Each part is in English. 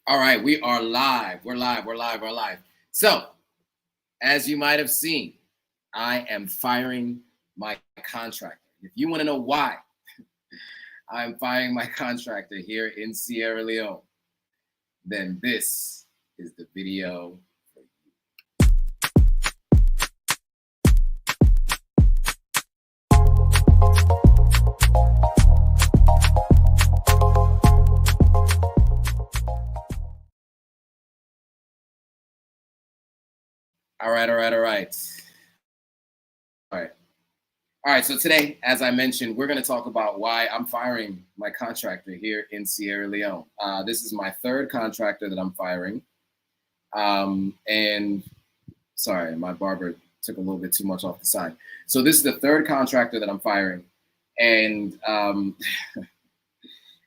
All right, we are live. We're live. We're live. We're live. So, as you might have seen, I am firing my contractor. If you want to know why I'm firing my contractor here in Sierra Leone, then this is the video. All right, all right, all right. All right. All right, so today, as I mentioned, we're going to talk about why I'm firing my contractor here in Sierra Leone. This is my third contractor that I'm firing. And sorry, my barber took a little bit too much off the side. So this is the third contractor that I'm firing. And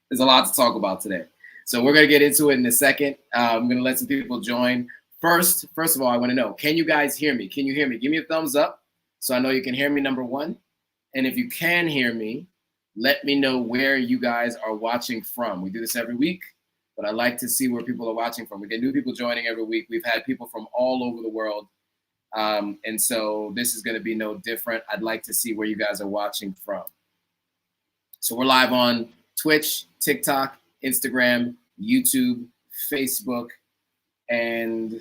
there's a lot to talk about today. So we're going to get into it in a second. I'm going to let some people join. First of all, I want to know, can you guys hear me? Can you hear me? Give me a thumbs up so I know you can hear me, number one. And if you can hear me, let me know where you guys are watching from. We do this every week, but I like to see where people are watching from. We get new people joining every week. We've had people from all over the world. And so this is going to be no different. I'd like to see where you guys are watching from. So we're live on Twitch, TikTok, Instagram, YouTube, Facebook, and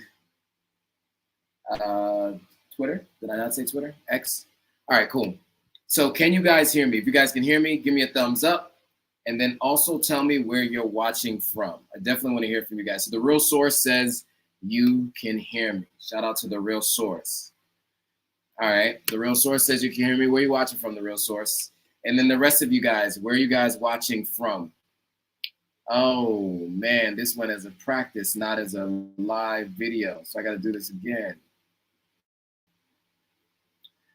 Twitter. Did I not say Twitter? X? All right, cool. So can you guys hear me? If you guys can hear me, give me a thumbs up. And then also tell me where you're watching from. I definitely want to hear from you guys. So the real source says you can hear me. Shout out to the real source. All right. The real source says you can hear me. Where are you watching from, the real source? And then the rest of you guys, where are you guys watching from? Oh, man, this one is a practice, not as a live video. So I got to do this again.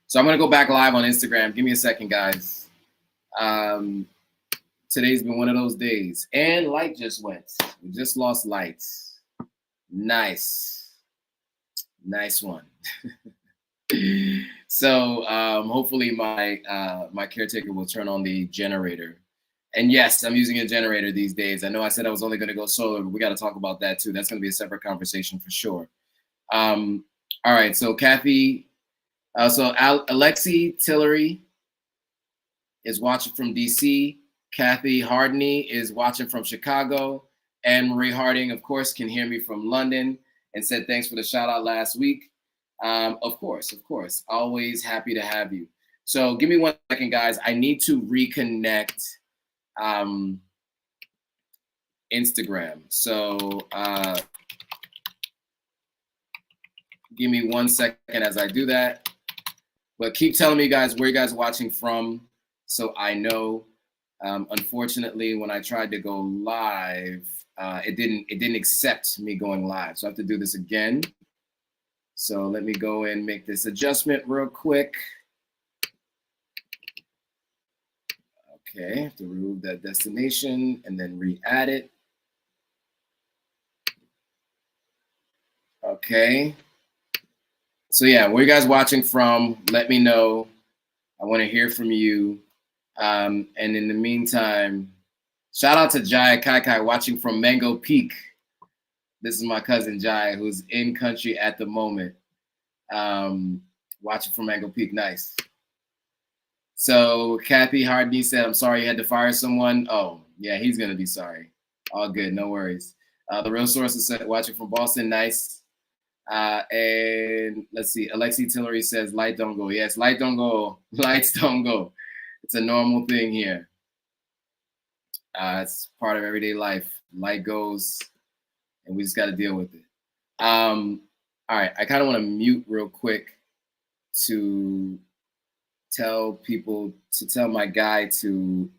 So I'm going to go back live on Instagram. Give me a second, guys. Today's been one of those days. And light just went. We just lost light. Nice. Nice one. So hopefully my caretaker will turn on the generator. And yes, I'm using a generator these days. I know I said I was only going to go solar, but we got to talk about that too. That's going to be a separate conversation for sure. All right, so Kathy, Alexi Tillery is watching from DC. Kathy Hardney is watching from Chicago. Anne Marie Harding, of course, can hear me from London and said thanks for the shout out last week. Of course. Always happy to have you. So give me 1 second, guys. I need to reconnect Instagram. So give me 1 second as I do that. But keep telling me, guys, where you guys are watching from so I know. Unfortunately, when I tried to go live, it didn't accept me going live. So I have to do this again. So let me go and make this adjustment real quick. Okay, I have to remove that destination and then re-add it. Okay. So yeah, where you guys watching from? Let me know. I want to hear from you. And in the meantime, shout out to Jaya Kaikai watching from Mango Peak. This is my cousin Jaya, who's in country at the moment. Watching from Mango Peak, nice. So Kathy Hardney said, I'm sorry you had to fire someone. Oh, yeah, he's going to be sorry. All good, no worries. The real source is watching from Boston, nice. And let's see, Alexi Tillery says, light don't go. Yes, light don't go. Lights don't go. It's a normal thing here. It's part of everyday life. Light goes, and we just got to deal with it. All right, I kind of want to mute real quick to tell people, to tell my guy to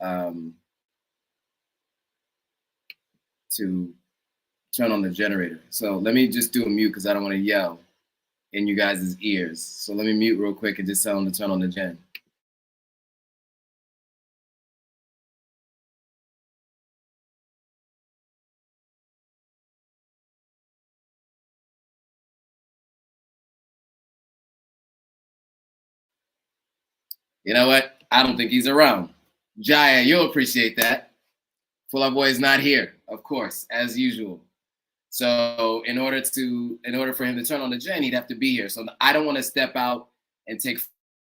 turn on the generator. So let me just do a mute because I don't want to yell in you guys' ears. So let me mute real quick and just tell him to turn on the gen. You know what? I don't think he's around. Jaya, you'll appreciate that. Full Boy is not here, of course, as usual. So in order for him to turn on the gen, he'd have to be here. So I don't want to step out and take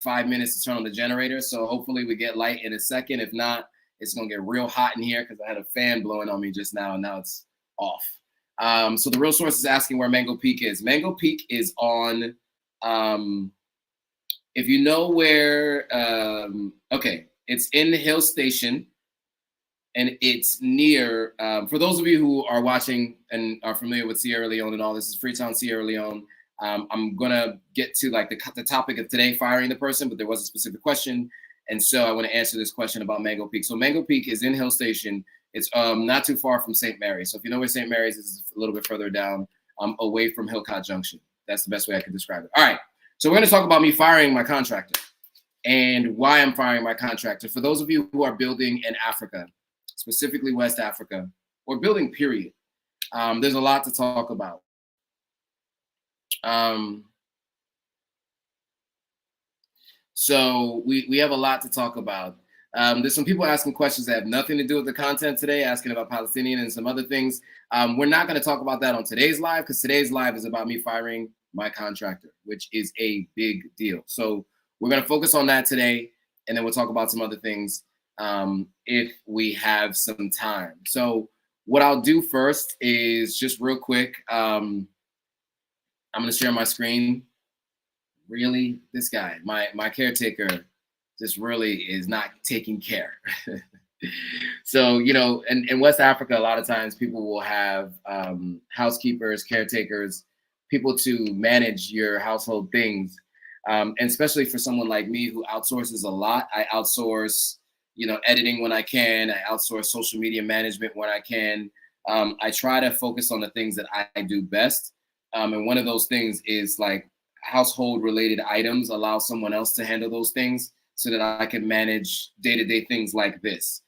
5 minutes to turn on the generator. So hopefully we get light in a second. If not, it's gonna get real hot in here because I had a fan blowing on me just now, and now it's off. So the real source is asking where Mango Peak is. Mango Peak is on, if you know where, okay, it's in the Hill Station, and it's near, for those of you who are watching and are familiar with Sierra Leone and all, this is Freetown, Sierra Leone. I'm gonna get to like the topic of today, firing the person, but there was a specific question. And so I want to answer this question about Mango Peak. So Mango Peak is in Hill Station. It's not too far from St. Mary's. So if you know where St. Mary's is, a little bit further down, away from Hillcott Junction. That's the best way I can describe it. All right. So we're going to talk about me firing my contractor and why I'm firing my contractor. For those of you who are building in Africa, specifically West Africa, or building period, there's a lot to talk about. So we have a lot to talk about. There's some people asking questions that have nothing to do with the content today, asking about Palestinian and some other things. We're not going to talk about that on today's live because today's live is about me firing my contractor, which is a big deal. So we're going to focus on that today, and then we'll talk about some other things if we have some time. So what I'll do first is just real quick, I'm going to share my screen. Really, this guy, my caretaker, just really is not taking care. So, you know, in West Africa, a lot of times people will have housekeepers, caretakers, people to manage your household things. And especially for someone like me who outsources a lot, I outsource, you know, editing when I can. I outsource social media management when I can. I try to focus on the things that I do best. And one of those things is like household related items, allow someone else to handle those things so that I can manage day-to-day things like this.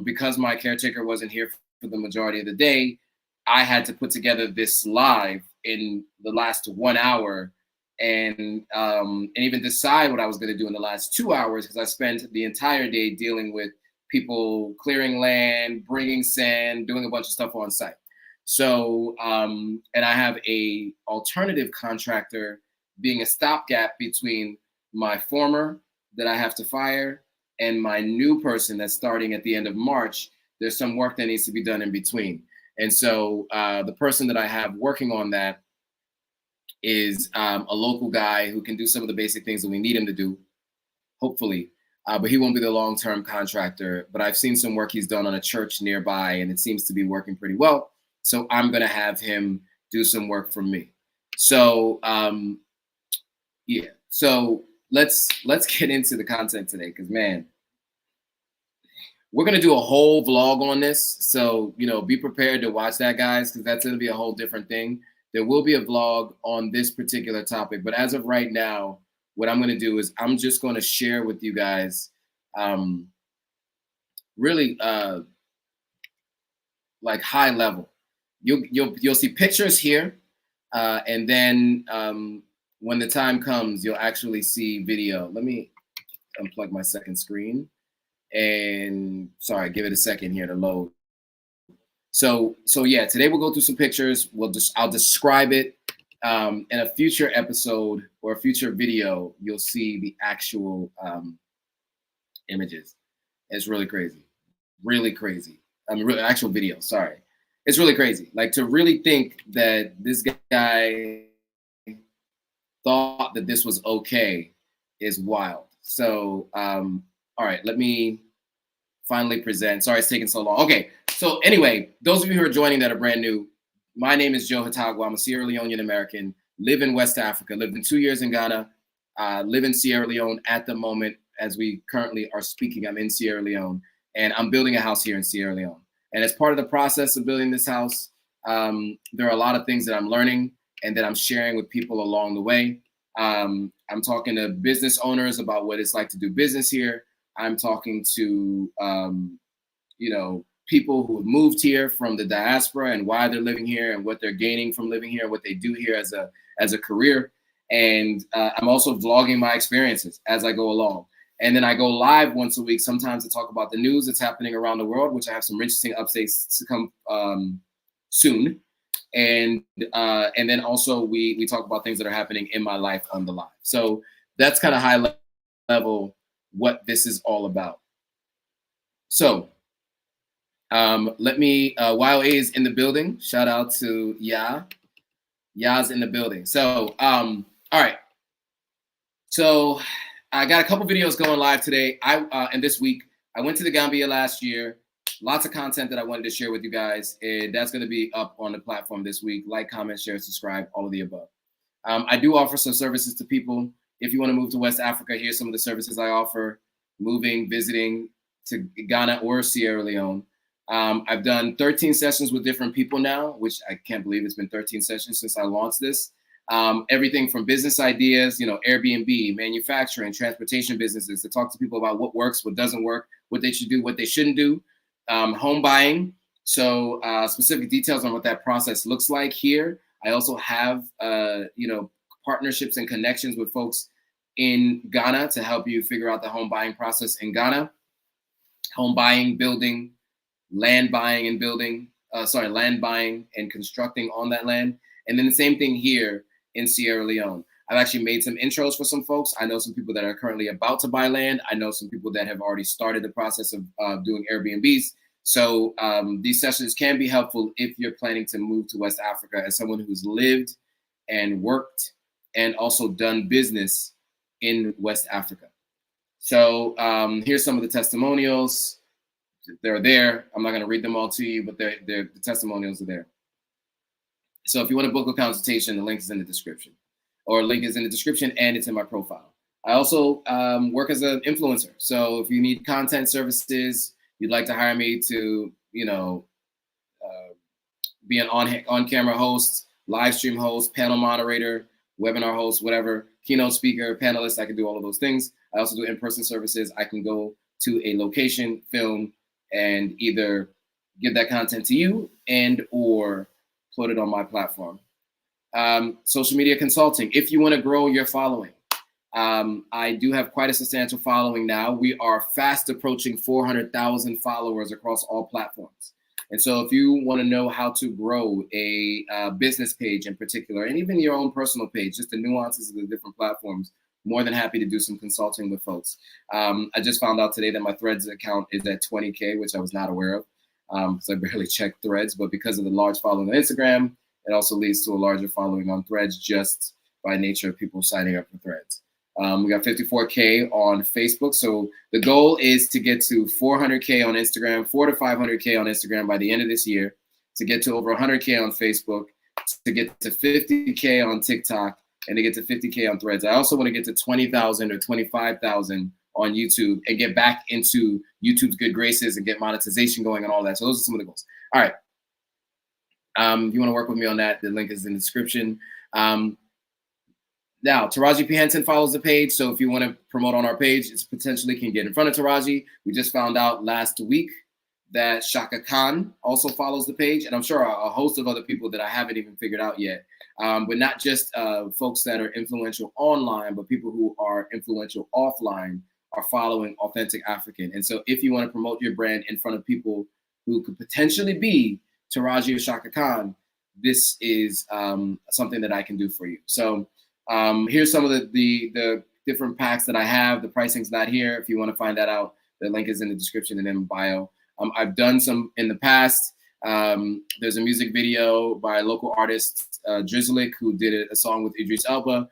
Because my caretaker wasn't here for the majority of the day, I had to put together this live in the last 1 hour and even decide what I was going to do in the last 2 hours because I spent the entire day dealing with people clearing land, bringing sand, doing a bunch of stuff on site. So, and I have a alternative contractor being a stopgap between my former that I have to fire and my new person that's starting at the end of March. There's some work that needs to be done in between. And so the person that I have working on that is a local guy who can do some of the basic things that we need him to do, hopefully. But he won't be the long-term contractor. But I've seen some work he's done on a church nearby, and it seems to be working pretty well. So I'm going to have him do some work for me. So, yeah. So let's get into the content today, because man, we're gonna do a whole vlog on this. So, you know, be prepared to watch that, guys, because that's gonna be a whole different thing. There will be a vlog on this particular topic, but as of right now, what I'm gonna do is I'm just gonna share with you guys, really, like high level. You'll see pictures here, and then when the time comes, you'll actually see video. Let me unplug my second screen. And sorry, give it a second here to load. So yeah, today we'll go through some pictures. I'll describe it. In a future episode or a future video, you'll see the actual images. It's really crazy, really crazy. Actual video. Sorry, it's really crazy. Like to really think that this guy thought that this was okay is wild. So, all right, let me finally present. Sorry, it's taking so long. Okay, so anyway, those of you who are joining that are brand new, my name is Joe Hatagwa. I'm a Sierra Leonean American, live in West Africa, lived in 2 years in Ghana, live in Sierra Leone at the moment as we currently are speaking. I'm in Sierra Leone, and I'm building a house here in Sierra Leone. And as part of the process of building this house, there are a lot of things that I'm learning and that I'm sharing with people along the way. I'm talking to business owners about what it's like to do business here. I'm talking to, you know, people who have moved here from the diaspora and why they're living here and what they're gaining from living here, what they do here as a career. And I'm also vlogging my experiences as I go along. And then I go live once a week, sometimes to talk about the news that's happening around the world, which I have some interesting updates to come soon. and then also we talk about things that are happening in my life on the live. So that's kind of high level what this is all about. So let me YOA is in the building. Shout out to Ya's in the building. So all right. So I got a couple videos going live today. And this week I went to the Gambia last year. Lots of content that I wanted to share with you guys. And that's going to be up on the platform this week. Like, comment, share, subscribe, all of the above. I do offer some services to people. If you want to move to West Africa, here's some of the services I offer. Moving, visiting to Ghana or Sierra Leone. I've done 13 sessions with different people now, which I can't believe it's been 13 sessions since I launched this. Everything from business ideas, Airbnb, manufacturing, transportation businesses, to talk to people about what works, what doesn't work, what they should do, what they shouldn't do. Home buying. So specific details on what that process looks like here. I also have, partnerships and connections with folks in Ghana to help you figure out the home buying process in Ghana. Home buying, building, land buying and building, land buying and constructing on that land. And then the same thing here in Sierra Leone. I've actually made some intros for some folks. I know some people that are currently about to buy land. I know some people that have already started the process of doing Airbnbs. So these sessions can be helpful if you're planning to move to West Africa as someone who's lived and worked and also done business in West Africa. So here's some of the testimonials. They're there. I'm not going to read them all to you, but the testimonials are there. So if you want to book a consultation, the link is in the description, or link is in the description and it's in my profile. I also work as an influencer. So if you need content services, you'd like to hire me to, be an on-camera host, live stream host, panel moderator, webinar host, whatever, keynote speaker, panelist, I can do all of those things. I also do in-person services. I can go to a location, film, and either give that content to you and or put it on my platform. Social media consulting. If you want to grow your following, I do have quite a substantial following now. We are fast approaching 400,000 followers across all platforms. And so if you want to know how to grow a business page in particular, and even your own personal page, just the nuances of the different platforms, more than happy to do some consulting with folks. I just found out today that my Threads account is at 20K, which I was not aware of because I barely check Threads. But because of the large following on Instagram, it also leads to a larger following on Threads just by nature of people signing up for Threads. We got 54K on Facebook. So the goal is to get to 400K on Instagram, 400 to 500K on Instagram by the end of this year, to get to over 100K on Facebook, to get to 50K on TikTok, and to get to 50K on Threads. I also want to get to 20,000 or 25,000 on YouTube and get back into YouTube's good graces and get monetization going and all that. So those are some of the goals. All right. If you want to work with me on that, the link is in the description. Now, Taraji P. Henson follows the page. So if you want to promote on our page, it's potentially can get in front of Taraji. We just found out last week that Shaka Khan also follows the page. And I'm sure a host of other people that I haven't even figured out yet. But not just folks that are influential online, but people who are influential offline are following Authentic African. And so if you want to promote your brand in front of people who could potentially be Taraji or Shaka Khan, this is something that I can do for you. So here's some of the different packs that I have. The pricing's not here. If you want to find that out, the link is in the description and in my bio. I've done some in the past. There's a music video by a local artist, Drizzlick, who did a song with Idris Elba.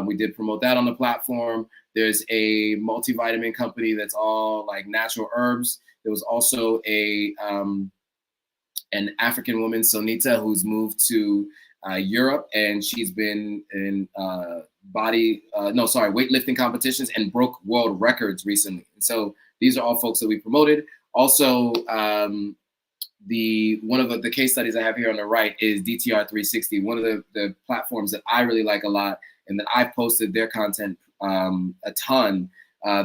We did promote that on the platform. There's a multivitamin company that's all like natural herbs. There was also an African woman, Sonita, who's moved to Europe, and she's been in weightlifting competitions and broke world records recently. And so these are all folks that we promoted. Also, one of the case studies I have here on the right is DTR 360, one of the platforms that I really like a lot and that I've posted their content a ton.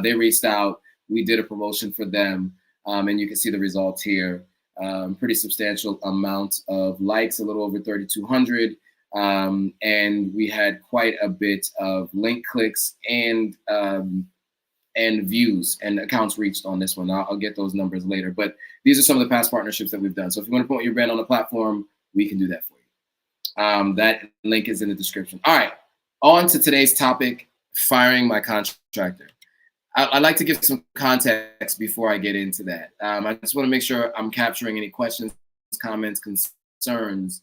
They reached out, we did a promotion for them, and you can see the results here. Pretty substantial amount of likes, a little over 3,200. And we had quite a bit of link clicks and views and accounts reached on this one. I'll get those numbers later, but these are some of the past partnerships that we've done. So if you want to promote your brand on the platform, we can do that for you. That link is in the description. All right, on to today's topic, firing my contractor. I'd like to give some context before I get into that. I just want to make sure I'm capturing any questions, comments, concerns,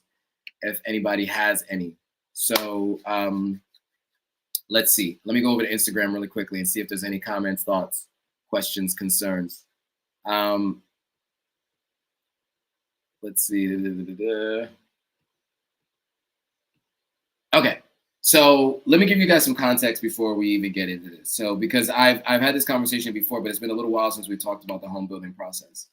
if anybody has any. So let's see. Let me go over to Instagram really quickly and see if there's any comments, thoughts, questions, concerns. Let's see. Okay, so let me give you guys some context before we even get into this. So because I've had this conversation before, but it's been a little while since we talked about the home building process.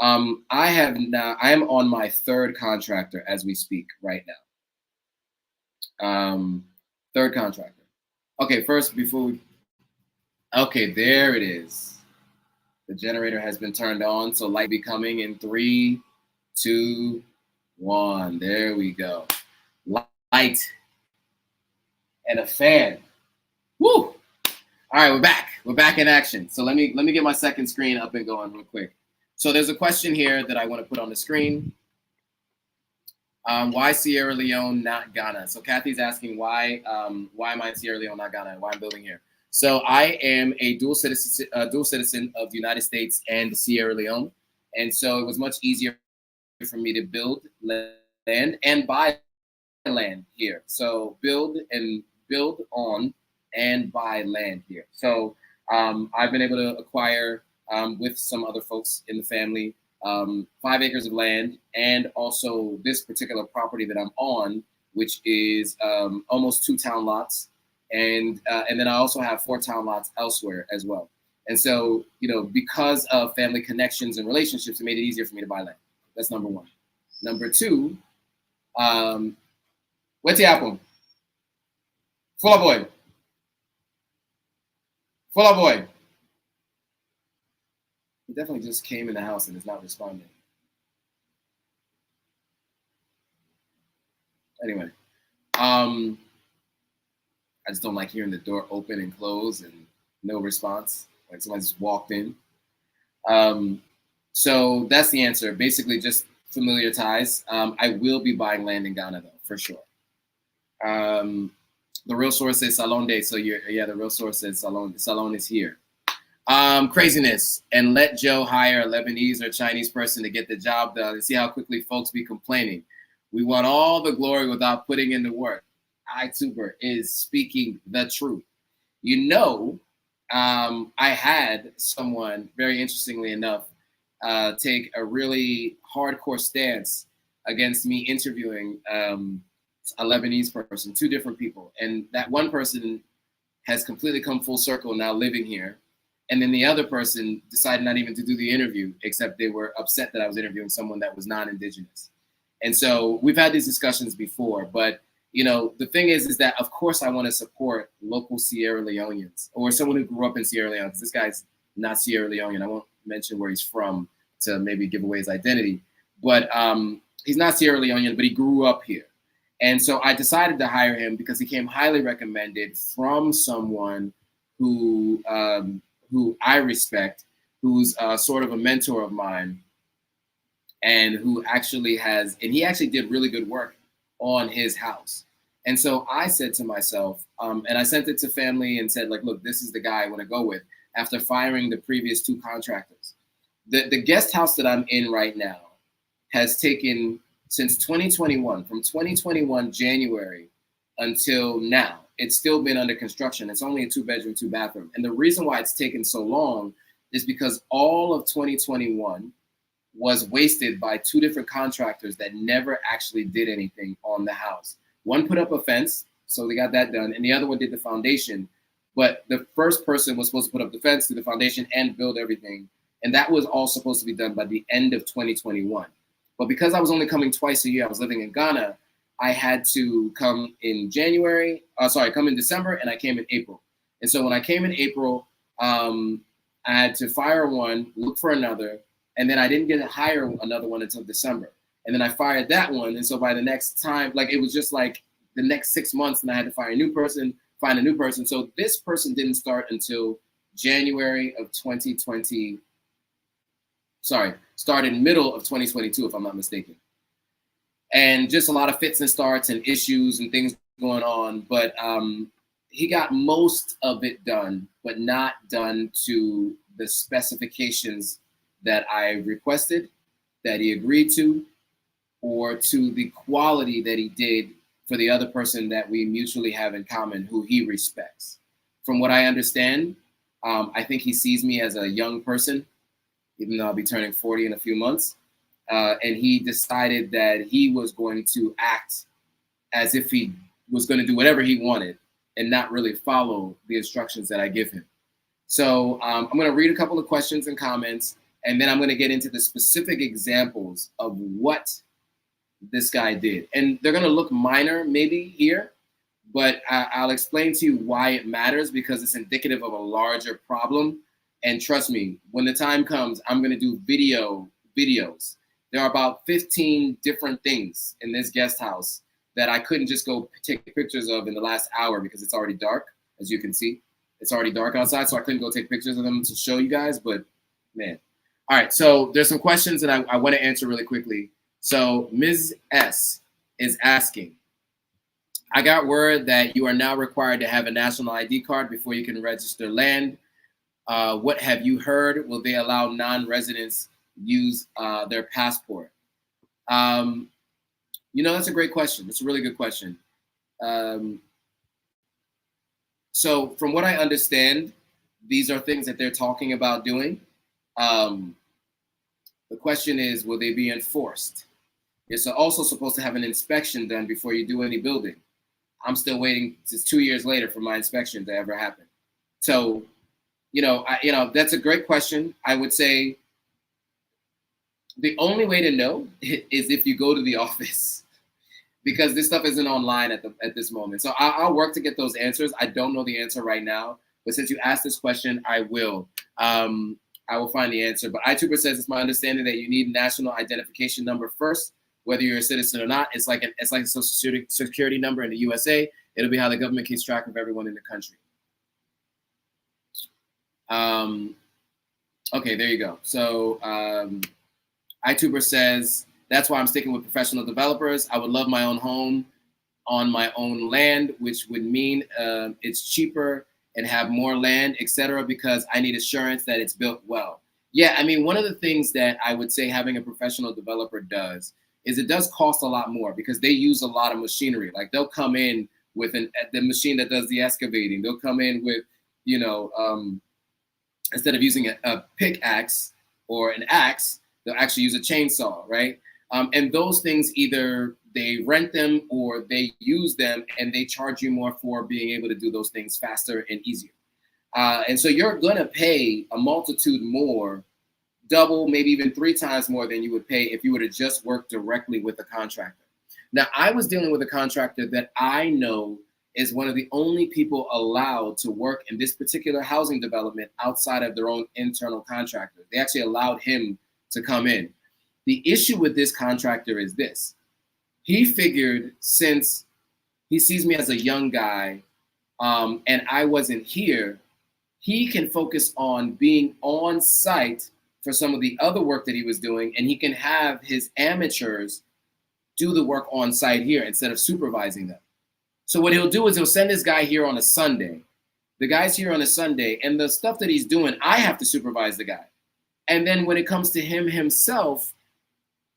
I am on my third contractor as we speak right now. Third contractor. Okay, first before we. Okay, there it is. The generator has been turned on, so light be coming in 3, 2, 1. There we go. Light and a fan. Woo! All right, we're back. We're back in action. So let me get my second screen up and going real quick. So there's a question here that I want to put on the screen. Why Sierra Leone, not Ghana? So Kathy's asking why am I in Sierra Leone, not Ghana, and why I'm building here. So I am a dual citizen of the United States and Sierra Leone, and so it was much easier for me to build land and buy land here. So build on and buy land here. So I've been able to acquire with some other folks in the family 5 acres of land, and also this particular property that I'm on, which is almost 2 town lots. And then I also have 4 town lots elsewhere as well. And so, because of family connections and relationships, it made it easier for me to buy land. That's number one. Number two, what's the apple? Full boy. Full boy. He definitely just came in the house and is not responding. Anyway, I just don't like hearing the door open and close and no response, like someone just walked in. So that's the answer. Basically, just familiar ties. I will be buying land in Ghana, though, for sure. The real source is Salon Day. So the real source is Salon. Salon is here. Craziness. And let Joe hire a Lebanese or Chinese person to get the job done and see how quickly folks be complaining. We want all the glory without putting in the work. iTuber is speaking the truth. I had someone, very interestingly enough, take a really hardcore stance against me interviewing a Lebanese person, 2 different people. And that one person has completely come full circle now living here. And then the other person decided not even to do the interview, except they were upset that I was interviewing someone that was non-Indigenous. And so we've had these discussions before, but the thing is that of course I want to support local Sierra Leoneans or someone who grew up in Sierra Leone, because this guy's not Sierra Leonean. I won't mention where he's from to maybe give away his identity, but he's not Sierra Leonean, but he grew up here. And so I decided to hire him because he came highly recommended from someone who I respect, who's sort of a mentor of mine, and who actually he actually did really good work on his house. And so I said to myself, and I sent it to family and said, look, this is the guy I want to go with after firing the previous 2 contractors. The guest house that I'm in right now has taken, since 2021, from 2021 January until now, it's still been under construction. It's only a 2-bedroom, 2-bathroom. And the reason why it's taken so long is because all of 2021 was wasted by 2 different contractors that never actually did anything on the house. One put up a fence, so they got that done, and the other one did the foundation. But the first person was supposed to put up the fence, do the foundation, and build everything. And that was all supposed to be done by the end of 2021. But because I was only coming twice a year, I was living in Ghana, I had to come in come in December, and I came in April. And so when I came in April, I had to fire one, look for another, and then I didn't get to hire another one until December. And then I fired that one. And so by the next time, it was just like the next 6 months, and I had to fire a new person, find a new person. So this person didn't start until January of 2020. Started middle of 2022, if I'm not mistaken. and just a lot of fits and starts and issues and things going on. But he got most of it done, but not done to the specifications that I requested, that he agreed to, or to the quality that he did for the other person that we mutually have in common, who he respects. From what I understand, I think he sees me as a young person, even though I'll be turning 40 in a few months. And he decided that he was going to act as if he was going to do whatever he wanted and not really follow the instructions that I give him. So I'm going to read a couple of questions and comments, and then I'm going to get into the specific examples of what this guy did. And they're going to look minor maybe here, but I'll explain to you why it matters, because it's indicative of a larger problem. And trust me, when the time comes, I'm going to do videos. There are about 15 different things in this guest house that I couldn't just go take pictures of in the last hour because it's already dark, as you can see. It's already dark outside, so I couldn't go take pictures of them to show you guys, but man. All right, so there's some questions that I want to answer really quickly. So Ms. S is asking, I got word that you are now required to have a national ID card before you can register land. What have you heard? Will they allow non-residents use their passport? You know, that's a great question. It's a really good question. So from what I understand, these are things that they're talking about doing. The question is, will they be enforced? It's also supposed to have an inspection done before you do any building. I'm still waiting. It's 2 years later for my inspection to ever happen. So, that's a great question. I would say the only way to know is if you go to the office, because this stuff isn't online at this moment. So I'll work to get those answers. I don't know the answer right now, but since you asked this question, I will. I will find the answer. But iTuber says it's my understanding that you need a national identification number first, whether you're a citizen or not. It's like a social security number in the USA. It'll be how the government keeps track of everyone in the country. Okay, there you go. So iTuber says, that's why I'm sticking with professional developers. I would love my own home on my own land, which would mean it's cheaper and have more land, etc., because I need assurance that it's built well. Yeah, I mean, one of the things that I would say having a professional developer does is it does cost a lot more because they use a lot of machinery. Like they'll come in with the machine that does the excavating. They'll come in with, instead of using a pickaxe or an axe, they'll actually use a chainsaw, right? And those things, either they rent them or they use them, and they charge you more for being able to do those things faster and easier. And so you're going to pay a multitude more, double, maybe even 3 times more than you would pay if you were to just work directly with a contractor. Now, I was dealing with a contractor that I know is one of the only people allowed to work in this particular housing development outside of their own internal contractor. They actually allowed him to come in. The issue with this contractor is this. He figured, since he sees me as a young guy and I wasn't here, he can focus on being on site for some of the other work that he was doing, and he can have his amateurs do the work on site here instead of supervising them. So what he'll do is he'll send this guy here on a Sunday. The guy's here on a Sunday, and the stuff that he's doing, I have to supervise the guy. And then when it comes to him himself,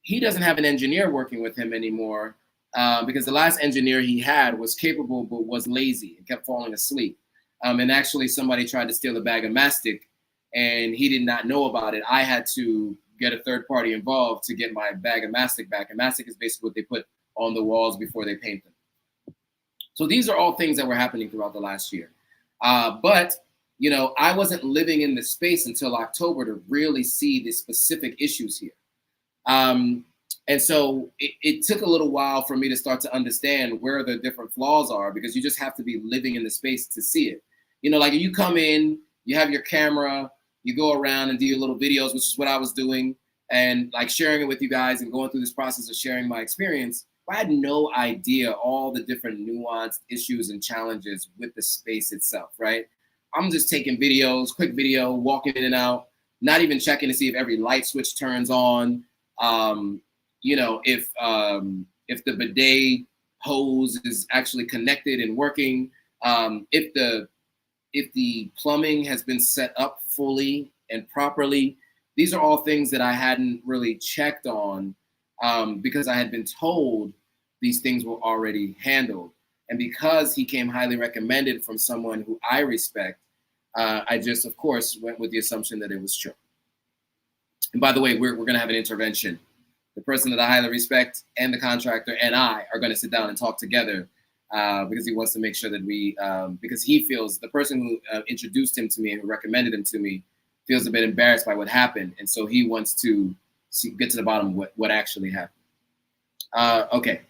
he doesn't have an engineer working with him anymore because the last engineer he had was capable but was lazy and kept falling asleep. And actually somebody tried to steal a bag of mastic and he did not know about it. I had to get a third party involved to get my bag of mastic back. And mastic is basically what they put on the walls before they paint them. So these are all things that were happening throughout the last year. But I wasn't living in the space until October to really see the specific issues here. And so it took a little while for me to start to understand where the different flaws are, because you just have to be living in the space to see it. Like you come in, you have your camera, you go around and do your little videos, which is what I was doing, and like sharing it with you guys and going through this process of sharing my experience. I had no idea all the different nuanced issues and challenges with the space itself, right? I'm just taking videos, quick video, walking in and out, not even checking to see if every light switch turns on. If if the bidet hose is actually connected and working, if the plumbing has been set up fully and properly. These are all things that I hadn't really checked on because I had been told these things were already handled. And because he came highly recommended from someone who I respect, I just, of course, went with the assumption that it was true. And by the way, we're going to have an intervention. The person that I highly respect and the contractor and I are going to sit down and talk together because he wants to make sure that we, because he feels, the person who introduced him to me and who recommended him to me feels a bit embarrassed by what happened. And so he wants to get to the bottom of what actually happened. Okay.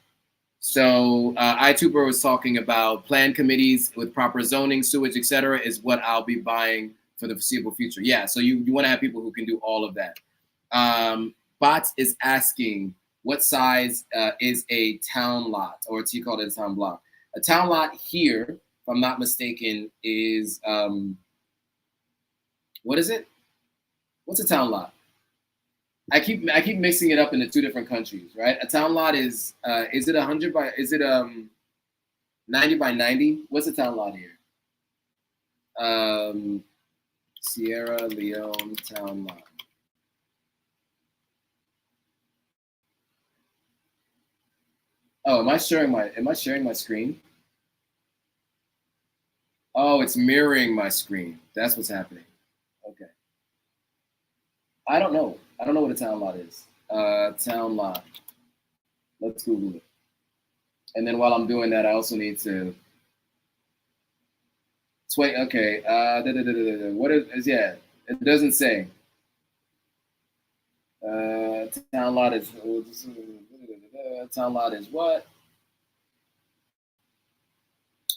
So iTuber was talking about plan committees with proper zoning, sewage, etc. is what I'll be buying for the foreseeable future. Yeah, so you want to have people who can do all of that. Bots is asking, what size is a town lot, or T called it a town block? A town lot here, if I'm not mistaken, is, what is it? What's a town lot? I keep mixing it up into two different countries, right? A town lot is it 100 by, is it 90 by 90? What's a town lot here? Sierra Leone town lot. Oh, am I sharing my screen? Oh, it's mirroring my screen. That's what's happening. Okay. I don't know what a town lot is. Town lot. Let's Google it. And then while I'm doing that, I also need to wait. Okay. What is yeah? It doesn't say. Town lot is what?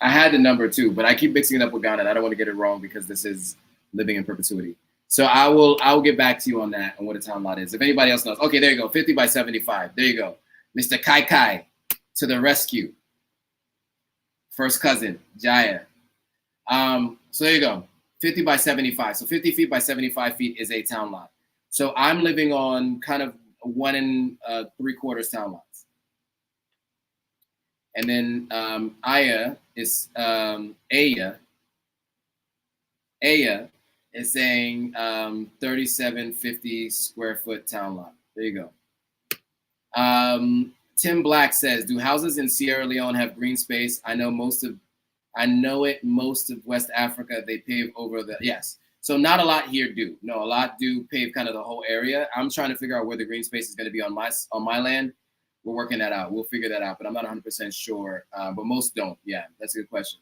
I had the number too, but I keep mixing it up with Ghana, and I don't want to get it wrong because this is living in perpetuity. So I will get back to you on that and what a town lot is. If anybody else knows. Okay, there you go. 50 by 75. There you go. Mr. Kai Kai to the rescue. First cousin, Jaya. So there you go. 50 by 75. So 50 feet by 75 feet is a town lot. So I'm living on kind of 1 3/4 town lots. And then Aya is Aya is saying 3750 square foot town lot. There you go. Tim Black says, do houses in Sierra Leone have green space? I know most of West Africa, they pave over the, yes. So not a lot here do. No, a lot do pave kind of the whole area. I'm trying to figure out where the green space is going to be on my land. We're working that out. We'll figure that out, but I'm not 100% sure. But most don't. Yeah, that's a good question.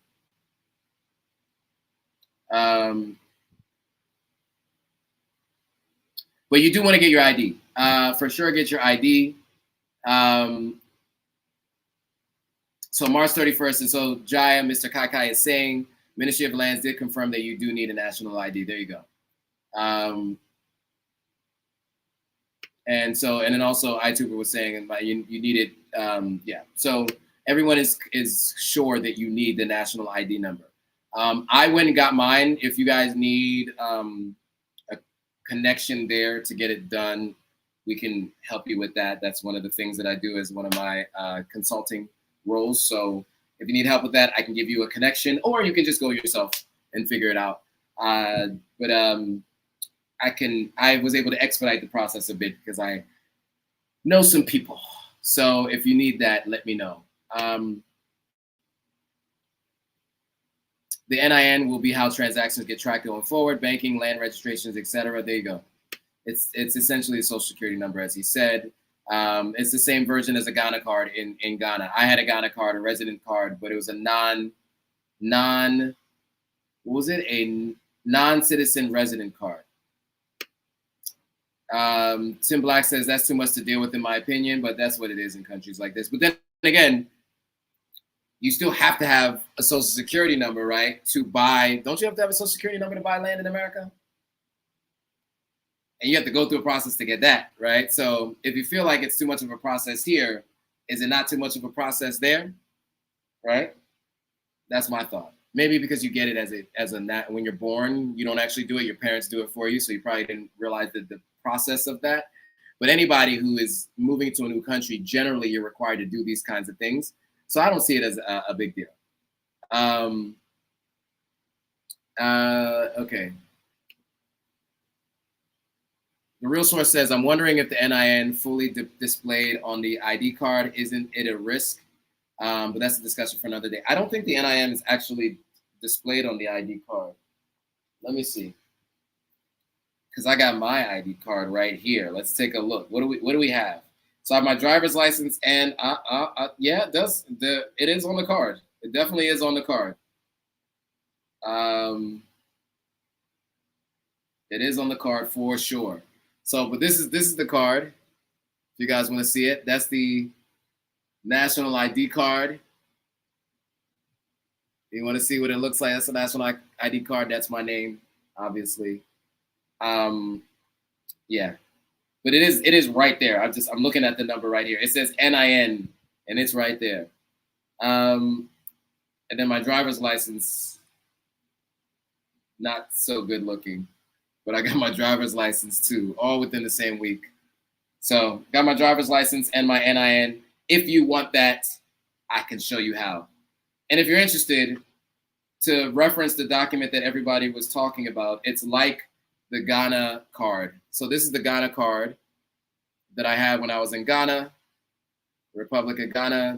But you do want to get your ID. For sure, get your ID. So March 31st, and so Jaya, Mr. Kakai is saying, Ministry of Lands did confirm that you do need a national ID. There you go. And then also iTuber was saying you need it. Yeah. So everyone is sure that you need the national ID number. I went and got mine. If you guys need a connection there to get it done, we can help you with that. That's one of the things that I do as one of my consulting roles. So if you need help with that, I can give you a connection, or you can just go yourself and figure it out. But I was able to expedite the process a bit because I know some people. So if you need that, let me know. The NIN will be how transactions get tracked going forward, banking, land registrations, etc. There you go. It's essentially a social security number, as he said. It's the same version as a Ghana card in Ghana. I had a Ghana card, a resident card, but it was a non-citizen resident card. Tim Black says that's too much to deal with in my opinion, but that's what it is in countries like this. But then again, you still have to have a social security number, right? To buy, don't you have to have a social security number to buy land in America? And you have to go through a process to get that, right? So if you feel like it's too much of a process here, is it not too much of a process there, right? That's my thought. Maybe because you get it when you're born, you don't actually do it. Your parents do it for you, so you probably didn't realize the process of that. But anybody who is moving to a new country, generally you're required to do these kinds of things. So I don't see it as a big deal. Okay. The real source says, I'm wondering if the NIN fully displayed on the ID card, isn't it a risk? But that's a discussion for another day. I don't think the NIN is actually displayed on the ID card. Let me see. Because I got my ID card right here. Let's take a look. What do we have? So I have my driver's license, and yeah, it is on the card. It definitely is on the card. It is on the card for sure. So, but this is the card. If you guys want to see it, that's the national ID card. You want to see what it looks like? That's a national ID card. That's my name, obviously. Yeah, but it is right there. I'm looking at the number right here. It says NIN, and it's right there. And then my driver's license, not so good looking, but I got my driver's license too, all within the same week. So got my driver's license and my NIN. If you want that, I can show you how. And if you're interested, to reference the document that everybody was talking about, it's like the Ghana card. So this is the Ghana card that I had when I was in Ghana, Republic of Ghana.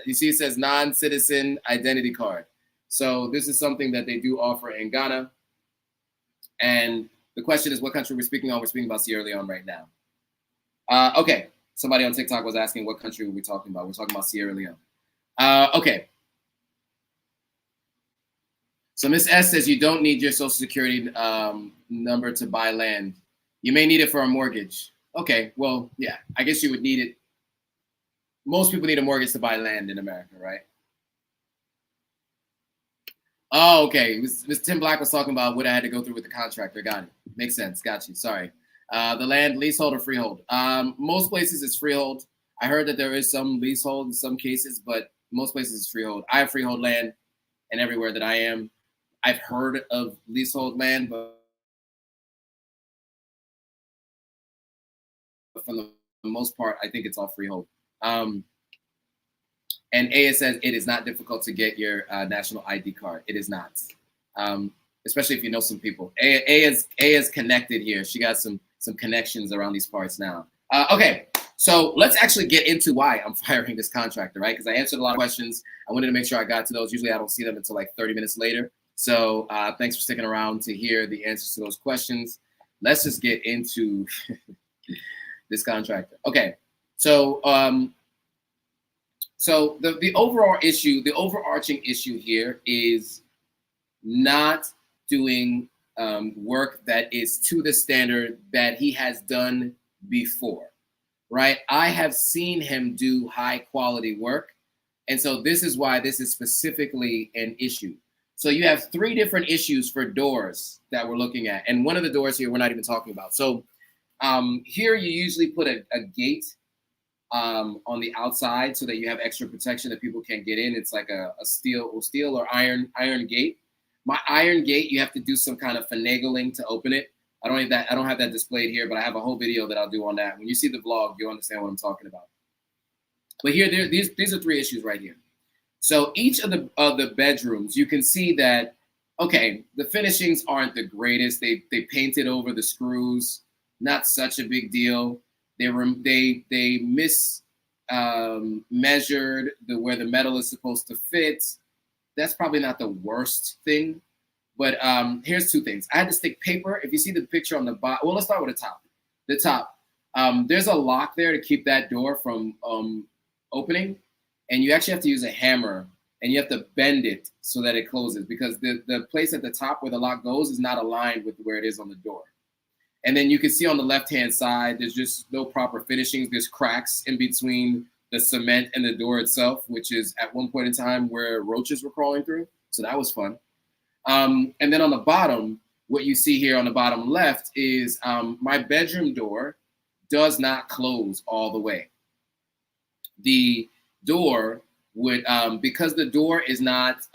You see it says non-citizen identity card. So this is something that they do offer in Ghana. And the question is, what country we're speaking on? We're speaking about Sierra Leone right now. Okay, somebody on TikTok was asking what country were we talking about. We're talking about Sierra Leone. Okay. So Miss S says you don't need your social security number to buy land. You may need it for a mortgage. Okay, well, yeah, I guess you would need it. Most people need a mortgage to buy land in America, right? Oh, okay. Ms. Tim Black was talking about what I had to go through with the contractor. Got it. Makes sense. Got you. Sorry. The land, leasehold or freehold? Most places it's freehold. I heard that there is some leasehold in some cases, but most places it's freehold. I have freehold land, and everywhere that I am, I've heard of leasehold land, but for the most part, I think it's all freehold. And Aya says it is not difficult to get your national ID card. It is not, especially if you know some people. Aya's connected here. She got some connections around these parts now. Okay, so let's actually get into why I'm firing this contractor, right? Because I answered a lot of questions. I wanted to make sure I got to those. Usually I don't see them until like 30 minutes later. So thanks for sticking around to hear the answers to those questions. Let's just get into this contractor. Okay, so the overall issue, the overarching issue here is not doing work that is to the standard that he has done before, right? I have seen him do high quality work. And so this is why this is specifically an issue. So you have 3 different issues for doors that we're looking at. And one of the doors here we're not even talking about. So here you usually put a gate on the outside so that you have extra protection that people can't get in. It's like a steel or iron gate. My iron gate, you have to do some kind of finagling to open it. I don't have that displayed here, but I have a whole video that I'll do on that. When you see the vlog, you'll understand what I'm talking about. But here, these are 3 issues right here. So each of the bedrooms, you can see that, okay, the finishings aren't the greatest. They painted over the screws, not such a big deal. They measured where the metal is supposed to fit. That's probably not the worst thing. But here's 2 things. I had to stick paper. If you see the picture on the bottom, well, let's start with the top. The top, there's a lock there to keep that door from opening. And you actually have to use a hammer and you have to bend it so that it closes, because the place at the top where the lock goes is not aligned with where it is on the door. And then you can see on the left-hand side, there's just no proper finishings. There's cracks in between the cement and the door itself, which is at one point in time where roaches were crawling through. So that was fun. And then on the bottom, what you see here on the bottom left is my bedroom door does not close all the way. The door would, because the door is not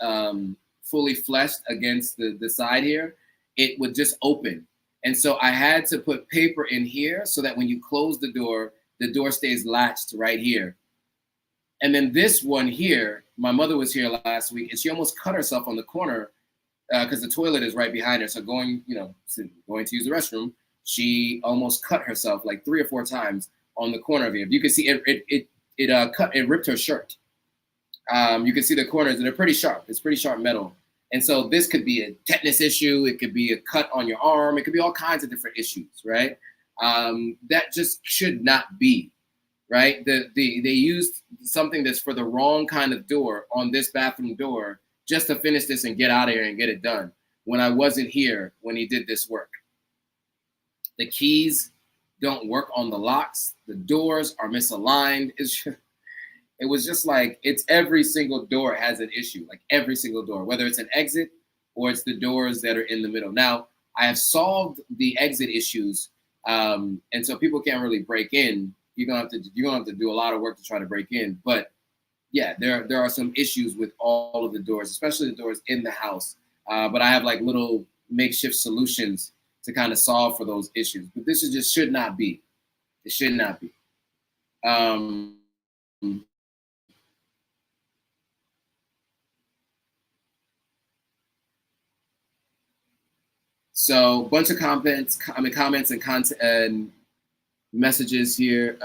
fully fleshed against the side here, it would just open. And so I had to put paper in here so that when you close the door stays latched right here. And then this one here, my mother was here last week and she almost cut herself on the corner because the toilet is right behind her. So going to use the restroom, she almost cut herself like 3 or 4 times on the corner of here. You can see it ripped her shirt. You can see the corners and they're pretty sharp. It's pretty sharp metal. And so this could be a tetanus issue. It could be a cut on your arm. It could be all kinds of different issues, right? That just should not be, right? They used something that's for the wrong kind of door on this bathroom door just to finish this and get out of here and get it done when I wasn't here when he did this work. The keys don't work on the locks. The doors are misaligned. It was just like, it's every single door has an issue, like every single door, whether it's an exit or it's the doors that are in the middle. Now, I have solved the exit issues, and so people can't really break in. You're gonna have to do a lot of work to try to break in. But yeah, there are some issues with all of the doors, especially the doors in the house. But I have like little makeshift solutions to kind of solve for those issues. But this should not be. It should not be. So bunch of comments and content and messages here.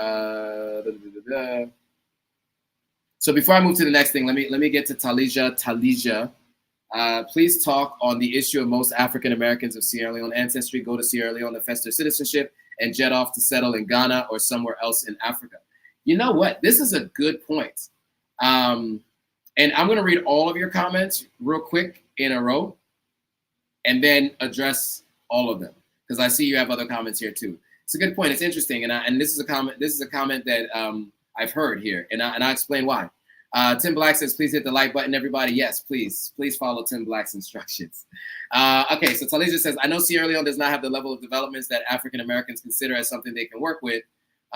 So before I move to the next thing, let me get to Talija. Please talk on the issue of most African Americans of Sierra Leone ancestry go to Sierra Leone to fest their citizenship and jet off to settle in Ghana or somewhere else in Africa. You know what? This is a good point. And I'm going to read all of your comments real quick in a row, and then address all of them because I see you have other comments here too. It's a good point. It's interesting, and this is a comment. This is a comment that I've heard here, and I'll explain why. Tim Black says, "Please hit the like button, everybody." Yes, please follow Tim Black's instructions. Okay, so Talija says, "I know Sierra Leone does not have the level of developments that African Americans consider as something they can work with.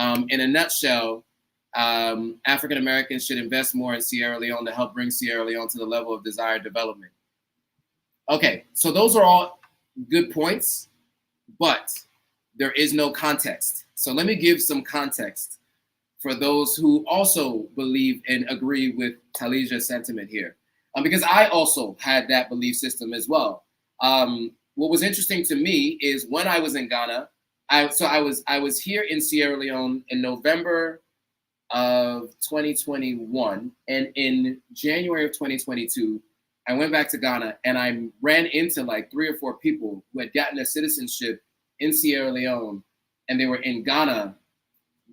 In a nutshell, African Americans should invest more in Sierra Leone to help bring Sierra Leone to the level of desired development." Okay, so those are all good points, but there is no context. So let me give some context for those who also believe and agree with Talija's sentiment here, because I also had that belief system as well. What was interesting to me is when I was in Ghana, I was here in Sierra Leone in November of 2021, and in January of 2022. I went back to Ghana and I ran into like 3 or 4 people who had gotten their citizenship in Sierra Leone, and they were in Ghana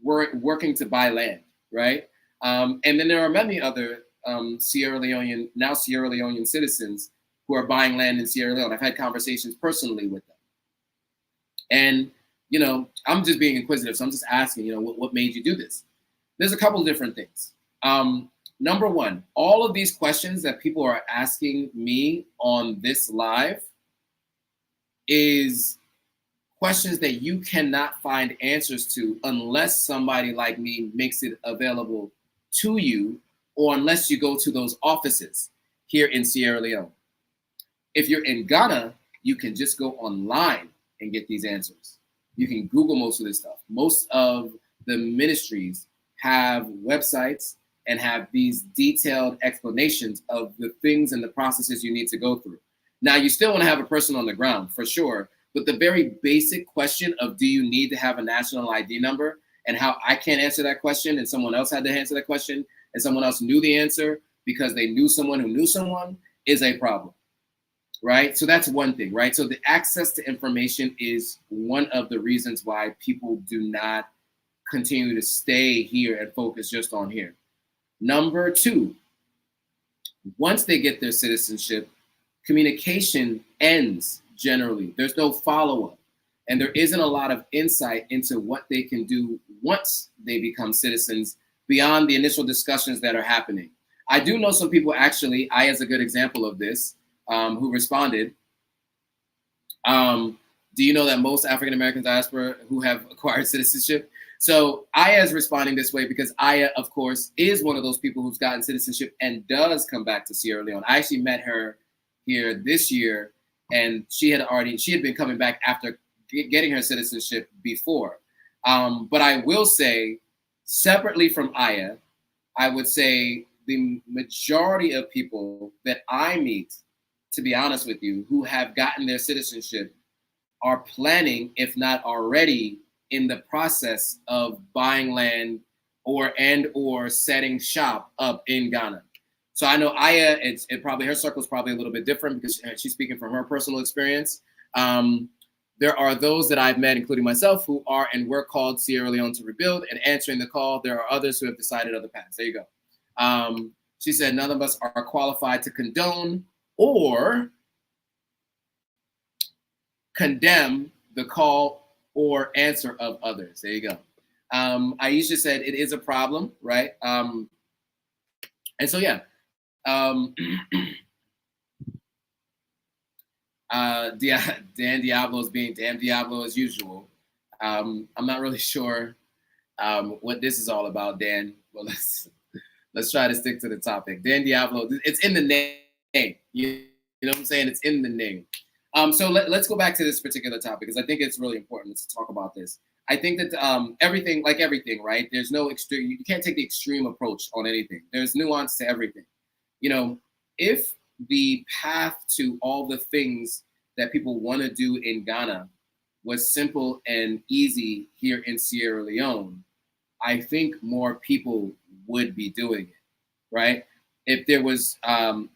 working to buy land, right? And then there are many other Sierra Leonean citizens who are buying land in Sierra Leone. I've had conversations personally with them. And, I'm just being inquisitive. So I'm just asking, what made you do this? There's a couple of different things. Number one, all of these questions that people are asking me on this live is questions that you cannot find answers to unless somebody like me makes it available to you, or unless you go to those offices here in Sierra Leone. If you're in Ghana, you can just go online and get these answers. You can Google most of this stuff. Most of the ministries have websites and have these detailed explanations of the things and the processes you need to go through. Now, you still want to have a person on the ground, for sure, but the very basic question of do you need to have a national ID number, and how I can't answer that question and someone else had to answer that question and someone else knew the answer because they knew someone who knew someone, is a problem, right? So that's one thing, right? So the access to information is one of the reasons why people do not continue to stay here and focus just on here. Number two, once they get their citizenship, communication ends generally. There's no follow-up. And there isn't a lot of insight into what they can do once they become citizens beyond the initial discussions that are happening. I do know some people, actually, I as a good example of this, who responded. Do you know that most African American diaspora who have acquired citizenship? So Aya is responding this way because Aya, of course, is one of those people who's gotten citizenship and does come back to Sierra Leone. I actually met her here this year, and she had been coming back after getting her citizenship before. But I will say, separately from Aya, I would say the majority of people that I meet, to be honest with you, who have gotten their citizenship are planning, if not already, in the process of buying land or setting shop up in Ghana. So I know Aya, it probably her circle is probably a little bit different because she's speaking from her personal experience. There are those that I've met, including myself, who are and were called Sierra Leone to rebuild and answering the call. There are others who have decided other paths. There you go. She said, none of us are qualified to condone or condemn the call or answer of others. There you go. Aisha said it is a problem, right? And so, yeah. Dan Diablo's being Dan Diablo as usual. I'm not really sure what this is all about, Dan. Well, let's try to stick to the topic. Dan Diablo, it's in the name. You know what I'm saying? It's in the name. So let's go back to this particular topic because I think it's really important to talk about this. I think that everything, right? There's no extreme. You can't take the extreme approach on anything. There's nuance to everything. You know, if the path to all the things that people want to do in Ghana was simple and easy here in Sierra Leone, I think more people would be doing it, right? If there was,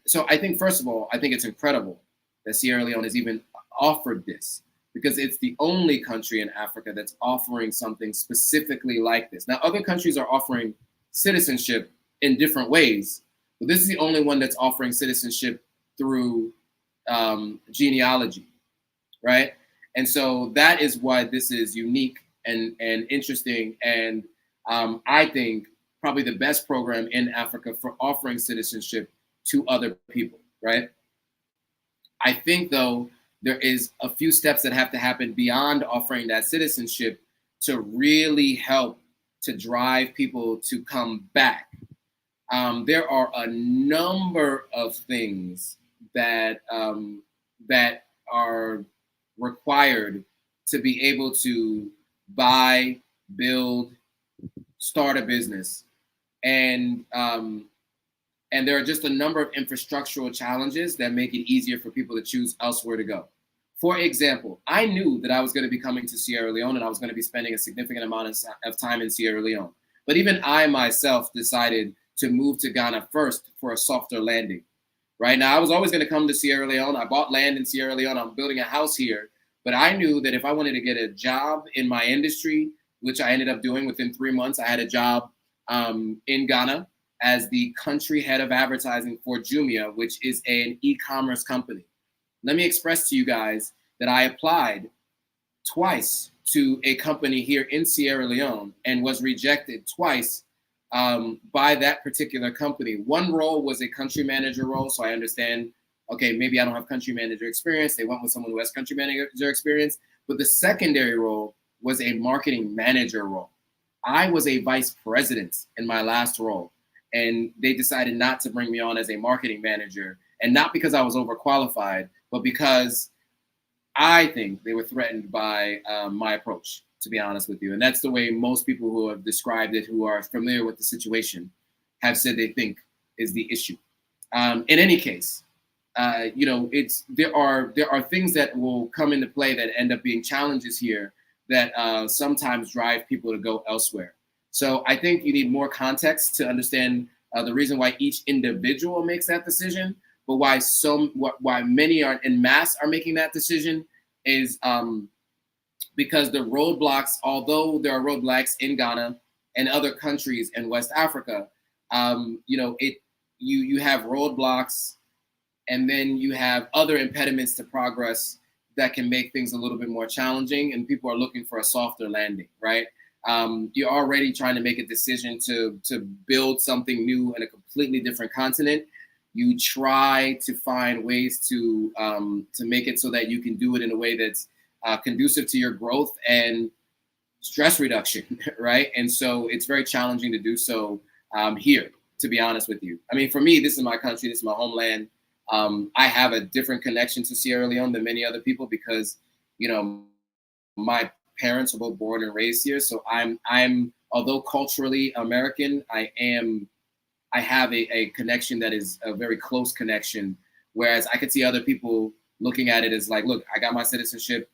so I think, first of all, I think it's incredible that Sierra Leone has even offered this because it's the only country in Africa that's offering something specifically like this. Now, other countries are offering citizenship in different ways, but this is the only one that's offering citizenship through genealogy, right? And so that is why this is unique and interesting, and I think probably the best program in Africa for offering citizenship to other people, right? I think, though, there is a few steps that have to happen beyond offering that citizenship to really help to drive people to come back. There are a number of things that that are required to be able to buy, build, start a business, and there are just a number of infrastructural challenges that make it easier for people to choose elsewhere to go. For example, I knew that I was going to be coming to Sierra Leone and I was going to be spending a significant amount of time in Sierra Leone. But even I myself decided to move to Ghana first for a softer landing. Right now, I was always going to come to Sierra Leone. I bought land in Sierra Leone. I'm building a house here. But I knew that if I wanted to get a job in my industry, which I ended up doing within 3 months, I had a job in Ghana as the country head of advertising for Jumia, which is an e-commerce company. Let me express to you guys that I applied twice to a company here in Sierra Leone and was rejected twice by that particular company. One role was a country manager role, so I understand, okay, maybe I don't have country manager experience. They went with someone who has country manager experience. But the secondary role was a marketing manager role. I was a vice president in my last role, and they decided not to bring me on as a marketing manager, and not because I was overqualified, but because I think they were threatened by my approach, to be honest with you. And that's the way most people who have described it, who are familiar with the situation, have said they think is the issue. In any case, you know, there are things that will come into play that end up being challenges here that sometimes drive people to go elsewhere. So I think you need more context to understand the reason why each individual makes that decision, but why many are en masse are making that decision is because the roadblocks, although there are roadblocks in Ghana and other countries in West Africa, you know, you have roadblocks, and then you have other impediments to progress that can make things a little bit more challenging, and people are looking for a softer landing, right? You're already trying to make a decision to build something new in a completely different continent. You try to find ways to make it so that you can do it in a way that's conducive to your growth and stress reduction, right? And so it's very challenging to do so here, to be honest with you. I mean, for me, this is my country, this is my homeland. I have a different connection to Sierra Leone than many other people because, you know, my parents were both born and raised here, so I'm although culturally American, I have a connection that is a very close connection. Whereas I could see other people looking at it as like, look, I got my citizenship.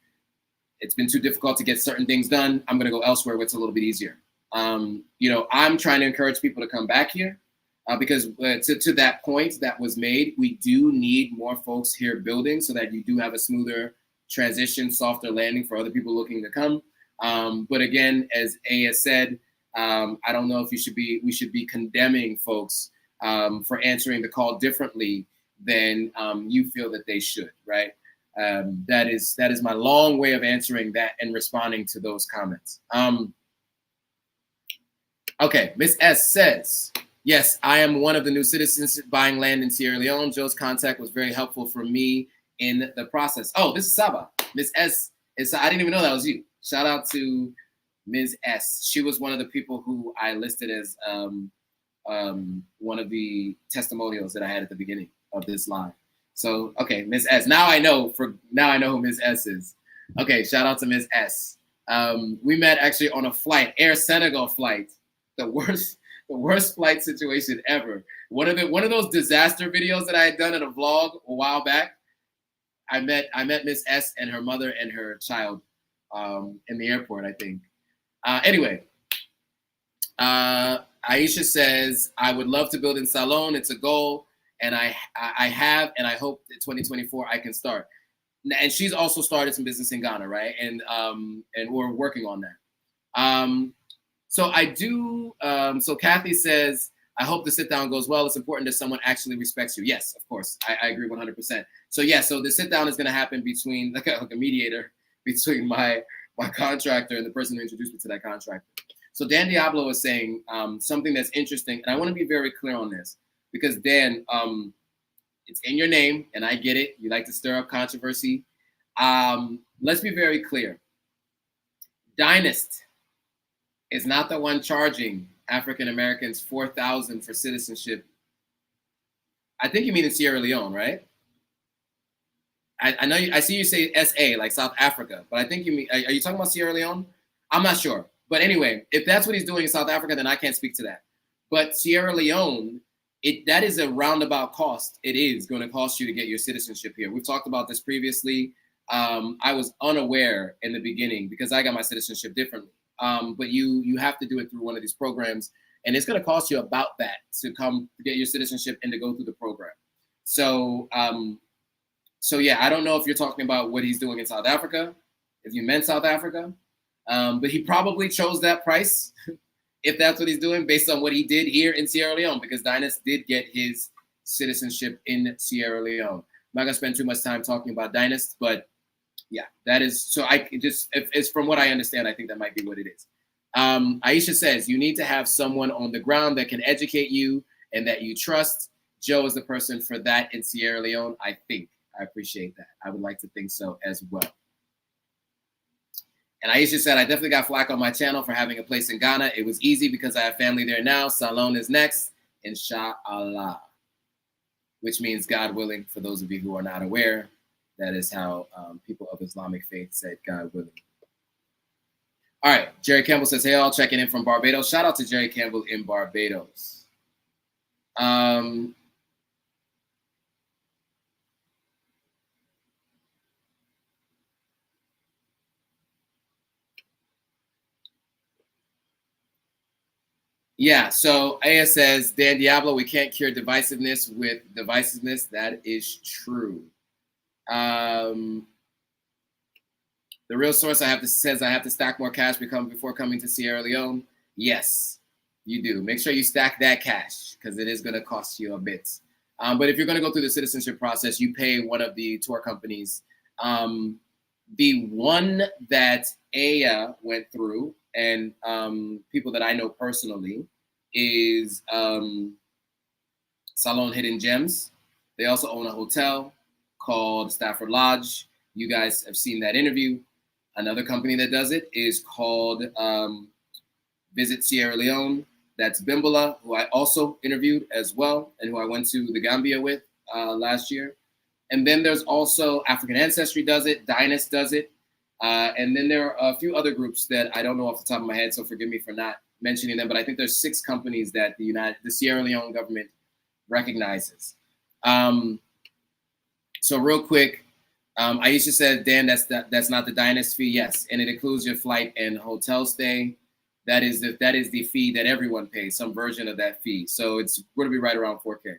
It's been too difficult to get certain things done. I'm going to go elsewhere where it's a little bit easier. I'm trying to encourage people to come back here because to that point that was made, we do need more folks here building so that you do have a smoother transition, softer landing for other people looking to come. But again, as A has said, I don't know if we should be condemning folks for answering the call differently than you feel that they should, right? That is my long way of answering that and responding to those comments. Okay, Miss S says, yes, I am one of the new citizens buying land in Sierra Leone. Joe's contact was very helpful for me in the process. Oh, this is Saba. Miss S I didn't even know that was you. Shout out to Ms. S. She was one of the people who I listed as one of the testimonials that I had at the beginning of this live. So, okay, Ms. S. Now I know who Ms. S is. Okay, shout out to Ms. S. We met actually on a flight, Air Senegal flight. The worst flight situation ever. One of those disaster videos that I had done in a vlog a while back. I met Miss S and her mother and her child in the airport, I think. Anyway, Aisha says, I would love to build in Salon. It's a goal, and I have, and I hope that 2024 I can start. And she's also started some business in Ghana, right? And we're working on that. So I do. So Kathy says, I hope the sit down goes well. It's important that someone actually respects you. Yes, of course. I agree 100%. So yeah, so the sit down is going to happen between like a mediator between my contractor and the person who introduced me to that contractor. So Dan Diablo is saying something that's interesting, and I want to be very clear on this because Dan, it's in your name, and I get it. You like to stir up controversy. Let's be very clear. Dynast is not the one charging African Americans $4,000 for citizenship. I think you mean in Sierra Leone, right? I know I see you say SA, like South Africa, but I think you mean, are you talking about Sierra Leone? I'm not sure. But anyway, if that's what he's doing in South Africa, then I can't speak to that. But Sierra Leone, that is a roundabout cost. It is going to cost you to get your citizenship here. We've talked about this previously. I was unaware in the beginning because I got my citizenship differently. But you have to do it through one of these programs, and it's going to cost you about that to come to get your citizenship and to go through the program. So yeah, I don't know if you're talking about what he's doing in South Africa, if you meant South Africa, but he probably chose that price if that's what he's doing based on what he did here in Sierra Leone, because Dynast did get his citizenship in Sierra Leone. I'm not gonna spend too much time talking about Dynast, but yeah, that is, so if it's from what I understand, I think that might be what it is. Aisha says, you need to have someone on the ground that can educate you and that you trust. Joe is the person for that in Sierra Leone, I think. I appreciate that. I would like to think so as well. And Aisha said, I definitely got flack on my channel for having a place in Ghana. It was easy because I have family there now. Salon is next, inshallah, which means God willing, for those of you who are not aware. That is how people of Islamic faith said, God willing. All right, Jerry Campbell says, hey, all, checking in from Barbados. Shout out to Jerry Campbell in Barbados. Yeah, so Aya says, Dan Diablo, we can't cure divisiveness with divisiveness. That is true. The real source says I have to stack more cash before coming to Sierra Leone. Yes, you do. Make sure you stack that cash because it is going to cost you a bit. But if you're going to go through the citizenship process, you pay one of the tour companies. The one that Aya went through, and people that I know personally, is Salon Hidden Gems. They also own a hotel called Stafford Lodge. You guys have seen that interview. Another company that does it is called Visit Sierra Leone. That's Bimbala, who I also interviewed as well, and who I went to the Gambia with last year. And then there's also African Ancestry does it, Dynast does it. And then there are a few other groups that I don't know off the top of my head, so forgive me for not mentioning them, but I think there's 6 companies that the Sierra Leone government recognizes. So real quick, Aisha said, Dan, that's not the Dynast fee. Yes, and it includes your flight and hotel stay. That is the fee that everyone pays, some version of that fee. So it's going to be right around 4K.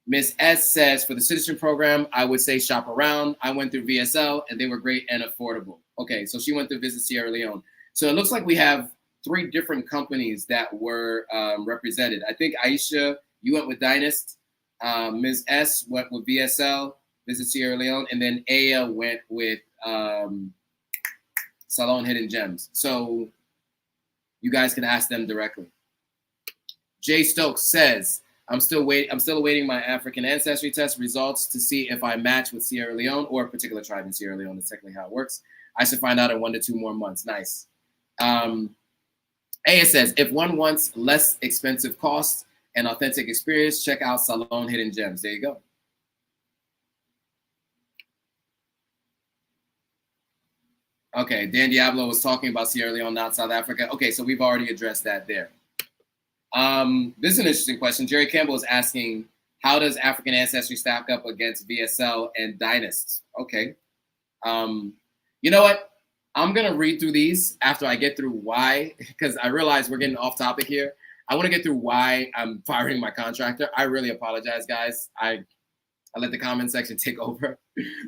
Miss S says, for the citizen program, I would say shop around. I went through VSL and they were great and affordable. Okay, so she went to visit Sierra Leone. So it looks like we have 3 different companies that were represented. I think Aisha, you went with Dynast. Ms. S went with VSL, Visit Sierra Leone, and then Aya went with Salon Hidden Gems. So you guys can ask them directly. Jay Stokes says, I'm still awaiting my African ancestry test results to see if I match with Sierra Leone or a particular tribe in Sierra Leone. That's technically how it works. I should find out in 1 to 2 more months. Nice. Aya says, if one wants less expensive costs and authentic experience, check out Salon Hidden Gems. There you go. Okay, Dan Diablo was talking about Sierra Leone, not South Africa. Okay, so we've already addressed that there. This is an interesting question. Jerry Campbell is asking, how does African ancestry stack up against VSL and Dynast? Okay. You know what? I'm going to read through these after I get through why, because I realize we're getting off topic here. I want to get through why I'm firing my contractor. I really apologize, guys. I let the comment section take over.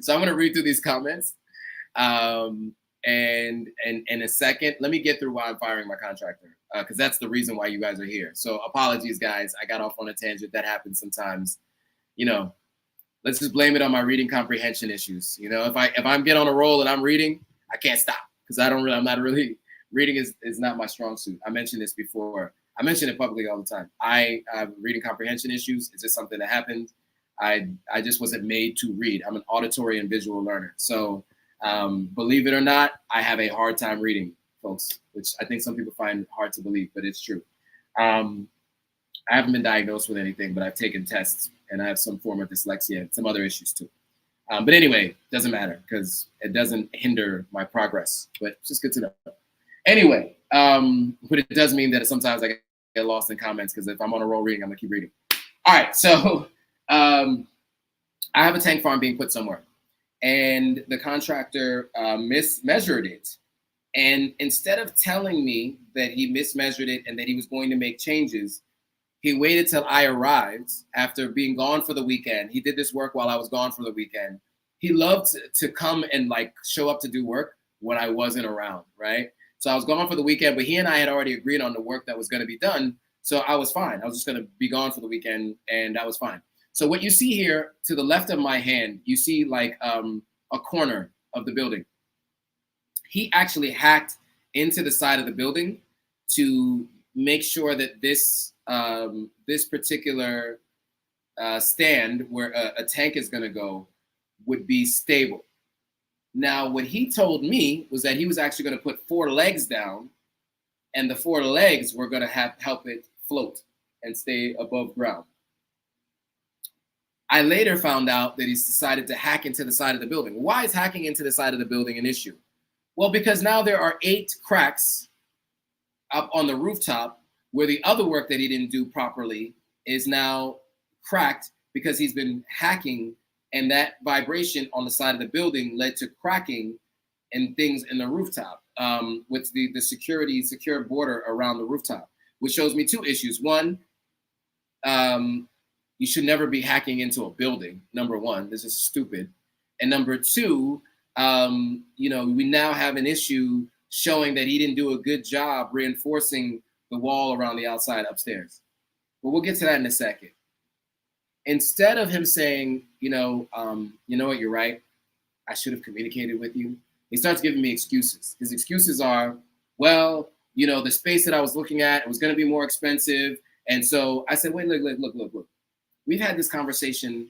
So I'm going to read through these comments. And in a second, let me get through why I'm firing my contractor, because that's the reason why you guys are here. So apologies, guys. I got off on a tangent. That happens sometimes. You know, let's just blame it on my reading comprehension issues. You know, if I'm get on a roll and I'm reading, I can't stop because I'm not really reading is not my strong suit. I mentioned this before. I mention it publicly all the time. I have reading comprehension issues. It's just something that happened. I just wasn't made to read. I'm an auditory and visual learner. So believe it or not, I have a hard time reading, folks, which I think some people find hard to believe, but it's true. I haven't been diagnosed with anything, but I've taken tests and I have some form of dyslexia and some other issues too. But anyway, doesn't matter because it doesn't hinder my progress, but it's just good to know. Anyway, but it does mean that sometimes I get lost in comments because if I'm on a roll reading, I'm gonna keep reading. All right, so I have a tank farm being put somewhere and the contractor mismeasured it. And instead of telling me that he mismeasured it and that he was going to make changes, he waited till I arrived after being gone for the weekend. He did this work while I was gone for the weekend. He loved to come and like show up to do work when I wasn't around, right? So I was gone for the weekend, but he and I had already agreed on the work that was going to be done. So I was fine. I was just going to be gone for the weekend and that was fine. So what you see here to the left of my hand, you see like a corner of the building. He actually hacked into the side of the building to make sure that this particular stand where a tank is going to go would be stable. Now, what he told me was that he was actually going to put 4 legs down and the 4 legs were going to help it float and stay above ground. I later found out that he's decided to hack into the side of the building. Why is hacking into the side of the building an issue? Well, because now there are 8 cracks up on the rooftop where the other work that he didn't do properly is now cracked because he's been hacking, and that vibration on the side of the building led to cracking and things in the rooftop with the secure border around the rooftop, which shows me 2 issues. One, you should never be hacking into a building. Number 1, this is stupid. And number 2, you know, we now have an issue showing that he didn't do a good job reinforcing the wall around the outside upstairs. But we'll get to that in a second. Instead of him saying, you know what, you're right, I should have communicated with you, he starts giving me excuses. His excuses are, well, you know, the space that I was looking at, it was going to be more expensive. And so I said, wait, look. We've had this conversation,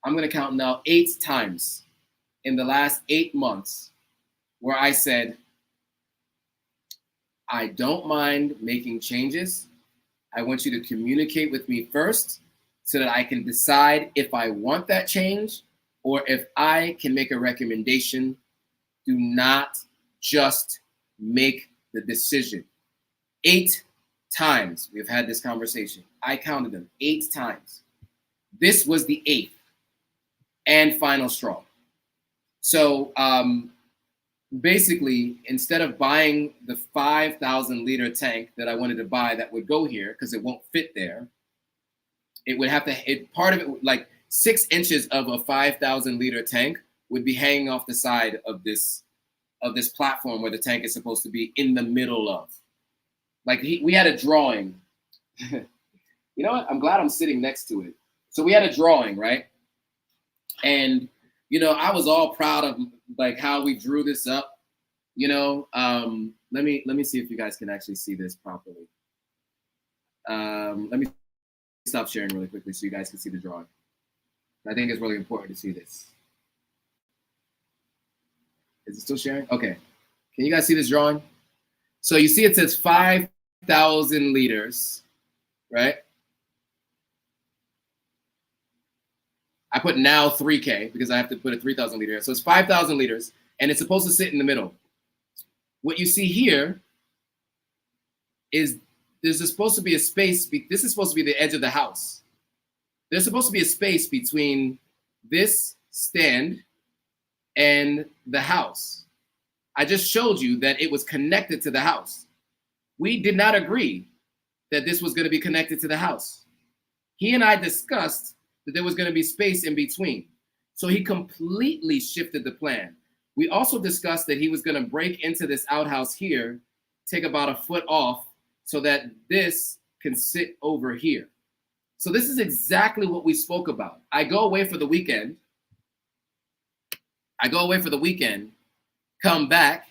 I'm going to count now 8 times in the last 8 months where I said, I don't mind making changes. I want you to communicate with me first so that I can decide if I want that change or if I can make a recommendation, do not just make the decision. 8 times we've had this conversation. I counted them 8 times. This was the 8th and final straw. So basically, instead of buying the 5,000 liter tank that I wanted to buy that would go here because it won't fit there, it would have to, part of it, like 6 inches of a 5,000 liter tank would be hanging off the side of this platform where the tank is supposed to be in the middle of. Like we had a drawing. You know what? I'm glad I'm sitting next to it. So we had a drawing, right? And I was all proud of like how we drew this up. Let me see if you guys can actually see this properly. Let me stop sharing really quickly so you guys can see the drawing. I think it's really important to see this. Is it still sharing? Okay. Can you guys see this drawing? So you see it says 5,000 liters, right? I put now 3K because I have to put a 3,000 liter here. So it's 5,000 liters and it's supposed to sit in the middle. What you see here is there's supposed to be a space. This is supposed to be the edge of the house. There's supposed to be a space between this stand and the house. I just showed you that it was connected to the house. We did not agree that this was going to be connected to the house. He and I discussed that there was going to be space in between. So he completely shifted the plan. We also discussed that he was going to break into this outhouse here, take about a foot off so that this can sit over here. So this is exactly what we spoke about. I go away for the weekend, come back,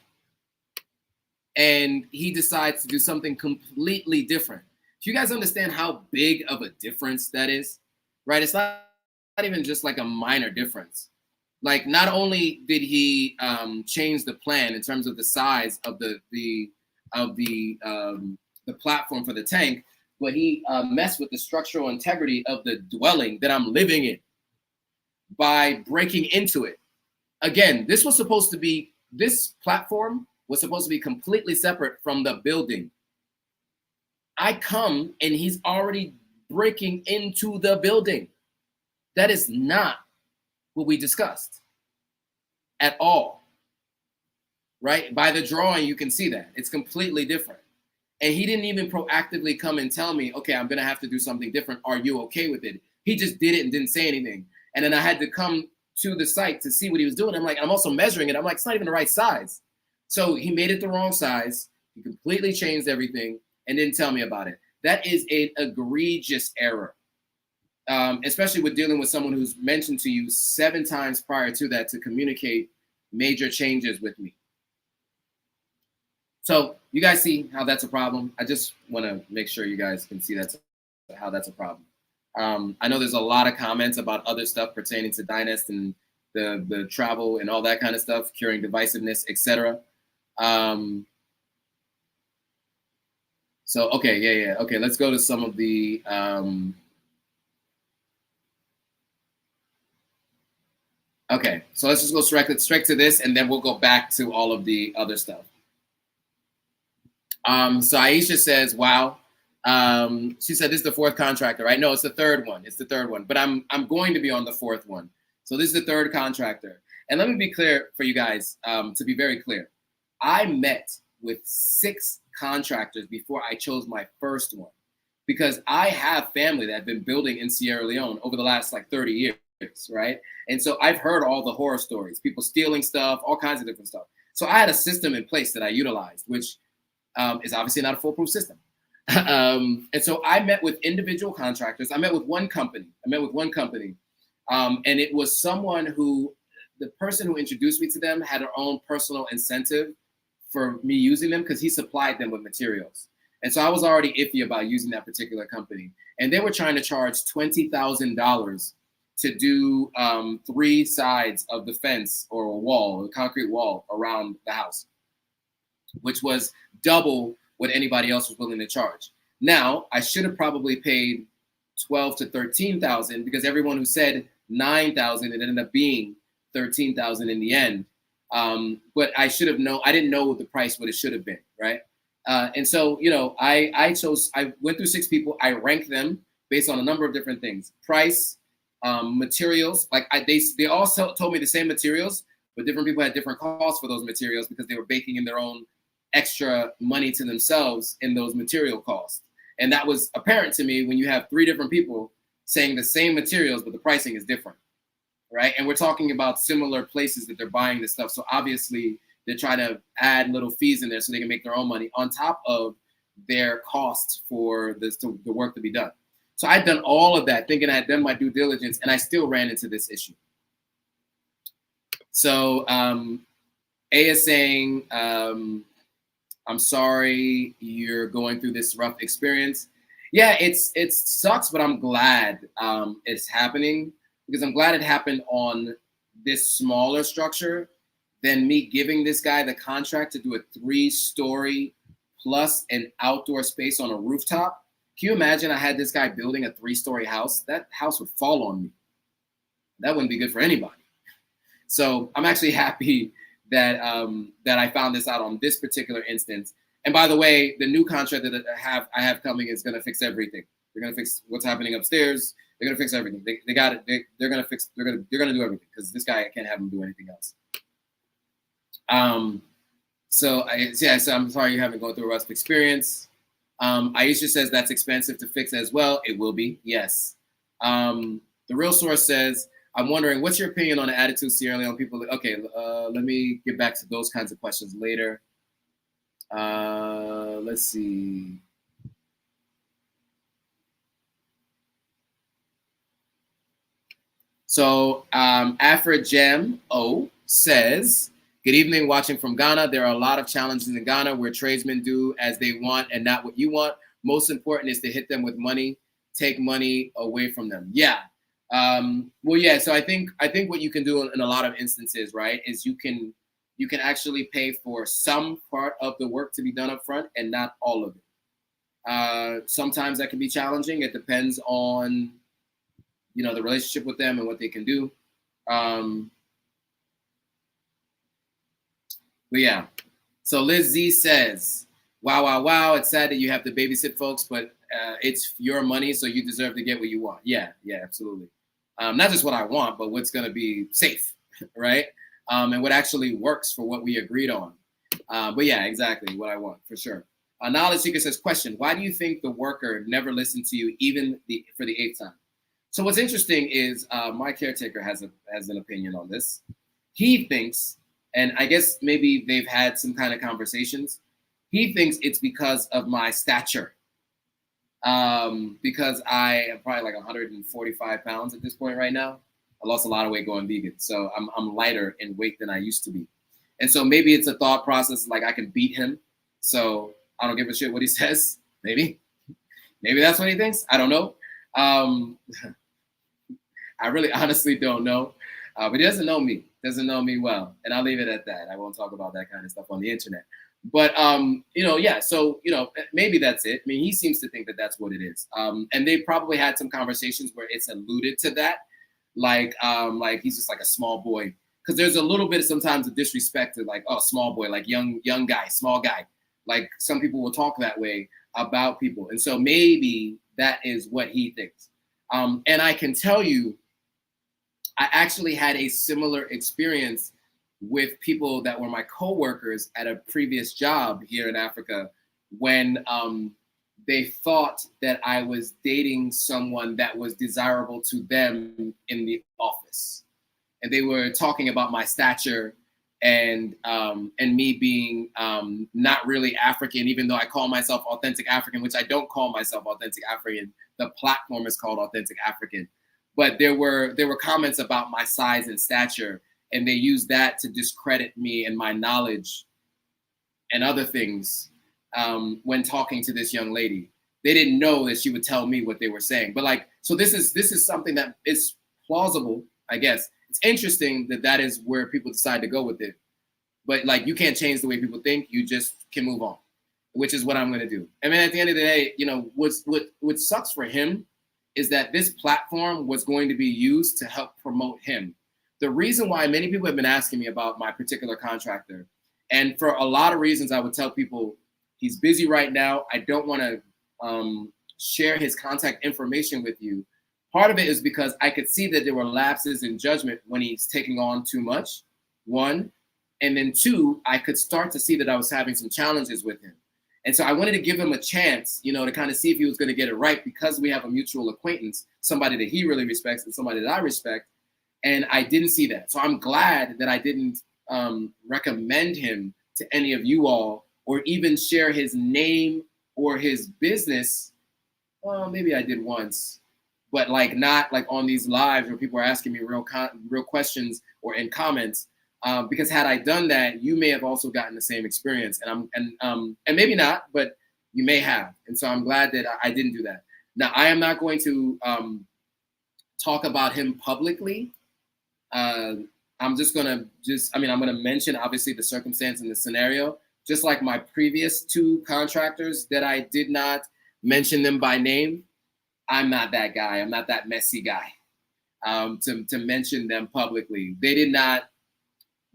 and he decides to do something completely different. Do you guys understand how big of a difference that is? Right? It's not even just like a minor difference. Like not only did he change the plan in terms of the size of the platform for the tank, but he messed with the structural integrity of the dwelling that I'm living in by breaking into it. Again, this platform was supposed to be completely separate from the building. I come and he's already breaking into the building. That is not what we discussed at all, right? By the drawing, you can see that. It's completely different. And he didn't even proactively come and tell me, okay, I'm going to have to do something different. Are you okay with it? He just did it and didn't say anything. And then I had to come to the site to see what he was doing. I'm also measuring it. I'm like, it's not even the right size. So he made it the wrong size. He completely changed everything and didn't tell me about it. That is an egregious error, especially with dealing with someone who's mentioned to you 7 times prior to that to communicate major changes with me. So you guys see how that's a problem? I just want to make sure you guys can see how that's a problem. I know there's a lot of comments about other stuff pertaining to Dynest and the travel and all that kind of stuff, curing divisiveness, etc. So, okay, yeah. Okay, let's go to some of the okay, so let's just go straight to this, and then we'll go back to all of the other stuff. So Aisha says, wow. She said this is the 4th contractor, right? No, it's the 3rd one. It's the 3rd one, but I'm going to be on the 4th one. So this is the 3rd contractor. And let me be clear for you guys, to be very clear. I met with 6 contractors before I chose my first one, because I have family that have been building in Sierra Leone over the last like 30 years, right? And so I've heard all the horror stories, people stealing stuff, all kinds of different stuff. So I had a system in place that I utilized, which is obviously not a foolproof system. And so I met with individual contractors. I met with one company. And it was someone who, the person who introduced me to them had her own personal incentive for me using them because he supplied them with materials. And so I was already iffy about using that particular company. And they were trying to charge $20,000 to do 3 sides of the fence or a wall, a concrete wall around the house, which was double what anybody else was willing to charge. Now, I should have probably paid $12,000 to $13,000 because everyone who said 9,000. It ended up being 13,000 in the end. But I should have known. I didn't know the price what it should have been, right? And so, I went through 6 people. I ranked them based on a number of different things: price, materials. Like they all told me the same materials, but different people had different costs for those materials because they were baking in their own extra money to themselves in those material costs. And that was apparent to me when you have 3 different people saying the same materials, but the pricing is different, right? And we're talking about similar places that they're buying this stuff. So obviously they're trying to add little fees in there so they can make their own money on top of their costs for the work to be done. So I'd done all of that, thinking I had done my due diligence, and I still ran into this issue. So A is saying, I'm sorry you're going through this rough experience. Yeah, it sucks, but I'm glad it's happening, because I'm glad it happened on this smaller structure than me giving this guy the contract to do a 3-story plus an outdoor space on a rooftop. Can you imagine I had this guy building a 3-story house? That house would fall on me. That wouldn't be good for anybody. So I'm actually happy that that I found this out on this particular instance. And by the way, the new contract that I have coming is going to fix everything. They're going to fix what's happening upstairs. They're going to fix everything. They got it. They're going to fix. They're going to do everything, because this guy, I can't have him do anything else. So I'm sorry you haven't gone through a rough experience. Aisha says that's expensive to fix as well. It will be, yes. The real source says, I'm wondering, what's your opinion on the attitude Sierra Leone people? Okay, let me get back to those kinds of questions later. Let's see. So Afra Jam O says, good evening, watching from Ghana. There are a lot of challenges in Ghana where tradesmen do as they want and not what you want. Most important is to hit them with money, take money away from them. Yeah. Well, yeah. So I think what you can do in a lot of instances, right, is you can actually pay for some part of the work to be done up front and not all of it. Sometimes that can be challenging. It depends on, the relationship with them and what they can do. But yeah. So Liz Z says, wow. It's sad that you have to babysit folks, but it's your money, so you deserve to get what you want. Yeah, absolutely. Not just what I want, but what's going to be safe, right? And what actually works for what we agreed on. But yeah, exactly what I want, for sure. Knowledge Seeker says, question, why do you think the worker never listened to you even for the 8th time? So what's interesting is my caretaker has an opinion on this. He thinks, and I guess maybe they've had some kind of conversations, he thinks it's because of my stature. Because I am probably like 145 pounds at this point right now. I lost a lot of weight going vegan, so I'm lighter in weight than I used to be. And so maybe it's a thought process like I can beat him, so I don't give a shit what he says. Maybe that's what he thinks. I don't know. I really honestly don't know. But he doesn't know me. Doesn't know me well, and I'll leave it at that. I won't talk about that kind of stuff on the internet. But yeah. So maybe that's it. I mean, he seems to think that that's what it is. And they probably had some conversations where it's alluded to that, like he's just like a small boy, because there's a little bit sometimes of disrespect to like, oh, small boy, like young guy, small guy. Like some people will talk that way about people, and so maybe that is what he thinks. And I can tell you, I actually had a similar experience with people that were my coworkers at a previous job here in Africa, when they thought that I was dating someone that was desirable to them in the office. And they were talking about my stature and me being not really African, even though I call myself authentic African, which I don't call myself authentic African. The platform is called Authentic African. But there were comments about my size and stature, and they used that to discredit me and my knowledge and other things when talking to this young lady. They didn't know that she would tell me what they were saying. But so this is something that is plausible, I guess. It's interesting that is where people decide to go with it. But you can't change the way people think. You just can move on, which is what I'm going to do. I mean, at the end of the day, what sucks for him is that this platform was going to be used to help promote him. The reason why many people have been asking me about my particular contractor, and for a lot of reasons, I would tell people he's busy right now. I don't want to share his contact information with you. Part of it is because I could see that there were lapses in judgment when he's taking on too much, one. And then two, I could start to see that I was having some challenges with him. And so I wanted to give him a chance, you know, to kind of see if he was going to get it right, because we have a mutual acquaintance, somebody that he really respects and somebody that I respect. And I didn't see that. So I'm glad that I didn't recommend him to any of you all, or even share his name or his business. Well, maybe I did once, but like not like on these lives where people are asking me real questions or in comments. Because had I done that, you may have also gotten the same experience, and maybe not, but you may have. And so I'm glad that I didn't do that. Now, I am not going to talk about him publicly. I'm going to mention obviously the circumstance and the scenario, just like my previous two contractors that I did not mention them by name. I'm not that guy. I'm not that messy guy to mention them publicly. They did not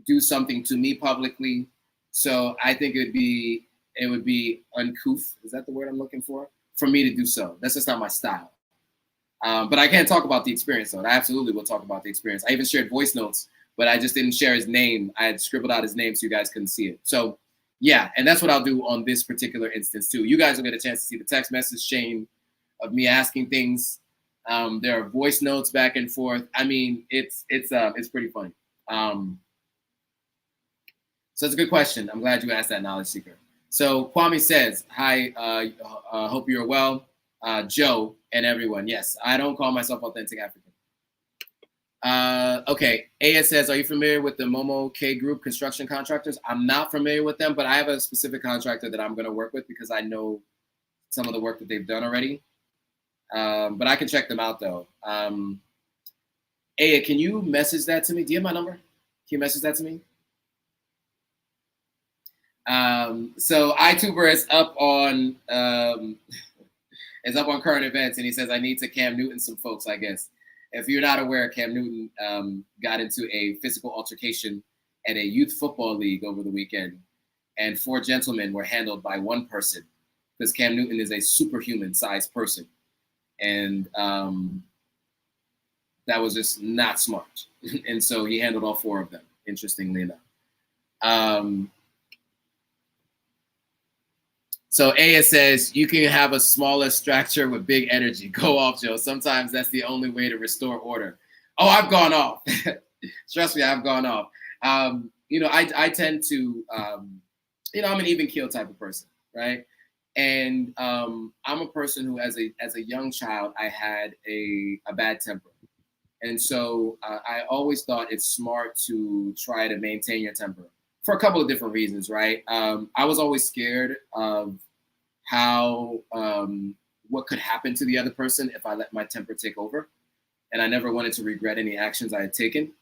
do something to me publicly, so I think it would be uncouth. Is that the word I'm looking for me to do so? That's just not my style. But I can't talk about the experience, though. I absolutely will talk about the experience. I even shared voice notes, but I just didn't share his name. I had scribbled out his name so you guys couldn't see it. So yeah, and that's what I'll do on this particular instance too. You guys will get a chance to see the text message chain of me asking things. There are voice notes back and forth. I mean, it's pretty funny. So it's a good question. I'm glad you asked that, Knowledge Seeker. So Kwame says, hi, hope you're well. Joe and everyone. Yes, I don't call myself Authentic African. Okay, AS says, are you familiar with the Momo K Group construction contractors? I'm not familiar with them, but I have a specific contractor that I'm going to work with because I know some of the work that they've done already. But I can check them out, though. Aya, can you message that to me? Do you have my number? Can you message that to me? So iTuber is up on current events, and he says I need to Cam Newton some folks. I guess if you're not aware, Cam Newton got into a physical altercation at a youth football league over the weekend, and 4 gentlemen were handled by one person because Cam Newton is a superhuman-sized person, and that was just not smart. And so he handled all 4 of them. Interestingly enough. So Aya says, you can have a smaller structure with big energy. Go off, Joe. Sometimes that's the only way to restore order. Oh, I've gone off. Trust me, I've gone off. I tend to, I'm an even keel type of person, right? And I'm a person who, as a young child, I had a bad temper. And so I always thought it's smart to try to maintain your temper for a couple of different reasons, right? I was always scared of how what could happen to the other person if I let my temper take over. And I never wanted to regret any actions I had taken,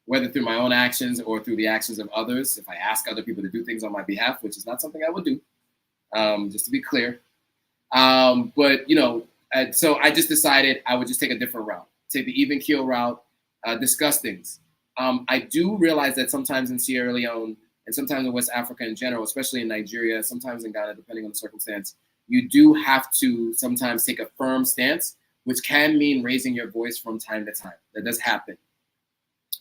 whether through my own actions or through the actions of others. If I ask other people to do things on my behalf, which is not something I would do, just to be clear. So I just decided I would just take a different route, take the even keel route, discuss things. I do realize that sometimes in Sierra Leone and sometimes in West Africa in general, especially in Nigeria, sometimes in Ghana, depending on the circumstance, you do have to sometimes take a firm stance, which can mean raising your voice from time to time. That does happen.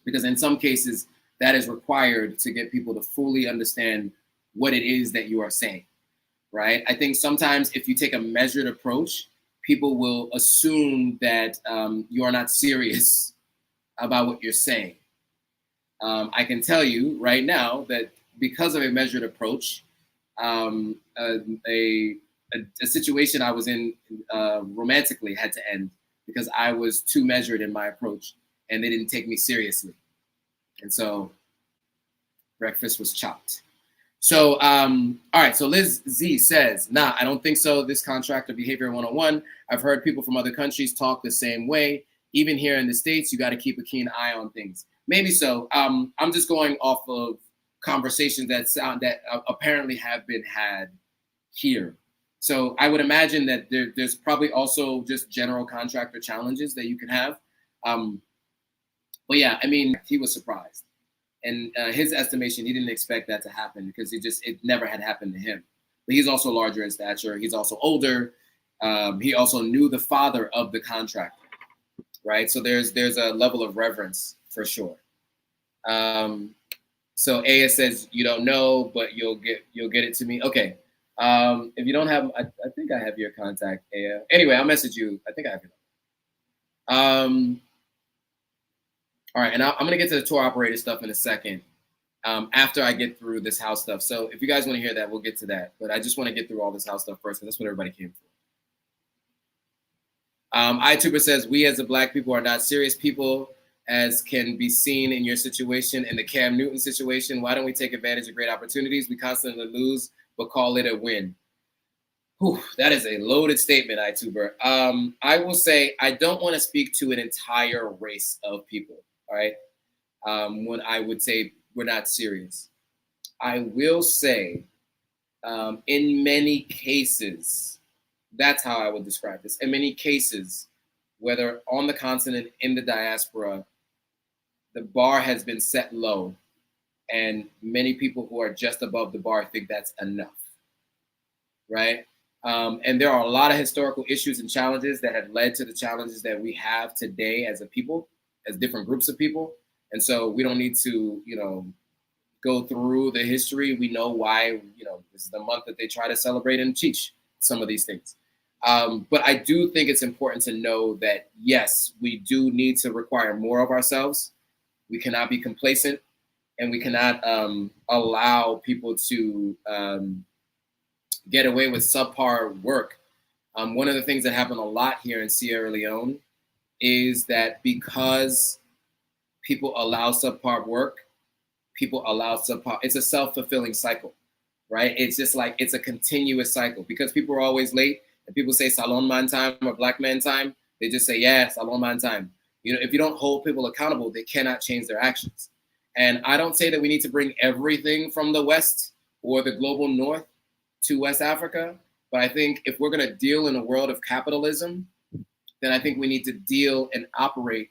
Because in some cases, that is required to get people to fully understand what it is that you are saying, right? I think sometimes if you take a measured approach, people will assume that you are not serious about what you're saying. I can tell you right now that because of a measured approach, a situation I was in romantically had to end because I was too measured in my approach and they didn't take me seriously. And so breakfast was chopped. So, all right. So Liz Z says, nah, I don't think so. This contractor behavior 101. I've heard people from other countries talk the same way. Even here in the States, you got to keep a keen eye on things. Maybe so. I'm just going off of conversations that apparently have been had here. So I would imagine that there's probably also just general contractor challenges that you can have. But yeah, I mean, he was surprised. And his estimation, he didn't expect that to happen because it never had happened to him. But he's also larger in stature. He's also older. He also knew the father of the contractor, right? So there's a level of reverence for sure. So Aya says you don't know, but you'll get it to me. Okay. If you don't have, I think I have your contact, Aya. Anyway, I'll message you. I think I have your number. All right, and I'm gonna get to the tour operator stuff in a second. After I get through this house stuff. So if you guys want to hear that, we'll get to that. But I just want to get through all this house stuff first, because that's what everybody came for. iTuber says, we as the Black people are not serious people, as can be seen in your situation and the Cam Newton situation. Why don't we take advantage of great opportunities? We constantly lose, but call it a win. Whew, that is a loaded statement, iTuber. I will say I don't want to speak to an entire race of people, all right? When I would say we're not serious. I will say, in many cases, that's how I would describe this. In many cases, whether on the continent, in the diaspora, the bar has been set low, and many people who are just above the bar think that's enough, right? And there are a lot of historical issues and challenges that have led to the challenges that we have today as a people, as different groups of people. And so we don't need to, go through the history. We know why, this is the month that they try to celebrate and teach some of these things. But I do think it's important to know that, yes, we do need to require more of ourselves. We cannot be complacent, and we cannot allow people to get away with subpar work. One of the things that happened a lot here in Sierra Leone is that because people allow subpar work, people allow subpar, it's a self-fulfilling cycle, right? It's just like, it's a continuous cycle because people are always late and people say Salon man time or Black man time. They just say, yeah, Salon man time. If you don't hold people accountable, they cannot change their actions. And I don't say that we need to bring everything from the West or the global North to West Africa. But I think if we're going to deal in a world of capitalism, then I think we need to deal and operate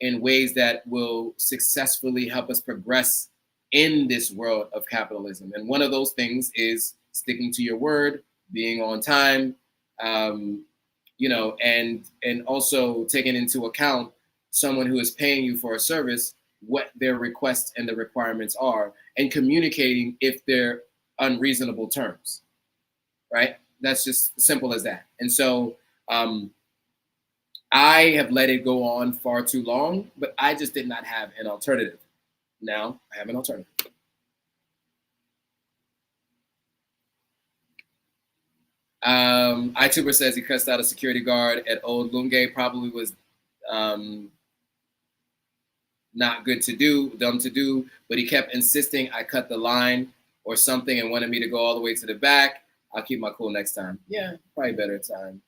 in ways that will successfully help us progress in this world of capitalism. And one of those things is sticking to your word, being on time, and also taking into account someone who is paying you for a service, what their requests and the requirements are, and communicating if they're unreasonable terms, right? That's just simple as that. And so I have let it go on far too long, but I just did not have an alternative. Now I have an alternative. iTuber says he cussed out a security guard at Old Lunge, probably was not good to do, dumb to do, but he kept insisting I cut the line or something and wanted me to go all the way to the back. I'll keep my cool next time. Yeah, probably better time.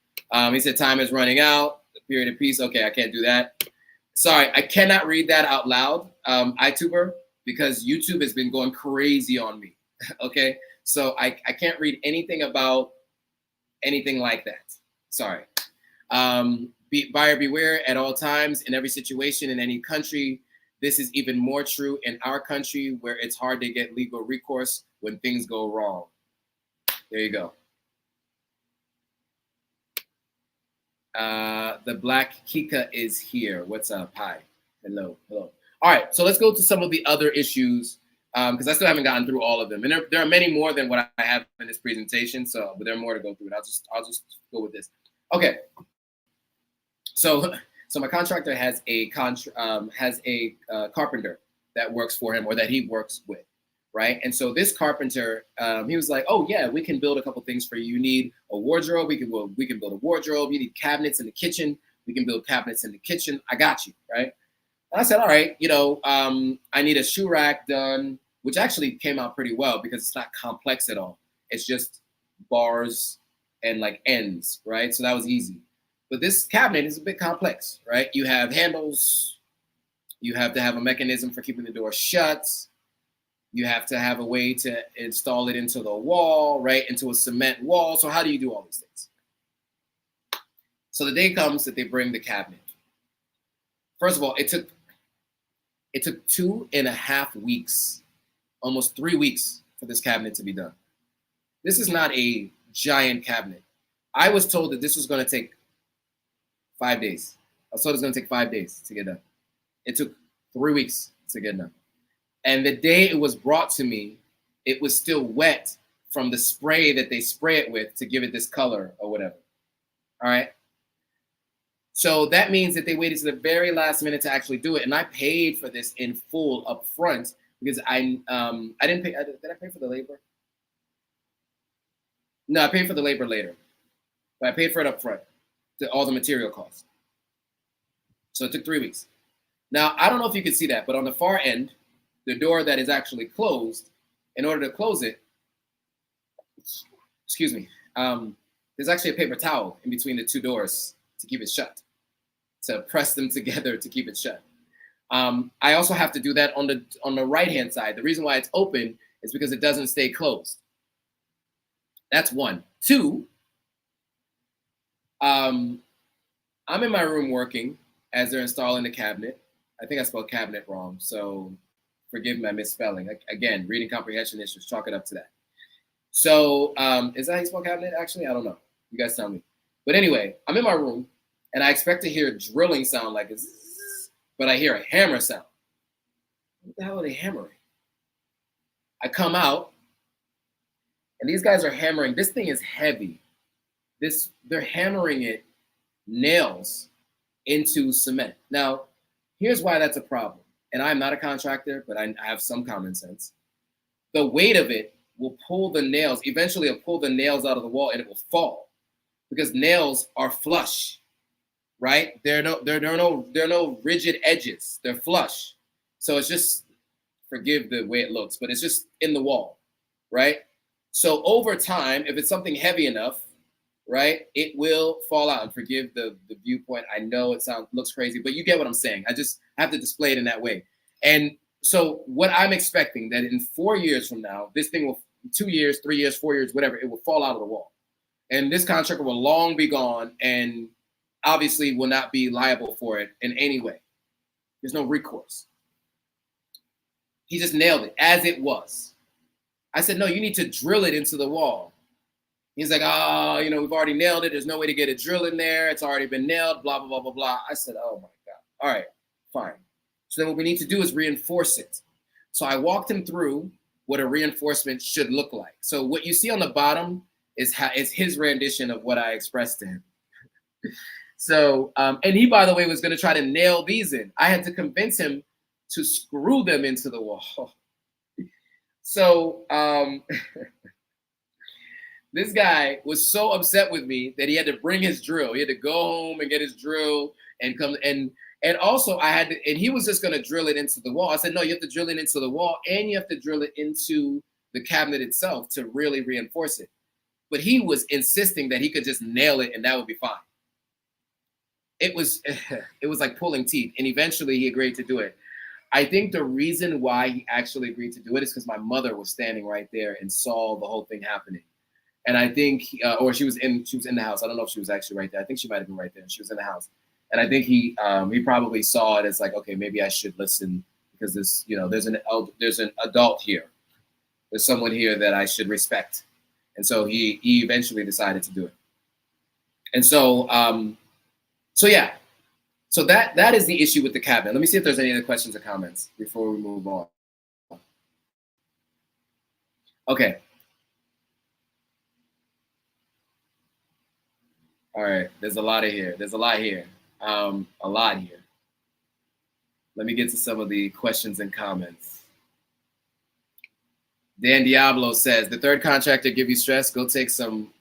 He said time is running out, the period of peace. Okay, I can't do that. Sorry, I cannot read that out loud, iTuber, because YouTube has been going crazy on me, okay? So I can't read anything about anything like that. Sorry. Buyer beware at all times, in every situation, in any country. This is even more true in our country where it's hard to get legal recourse when things go wrong. There you go. The Black Kika is here. What's up? Hi. Hello. Hello. All right. So let's go to some of the other issues because I still haven't gotten through all of them. And there are many more than what I have in this presentation. So, but there are more to go through. And I'll just go with this. Okay. So my contractor has a carpenter that works for him or that he works with, right? And so this carpenter, he was like, "Oh yeah, we can build a couple things for you. You need a wardrobe. We can build a wardrobe. You need cabinets in the kitchen. We can build cabinets in the kitchen. I got you, right?" And I said, "All right, I need a shoe rack done," which actually came out pretty well because it's not complex at all. It's just bars and like ends, right? So that was easy. But this cabinet is a bit complex, right? You have handles. You have to have a mechanism for keeping the door shut. You have to have a way to install it into the wall, right? Into a cement wall. So how do you do all these things? So the day comes that they bring the cabinet. First of all, it took 2.5 weeks, almost 3 weeks for this cabinet to be done. This is not a giant cabinet. I was told that this was going to take 5 days. I was told it was going to take 5 days to get done. It took 3 weeks to get done. And the day it was brought to me, it was still wet from the spray that they spray it with to give it this color or whatever. All right. So that means that they waited to the very last minute to actually do it. And I paid for this in full up front because I didn't pay. Did I pay for the labor? No, I paid for the labor later. But I paid for it up front, all the material costs. So it took 3 weeks. Now, I don't know if you can see that, but on the far end, the door that is actually closed, in order to close it, excuse me, there's actually a paper towel in between the two doors to keep it shut, to press them together to keep it shut. I also have to do that on the right-hand side. The reason why it's open is because it doesn't stay closed. That's one. Two, I'm in my room working as they're installing the cabinet. I think I spelled cabinet wrong, so forgive my misspelling. Again, reading comprehension issues, chalk it up to that. So is that how you spell cabinet? Actually, I don't know. You guys tell me. But anyway, I'm in my room, and I expect to hear a drilling sound like a zzz, but I hear a hammer sound. What the hell are they hammering? I come out, and these guys are hammering. This thing is heavy. They're hammering it, nails, into cement. Now, here's why that's a problem. And I'm not a contractor, but I have some common sense. The weight of it will pull the nails. Eventually, it'll pull the nails out of the wall, and it will fall because nails are flush, right? There are no rigid edges. They're flush. So it's just, forgive the way it looks, but it's just in the wall, right? So over time, if it's something heavy enough, right, it will fall out. And forgive the viewpoint. I know it looks crazy, but you get what I'm saying. I just have to display it in that way. And so what I'm expecting that in 4 years from now, this thing will, 2 years, 3 years, 4 years, whatever, it will fall out of the wall. And this contractor will long be gone and obviously will not be liable for it in any way. There's no recourse. He just nailed it as it was. I said, no, you need to drill it into the wall. He's like, oh, we've already nailed it. There's no way to get a drill in there. It's already been nailed, blah, blah, blah, blah, blah. I said, oh my God. All right, fine. So then what we need to do is reinforce it. So I walked him through what a reinforcement should look like. So what you see on the bottom is his rendition of what I expressed to him. So, and he, by the way, was going to try to nail these in. I had to convince him to screw them into the wall. So this guy was so upset with me that he had to bring his drill. He had to go home and get his drill and come and also I had to, and he was just going to drill it into the wall. I said, no, you have to drill it into the wall and you have to drill it into the cabinet itself to really reinforce it. But he was insisting that he could just nail it and that would be fine. It was like pulling teeth. And eventually he agreed to do it. I think the reason why he actually agreed to do it is because my mother was standing right there and saw the whole thing happening. And I think, or she was in the house. I don't know if she was actually right there. I think she might have been right there. She was in the house. And I think he probably saw it as like, okay, maybe I should listen because this, there's an adult here. There's someone here that I should respect. And so he eventually decided to do it. And so, yeah. So that is the issue with the cabinet. Let me see if there's any other questions or comments before we move on. Okay. All right. There's a lot here. A lot here. Let me get to some of the questions and comments. Dan Diablo says, the third contractor give you stress? Go take some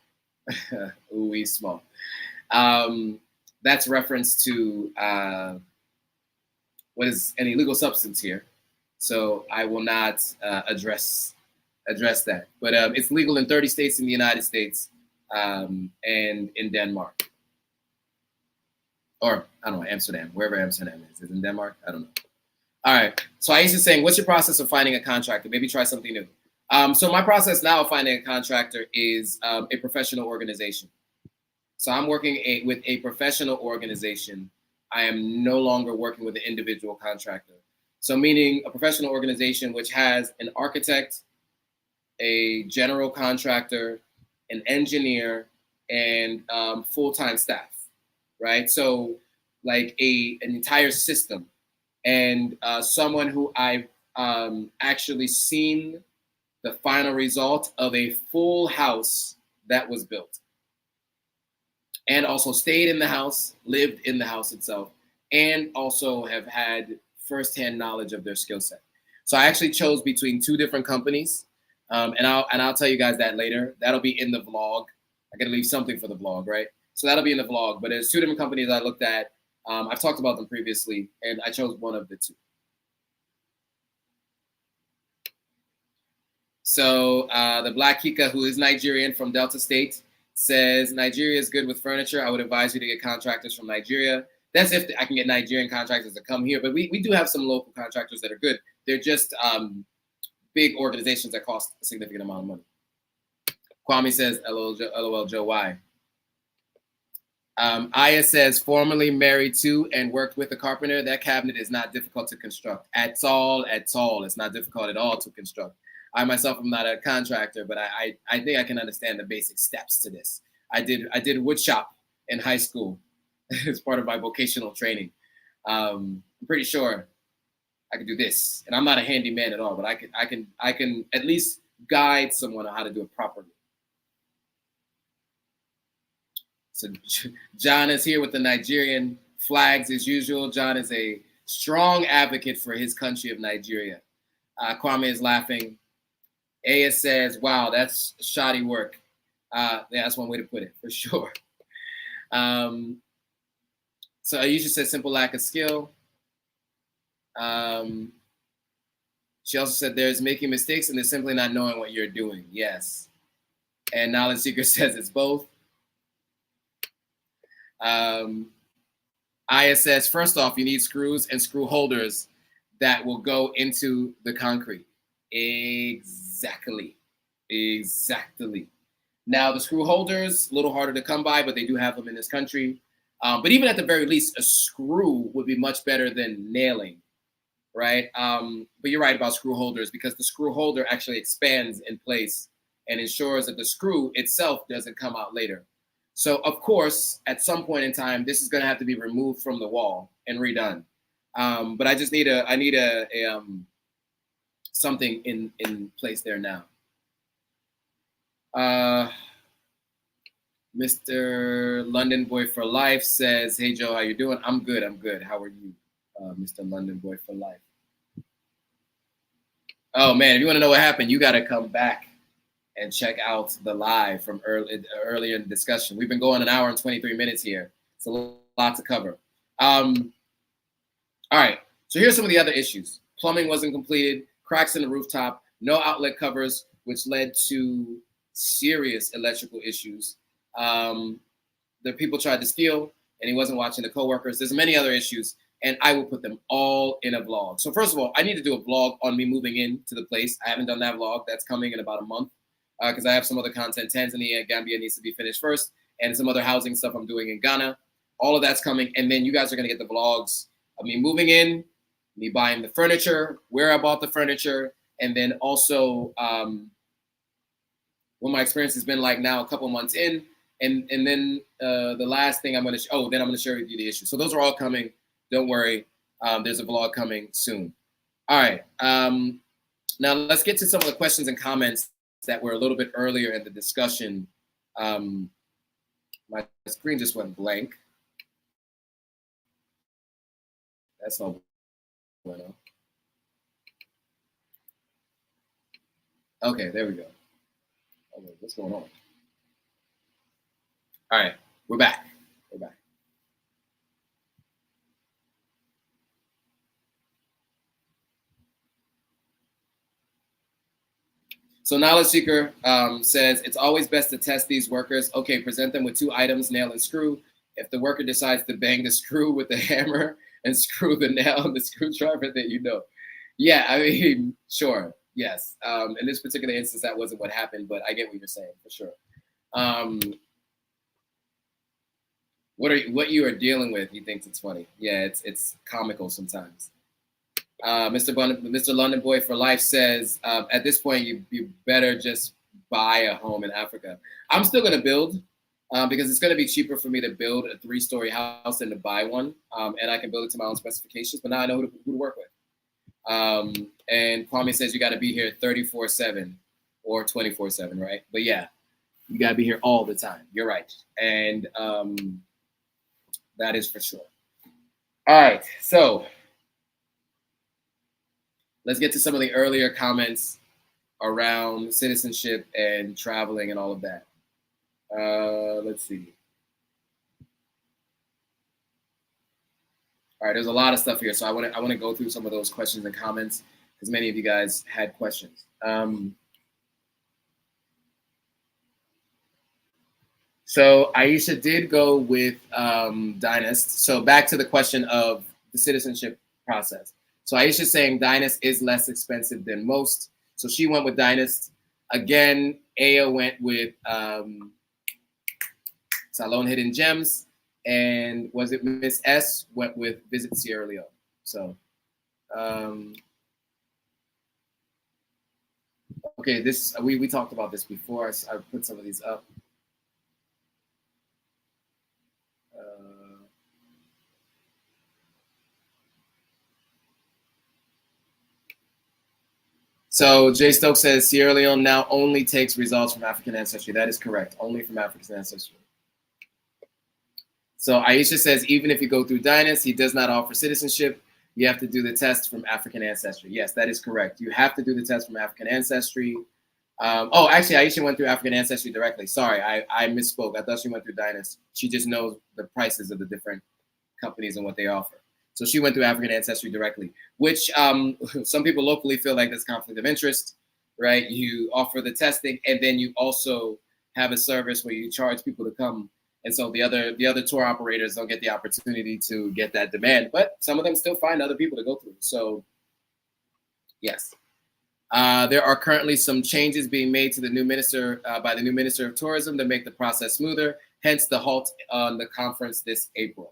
ooey small. That's reference to what is an illegal substance here. So I will not address that. But it's legal in 30 states in the United States and in Denmark. Or, I don't know, Amsterdam, wherever Amsterdam is. Is it in Denmark? I don't know. All right. So Aisha is saying, what's your process of finding a contractor? Maybe try something new. So my process now of finding a contractor is a professional organization. So I'm working with a professional organization. I am no longer working with an individual contractor. So meaning a professional organization which has an architect, a general contractor, an engineer, and full-time staff, right? So like an entire system, and someone who I've actually seen the final result of a full house that was built, and also stayed in the house, lived in the house itself, and also have had firsthand knowledge of their skill set. So I actually chose between two different companies, and I'll tell you guys that later. That'll be in the vlog. I gotta leave something for the vlog, right? So that'll be in the vlog. But there's two different companies I looked at. I've talked about them previously, and I chose one of the two. So the Black Kika, who is Nigerian from Delta State, says Nigeria is good with furniture. I would advise you to get contractors from Nigeria. That's if I can get Nigerian contractors to come here. But we do have some local contractors that are good. They're just big organizations that cost a significant amount of money. Kwame says, LOL Joe, why? Aya says, formerly married to and worked with a carpenter. That cabinet is not difficult to construct at all. It's not difficult at all to construct. I myself am not a contractor, but I think I can understand the basic steps to this. I did wood shop in high school as part of my vocational training. I'm pretty sure I could do this, and I'm not a handyman at all, but I can at least guide someone on how to do it properly. So John is here with the Nigerian flags as usual. John is a strong advocate for his country of Nigeria. Kwame is laughing. Aya says, wow, that's shoddy work. Yeah, that's one way to put it, for sure. So Aisha says simple lack of skill. She also said there's making mistakes and there's simply not knowing what you're doing. Yes. And Knowledge Seeker says it's both. Aya says, first off, you need screws and screw holders that will go into the concrete. Exactly. Now, the screw holders, a little harder to come by, but they do have them in this country. But even at the very least, a screw would be much better than nailing, right? But you're right about screw holders, because the screw holder actually expands in place and ensures that the screw itself doesn't come out later. So, of course, at some point in time, this is going to have to be removed from the wall and redone. But I just need something in place there now. Mr. London Boy for Life says, hey, Joe, how you doing? I'm good. How are you, Mr. London Boy for Life? Oh, man, if you want to know what happened, you got to come back and check out the live from earlier in the discussion. We've been going 1 hour and 23 minutes here. It's a lot to cover. All right, so here's some of the other issues. Plumbing wasn't completed, cracks in the rooftop, no outlet covers, which led to serious electrical issues. The people tried to steal, and he wasn't watching the coworkers. There's many other issues, and I will put them all in a vlog. So first of all, I need to do a vlog on me moving into the place. I haven't done that vlog. That's coming in about a month, because I have some other content. Tanzania, Gambia needs to be finished first, and some other housing stuff I'm doing in Ghana. All of that's coming, and then you guys are going to get the vlogs of me moving in, me buying the furniture, where I bought the furniture, and then also what my experience has been like now a couple months in, and then the last thing I'm going to then I'm going to share with you the issue. So those are all coming. Don't worry, there's a vlog coming soon. All right, now let's get to some of the questions and comments that were a little bit earlier in the discussion. My screen just went blank. That's not bueno. Okay, there we go. Oh, what's going on? All right, we're back. So Knowledge Seeker says, it's always best to test these workers. Okay, present them with 2 items, nail and screw. If the worker decides to bang the screw with the hammer, and screw the nail on the screwdriver that you know. Yeah, I mean, sure, yes. In this particular instance, that wasn't what happened, but I get what you're saying for sure. Um, what you are dealing with? He thinks it's funny. Yeah, it's comical sometimes. Mr. London Boy for Life says, at this point, you better just buy a home in Africa. I'm still going to build because it's going to be cheaper for me to build a 3-story house than to buy one, and I can build it to my own specifications. But now I know who to work with. And Kwame says you got to be here 34/7 or 24/7, right? But yeah, you got to be here all the time. You're right, and that is for sure. All right, so let's get to some of the earlier comments around citizenship and traveling and all of that. Let's see. All right, there's a lot of stuff here, so I want to go through some of those questions and comments because many of you guys had questions. So Aisha did go with Dynast. So back to the question of the citizenship process. So Aisha's saying Dynast is less expensive than most. So she went with Dynast. Again, Aya went with Salon Hidden Gems. And was it Miss S went with Visit Sierra Leone? So, okay, this we talked about this before. I put some of these up. So Jay Stokes says Sierra Leone now only takes results from African ancestry. That is correct, only from African ancestry. So Aisha says even if you go through Dynast, he does not offer citizenship. You have to do the test from African ancestry. Yes, that is correct. You have to do the test from African ancestry. Actually, Aisha went through African ancestry directly. Sorry, I misspoke. I thought she went through Dynast. She just knows the prices of the different companies and what they offer. So she went through African ancestry directly, which some people locally feel like there's conflict of interest, right? You offer the testing, and then you also have a service where you charge people to come. And so the other tour operators don't get the opportunity to get that demand, but some of them still find other people to go through. So yes. There are currently some changes being made to the new minister by the new Minister of Tourism to make the process smoother, hence the halt on the conference this April.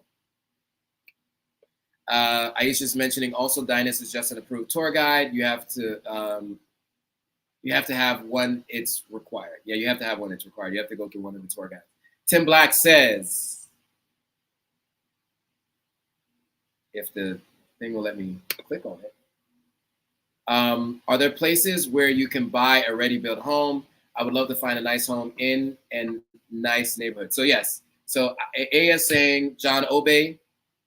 Aisha's mentioning also Dynast is just an approved tour guide. You have to have one, it's required. Yeah, you have to have one, it's required. You have to go through one of the tour guides. Tim Black says, if the thing will let me click on it. Are there places where you can buy a ready-built home? I would love to find a nice home in a nice neighborhood. So yes, so A is saying John Obey,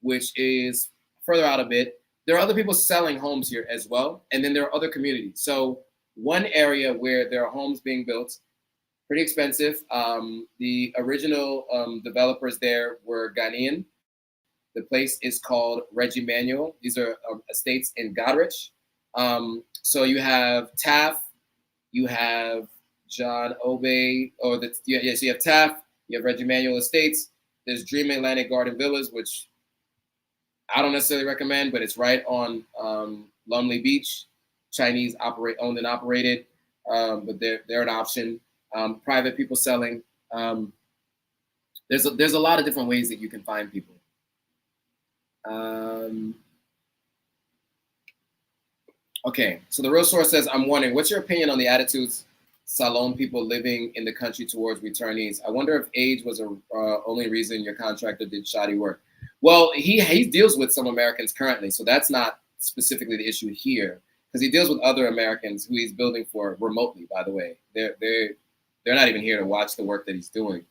which is further out a bit. There are other people selling homes here as well, and then there are other communities. So one area where there are homes being built, pretty expensive. The original developers there were Ghanaian. The place is called Reggie Manuel. These are estates in Goderich. So you have Taft, you have John Obey, so you have Taft, you have Reggie Manuel Estates. There's Dream Atlantic Garden Villas, which I don't necessarily recommend, but it's right on Lumley Beach. Chinese owned and operated, but they're an option. Private people selling. There's a lot of different ways that you can find people. Okay, so the real source says, I'm wondering, what's your opinion on the attitudes Salon people living in the country towards returnees? I wonder if age was a only reason your contractor did shoddy work. Well, he deals with some Americans currently, so that's not specifically the issue here, because he deals with other Americans who he's building for remotely. By the way, they're not even here to watch the work that he's doing.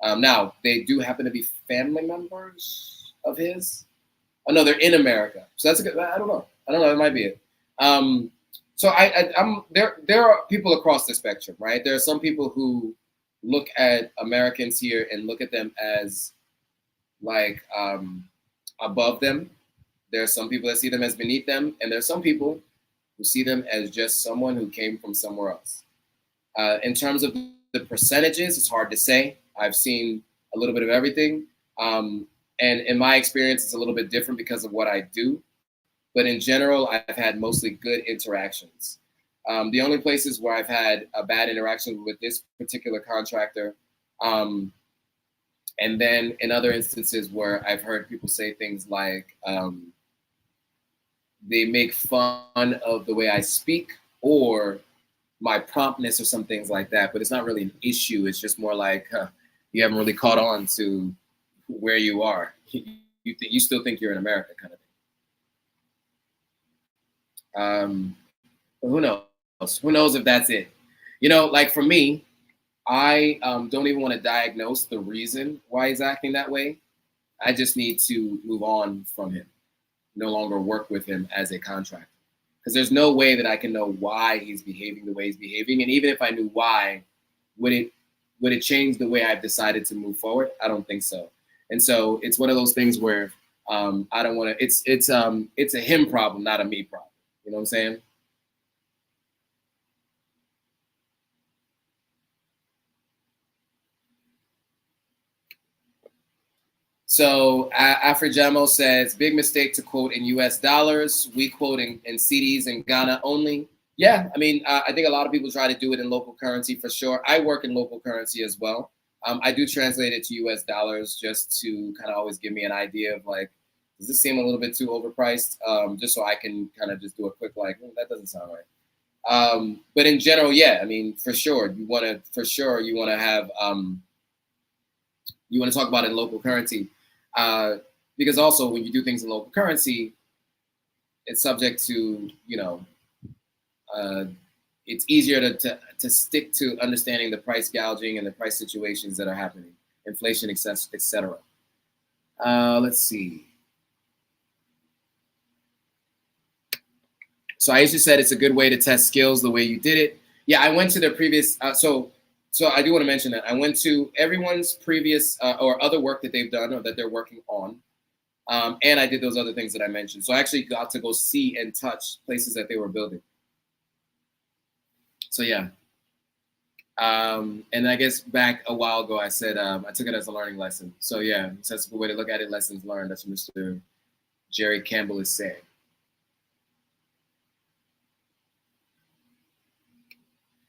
Now they do happen to be family members of his. Oh no, they're in America, so that's a good. I don't know. That might be it. So I'm there are people across the spectrum, right? There are some people who look at Americans here and look at them as like above them. There are some people that see them as beneath them, and there are some people who see them as just someone who came from somewhere else. In terms of the percentages, it's hard to say. I've seen a little bit of everything. And And in my experience, it's a little bit different because of what I do. But in general, I've had mostly good interactions. The only places where I've had a bad interaction with this particular contractor, and then in other instances where I've heard people say things like they make fun of the way I speak or my promptness or some things like that, but it's not really an issue. It's just more like you haven't really caught on to where you are. You still think you're in America, kind of thing. But who knows? Who knows if that's it? You know, like for me, I don't even want to diagnose the reason why he's acting that way. I just need to move on from him, no longer work with him as a contractor. Because there's no way that I can know why he's behaving the way he's behaving. And even if I knew why, would it change the way I've decided to move forward? I don't think so. And so it's one of those things where I don't want to. It's a him problem, not a me problem. You know what I'm saying? So Afrojamo says, big mistake to quote in US dollars. We quote in CDs in Ghana only. Yeah, I mean, I think a lot of people try to do it in local currency for sure. I work in local currency as well. I do translate it to US dollars just to kind of always give me an idea of like, does this seem a little bit too overpriced? Just so I can kind of just do a quick like, that doesn't sound right. But in general, yeah, I mean, for sure, you want to have, you want to talk about it in local currency. Because also when you do things in local currency, it's subject to, it's easier to stick to understanding the price gouging and the price situations that are happening, inflation, etc. Let's see. So Aisha said it's a good way to test skills the way you did it. Yeah, I went to the previous, so I do want to mention that I went to everyone's previous or other work that they've done or that they're working on. And I did those other things that I mentioned. So I actually got to go see and touch places that they were building. So yeah. And I guess back a while ago, I said I took it as a learning lesson. So yeah, that's a good way to look at it. Lessons learned. That's what Mr. Jerry Campbell is saying.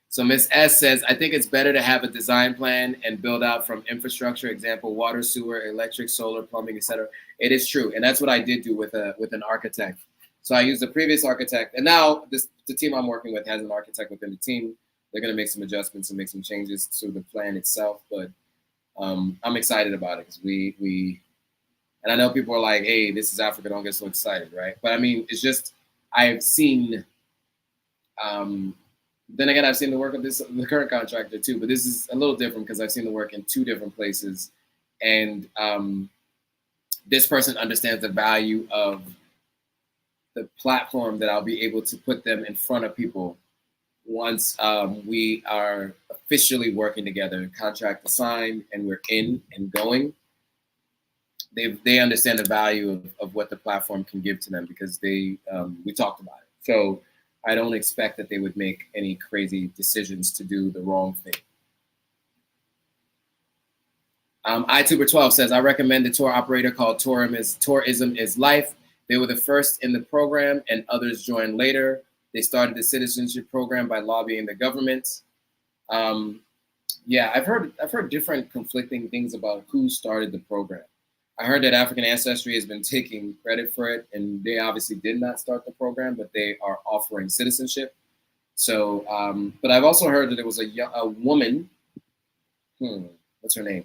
So Ms. S says, I think it's better to have a design plan and build out from infrastructure, example, water, sewer, electric, solar, plumbing, etc. It is true. And that's what I did do with an architect. So I used the previous architect. And now the team I'm working with has an architect within the team. They're going to make some adjustments and make some changes to the plan itself. But I'm excited about it because and I know people are like, hey, this is Africa, don't get so excited, right? But I mean, it's just, I've seen, then again, I've seen the work of the current contractor too, but this is a little different because I've seen the work in two different places. And this person understands the value of the platform that I'll be able to put them in front of people once we are officially working together, contract assigned, and we're in and going. They understand the value of what the platform can give to them because we talked about it. So I don't expect that they would make any crazy decisions to do the wrong thing. iTuber12 says, I recommend a tour operator called Tourism is Life. They were the first in the program and others joined later. They started the citizenship program by lobbying the government. Yeah, I've heard different conflicting things about who started the program. I heard that African Ancestry has been taking credit for it, and they obviously did not start the program, but they are offering citizenship. So, but I've also heard that it was a woman. What's her name?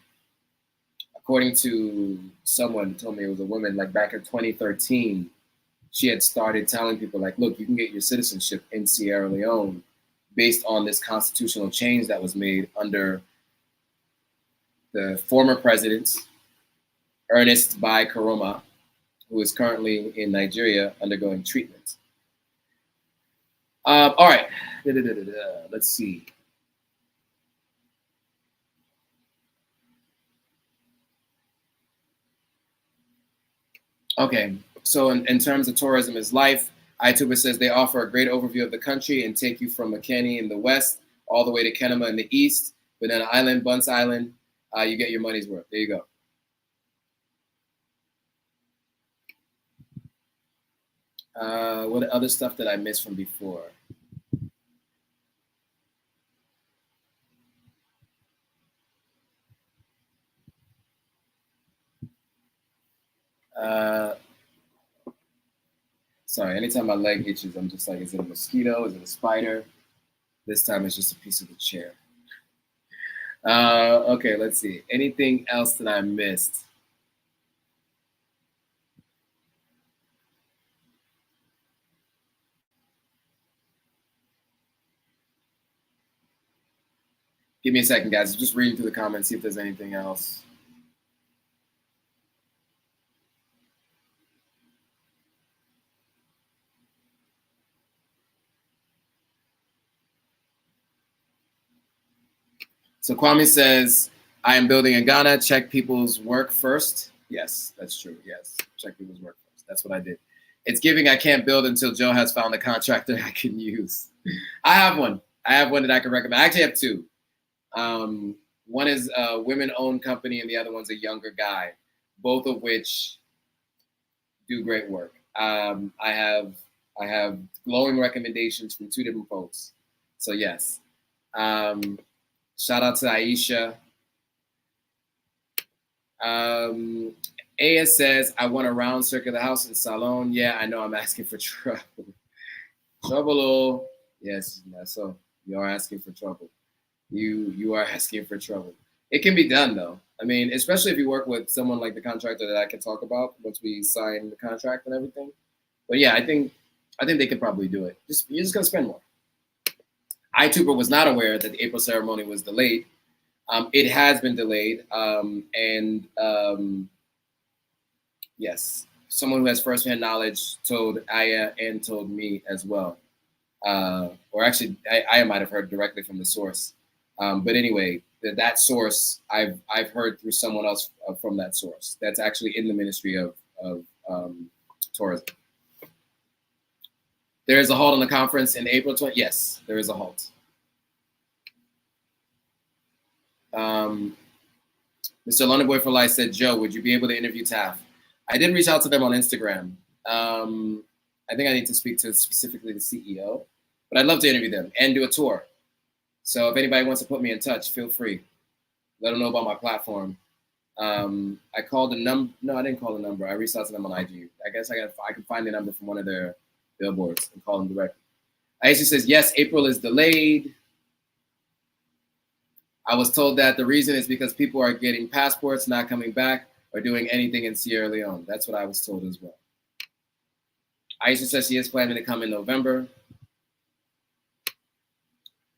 According to someone told me it was a woman, like back in 2013, she had started telling people like, look, you can get your citizenship in Sierra Leone based on this constitutional change that was made under the former president, Ernest Bai Koroma, who is currently in Nigeria undergoing treatment. All right, let's see. Okay, so in terms of Tourism is Life, iTuber says they offer a great overview of the country and take you from Makeni in the west all the way to Kenema in the east. Banana Island, Bunce Island, you get your money's worth. There you go. What other stuff did I miss from before? Sorry, anytime my leg itches, I'm just like, is it a mosquito? Is it a spider? This time it's just a piece of the chair. Okay, let's see. Anything else that I missed? Give me a second, guys. Just reading through the comments, see if there's anything else. So Kwame says, I am building in Ghana. Check people's work first. Yes, that's true. Yes, check people's work first. That's what I did. It's giving I can't build until Joe has found a contractor I can use. I have one. I have one that I can recommend. I actually have two. One is a women-owned company, and the other one's a younger guy, both of which do great work. I have glowing recommendations from two different folks. So yes, shout out to Aisha. Aya says, I want a round circular house in Salon. Yeah, I know I'm asking for trouble. Trouble. Yes, so you are asking for trouble. You are asking for trouble. It can be done though. I mean, especially if you work with someone like the contractor that I can talk about once we sign the contract and everything. But yeah, I think they could probably do it. You're just gonna spend more. iTuber was not aware that the April ceremony was delayed. It has been delayed, and yes, someone who has firsthand knowledge told Aya and told me as well. Or actually, Aya might have heard directly from the source. But anyway, that source I've heard through someone else from that source. That's actually in the Ministry of Tourism. There is a halt on the conference in April 20. Yes, there is a halt. Mr. London Boy for Life said, Joe, would you be able to interview Taft? I did reach out to them on Instagram. I think I need to speak to specifically the CEO, but I'd love to interview them and do a tour. So if anybody wants to put me in touch, feel free. Let them know about my platform. I called the number. No, I didn't call the number. I reached out to them on IG. I guess I can find the number from one of their billboards and call them directly. Aisha says, yes, April is delayed. I was told that the reason is because people are getting passports, not coming back, or doing anything in Sierra Leone. That's what I was told as well. Aisha says she is planning to come in November.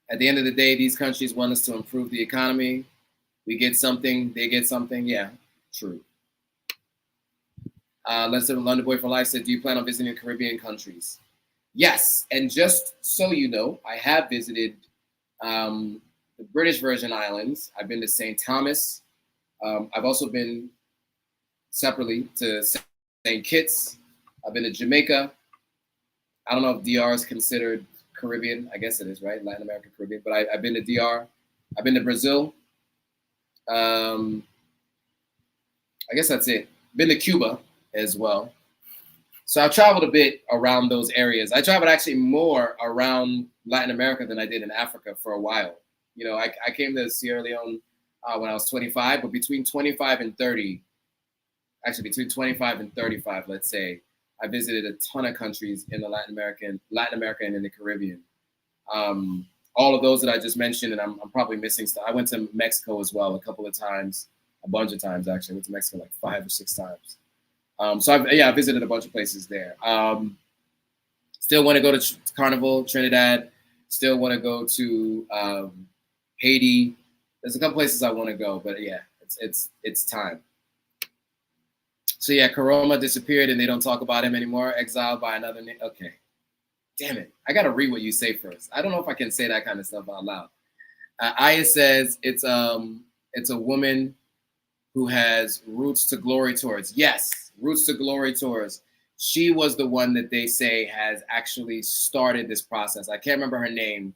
At the end of the day, these countries want us to improve the economy. We get something, they get something. Yeah, true. Lester London Boy for Life said, do you plan on visiting Caribbean countries? Yes, and just so you know, I have visited the British Virgin Islands. I've been to St. Thomas. I've also been separately to St. Kitts. I've been to Jamaica. I don't know if DR is considered Caribbean. I guess it is, right? Latin America, Caribbean. But I've been to DR. I've been to Brazil. I guess that's it. Been to Cuba as well. So I've traveled a bit around those areas. I traveled actually more around Latin America than I did in Africa for a while. You know, I came to Sierra Leone when I was 25, but between 25 and 30, actually between 25 and 35, let's say, I visited a ton of countries in the Latin America and in the Caribbean. All of those that I just mentioned, and I'm probably missing stuff. I went to Mexico as well a couple of times, a bunch of times actually. I went to Mexico like 5 or 6 times. So I visited a bunch of places there. Still want to go to Carnival, Trinidad. Still want to go to Haiti. There's a couple places I want to go, but yeah, it's time. So yeah, Karoma disappeared and they don't talk about him anymore. Exiled by another name. Okay, damn it! I gotta read what you say first. I don't know if I can say that kind of stuff out loud. Aya says it's a woman who has Roots to Glory tours. Yes, Roots to Glory tours. She was the one that they say has actually started this process. I can't remember her name,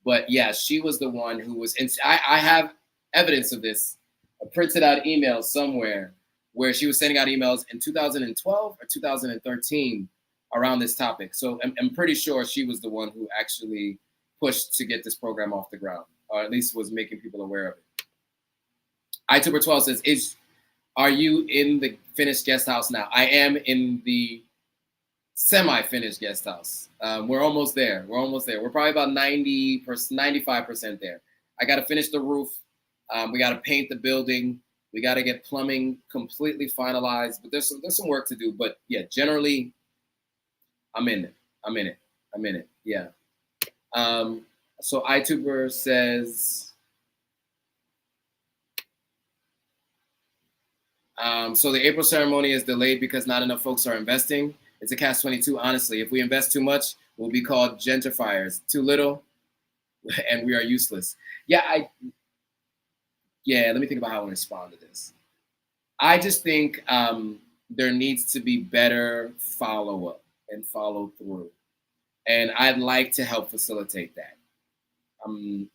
but yeah, she was the one who was. I have evidence of this, a printed out email somewhere where she was sending out emails in 2012 or 2013 around this topic. So I'm pretty sure she was the one who actually pushed to get this program off the ground, or at least was making people aware of it. iTuber12 says, are you in the finished guest house now? I am in the semi-finished guest house. We're almost there. We're probably about 90%, 95% there. I got to finish the roof. We got to paint the building. We got to get plumbing completely finalized. But there's some work to do. But yeah, generally, I'm in it. Yeah. So iTuber says, so the April ceremony is delayed because not enough folks are investing. It's a catch-22, honestly. If we invest too much, we'll be called gentrifiers. Too little, and we are useless. Yeah, let me think about how I want to respond to this. I just think there needs to be better follow-up and follow-through. And I'd like to help facilitate that. And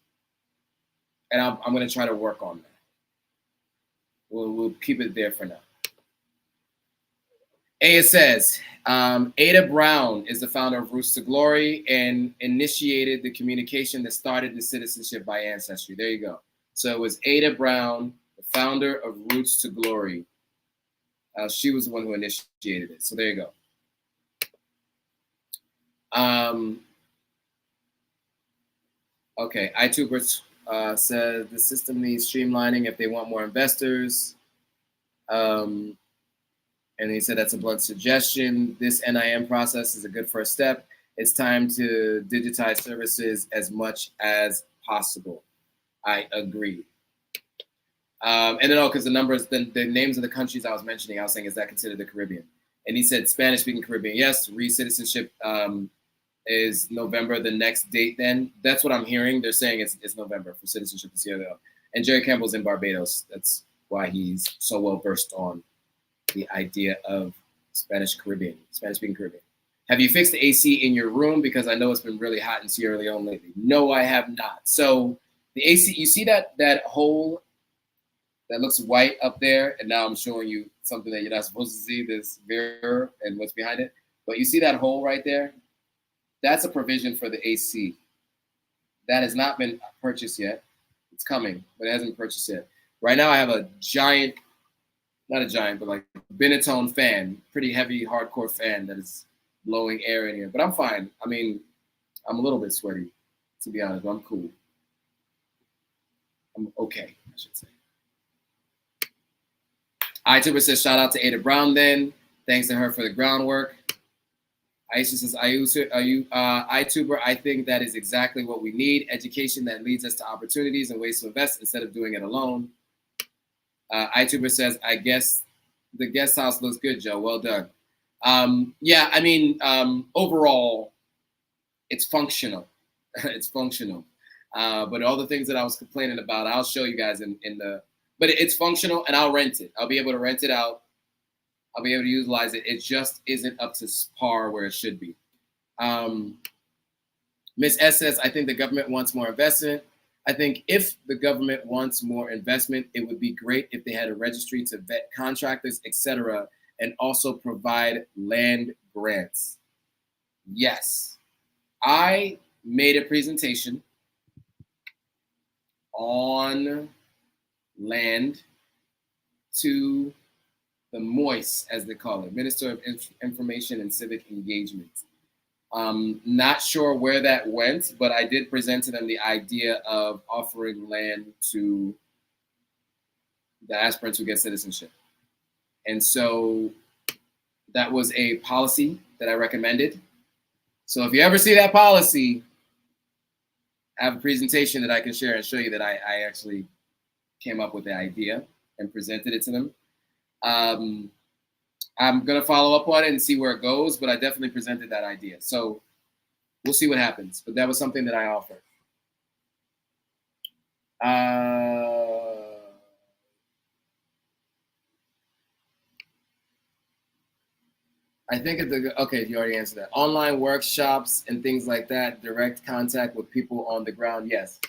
I'm going to try to work on that. We'll keep it there for now. Aya says, Ada Brown is the founder of Roots to Glory and initiated the communication that started the citizenship by ancestry. There you go. So it was Ada Brown, the founder of Roots to Glory. She was the one who initiated it. So there you go. Okay, iTuber says the system needs streamlining if they want more investors. And he said that's a blunt suggestion. This NIM process is a good first step. It's time to digitize services as much as possible. I agree. And then, because the numbers, the names of the countries I was mentioning, I was saying, is that considered the Caribbean? And he said Spanish-speaking Caribbean. Yes, re-citizenship is November, the next date then. That's what I'm hearing. They're saying it's November for citizenship in Sierra Leone. And Jerry Campbell's in Barbados. That's why he's so well versed on the idea of Spanish-speaking Caribbean. Have you fixed the AC in your room? Because I know it's been really hot in Sierra Leone lately. No, I have not. So the AC, you see that hole that looks white up there? And now I'm showing you something that you're not supposed to see, this mirror and what's behind it. But you see that hole right there? That's a provision for the AC. That has not been purchased yet. It's coming, but it hasn't been purchased yet. Right now I have a giant, not a giant, but like a Benetton fan, pretty heavy, hardcore fan that is blowing air in here. But I'm fine. I mean, I'm a little bit sweaty, to be honest, but I'm cool. I'm okay, I should say. iTuber says, shout out to Ada Brown then. Thanks to her for the groundwork. Aisha says, iTuber, I think that is exactly what we need. Education that leads us to opportunities and ways to invest instead of doing it alone. iTuber says, I guess the guest house looks good, Joe. Well done. Yeah, I mean, overall, it's functional. It's functional. But all the things that I was complaining about, I'll show you guys but it's functional and I'll rent it. I'll be able to rent it out. I'll be able to utilize it. It just isn't up to par where it should be. Ms. S says, I think the government wants more investment. I think if the government wants more investment, it would be great if they had a registry to vet contractors, etc., and also provide land grants. Yes. I made a presentation on land to the MOIS, as they call it, Minister of Information and Civic Engagement. Not sure where that went, but I did present to them the idea of offering land to the aspirants who get citizenship. And so that was a policy that I recommended. So if you ever see that policy, I have a presentation that I can share and show you that I actually came up with the idea and presented it to them. I'm going to follow up on it and see where it goes, but I definitely presented that idea. So we'll see what happens. But that was something that I offered. I think okay, you already answered that. Online workshops and things like that, direct contact with people on the ground. Yes.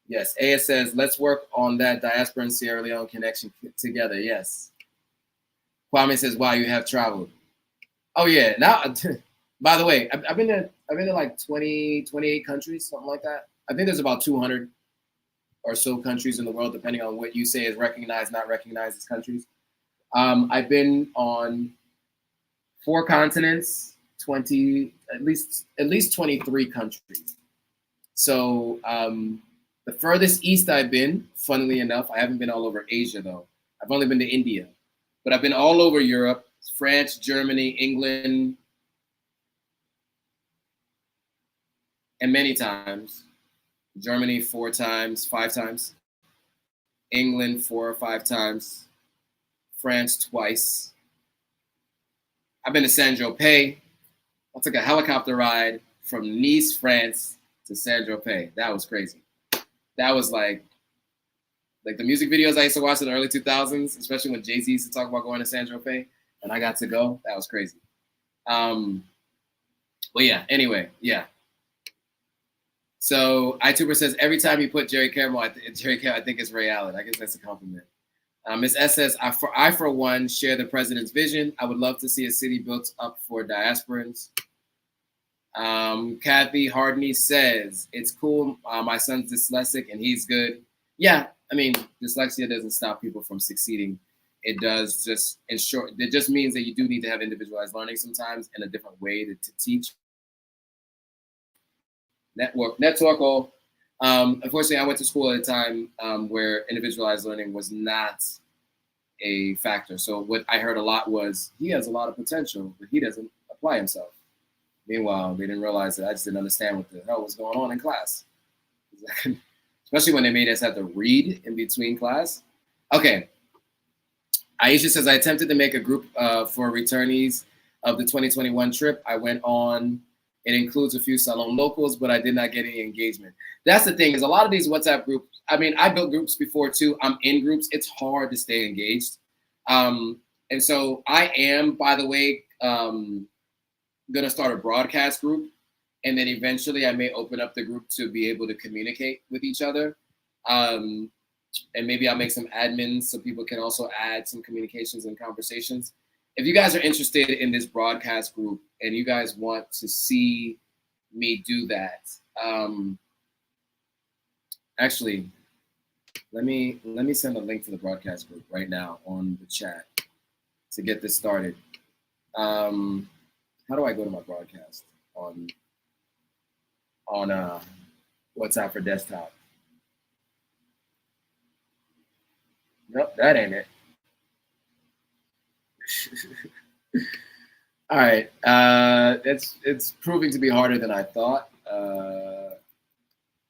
Yes. Aya says, let's work on that diaspora and Sierra Leone connection together. Yes. Kwame says, wow, you have traveled. Oh, yeah. Now, By the way, I've been to like 28 countries, something like that. I think there's about 200 or so countries in the world, depending on what you say is recognized, not recognized as countries. I've been on 4 continents, 20 at least 23 countries. So the furthest east I've been, funnily enough, I haven't been all over Asia though. I've only been to India, but I've been all over Europe, France, Germany, England, and many times. Germany 4 times, 5 times. England 4 or 5 times. France twice. I've been to Saint Tropez. I took a helicopter ride from Nice, France to Saint Tropez. That was crazy. That was like the music videos I used to watch in the early 2000s, especially when Jay-Z used to talk about going to Saint Tropez, and I got to go. That was crazy. But yeah, anyway, yeah. So iTuber says every time you put Jerry Caramel, I think it's Ray Allen. I guess that's a compliment. Miss S says, I for one share the president's vision. I would love to see a city built up for diasporans. Kathy Hardney says, it's cool. My son's dyslexic and he's good. Yeah, I mean, dyslexia doesn't stop people from succeeding. It does just, in short, it just means that you do need to have individualized learning sometimes and a different way to teach. Network. Unfortunately, I went to school at a time where individualized learning was not a factor. So what I heard a lot was, he has a lot of potential, but he doesn't apply himself. Meanwhile, they didn't realize that I just didn't understand what the hell was going on in class. Especially when they made us have to read in between class. Okay. Aisha says, I attempted to make a group for returnees of the 2021 trip. I went on. It includes a few Salon locals, but I did not get any engagement. That's the thing, is a lot of these WhatsApp groups, I mean, I built groups before too. I'm in groups. It's hard to stay engaged. And so I am, by the way, going to start a broadcast group. And then eventually I may open up the group to be able to communicate with each other. And maybe I'll make some admins so people can also add some communications and conversations. If you guys are interested in this broadcast group and you guys want to see me do that, actually, let me send a link to the broadcast group right now on the chat to get this started. How do I go to my broadcast on WhatsApp for desktop? Nope, that ain't it. All right, it's proving to be harder than I thought.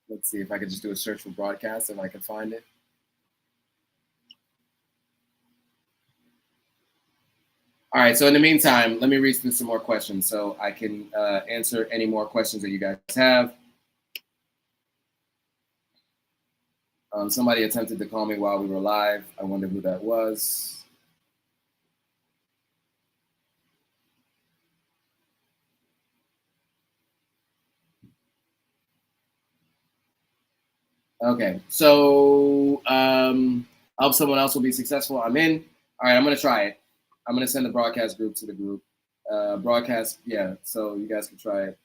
Let's see if I could just do a search for broadcast and I can find it. All right, so in the meantime, let me read through some more questions so I can answer any more questions that you guys have. Somebody attempted to call me while we were live. I wonder who that was. Okay, so I hope someone else will be successful. I'm in. All right, I'm going to try it. I'm going to send the broadcast group to the group. Broadcast, yeah, so you guys can try it.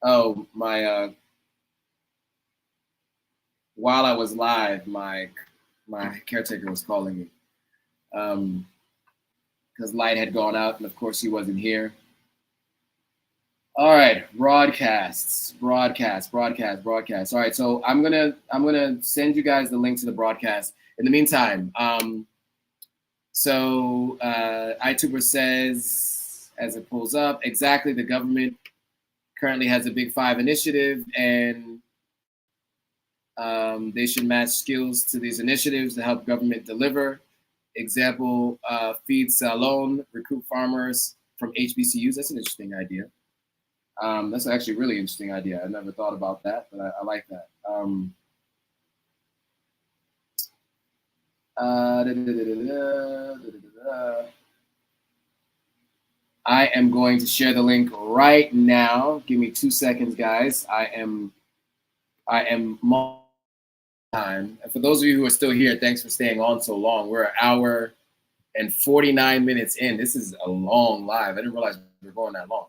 Oh, my, while I was live, my caretaker was calling me. Because light had gone out, and of course he wasn't here. All right, broadcast. All right, so I'm gonna send you guys the link to the broadcast. In the meantime, so iTuber says, as it pulls up, exactly, the government currently has a Big 5 initiative, and they should match skills to these initiatives to help government deliver. Example, feed Salon, recruit farmers from HBCUs. That's an interesting idea. That's actually a really interesting idea. I never thought about that, but I like that. I am going to share the link right now. Give me 2 seconds, guys. I am time. And for those of you who are still here, thanks for staying on so long. We're an hour and 49 minutes in. This is a long live. I didn't realize we were going that long.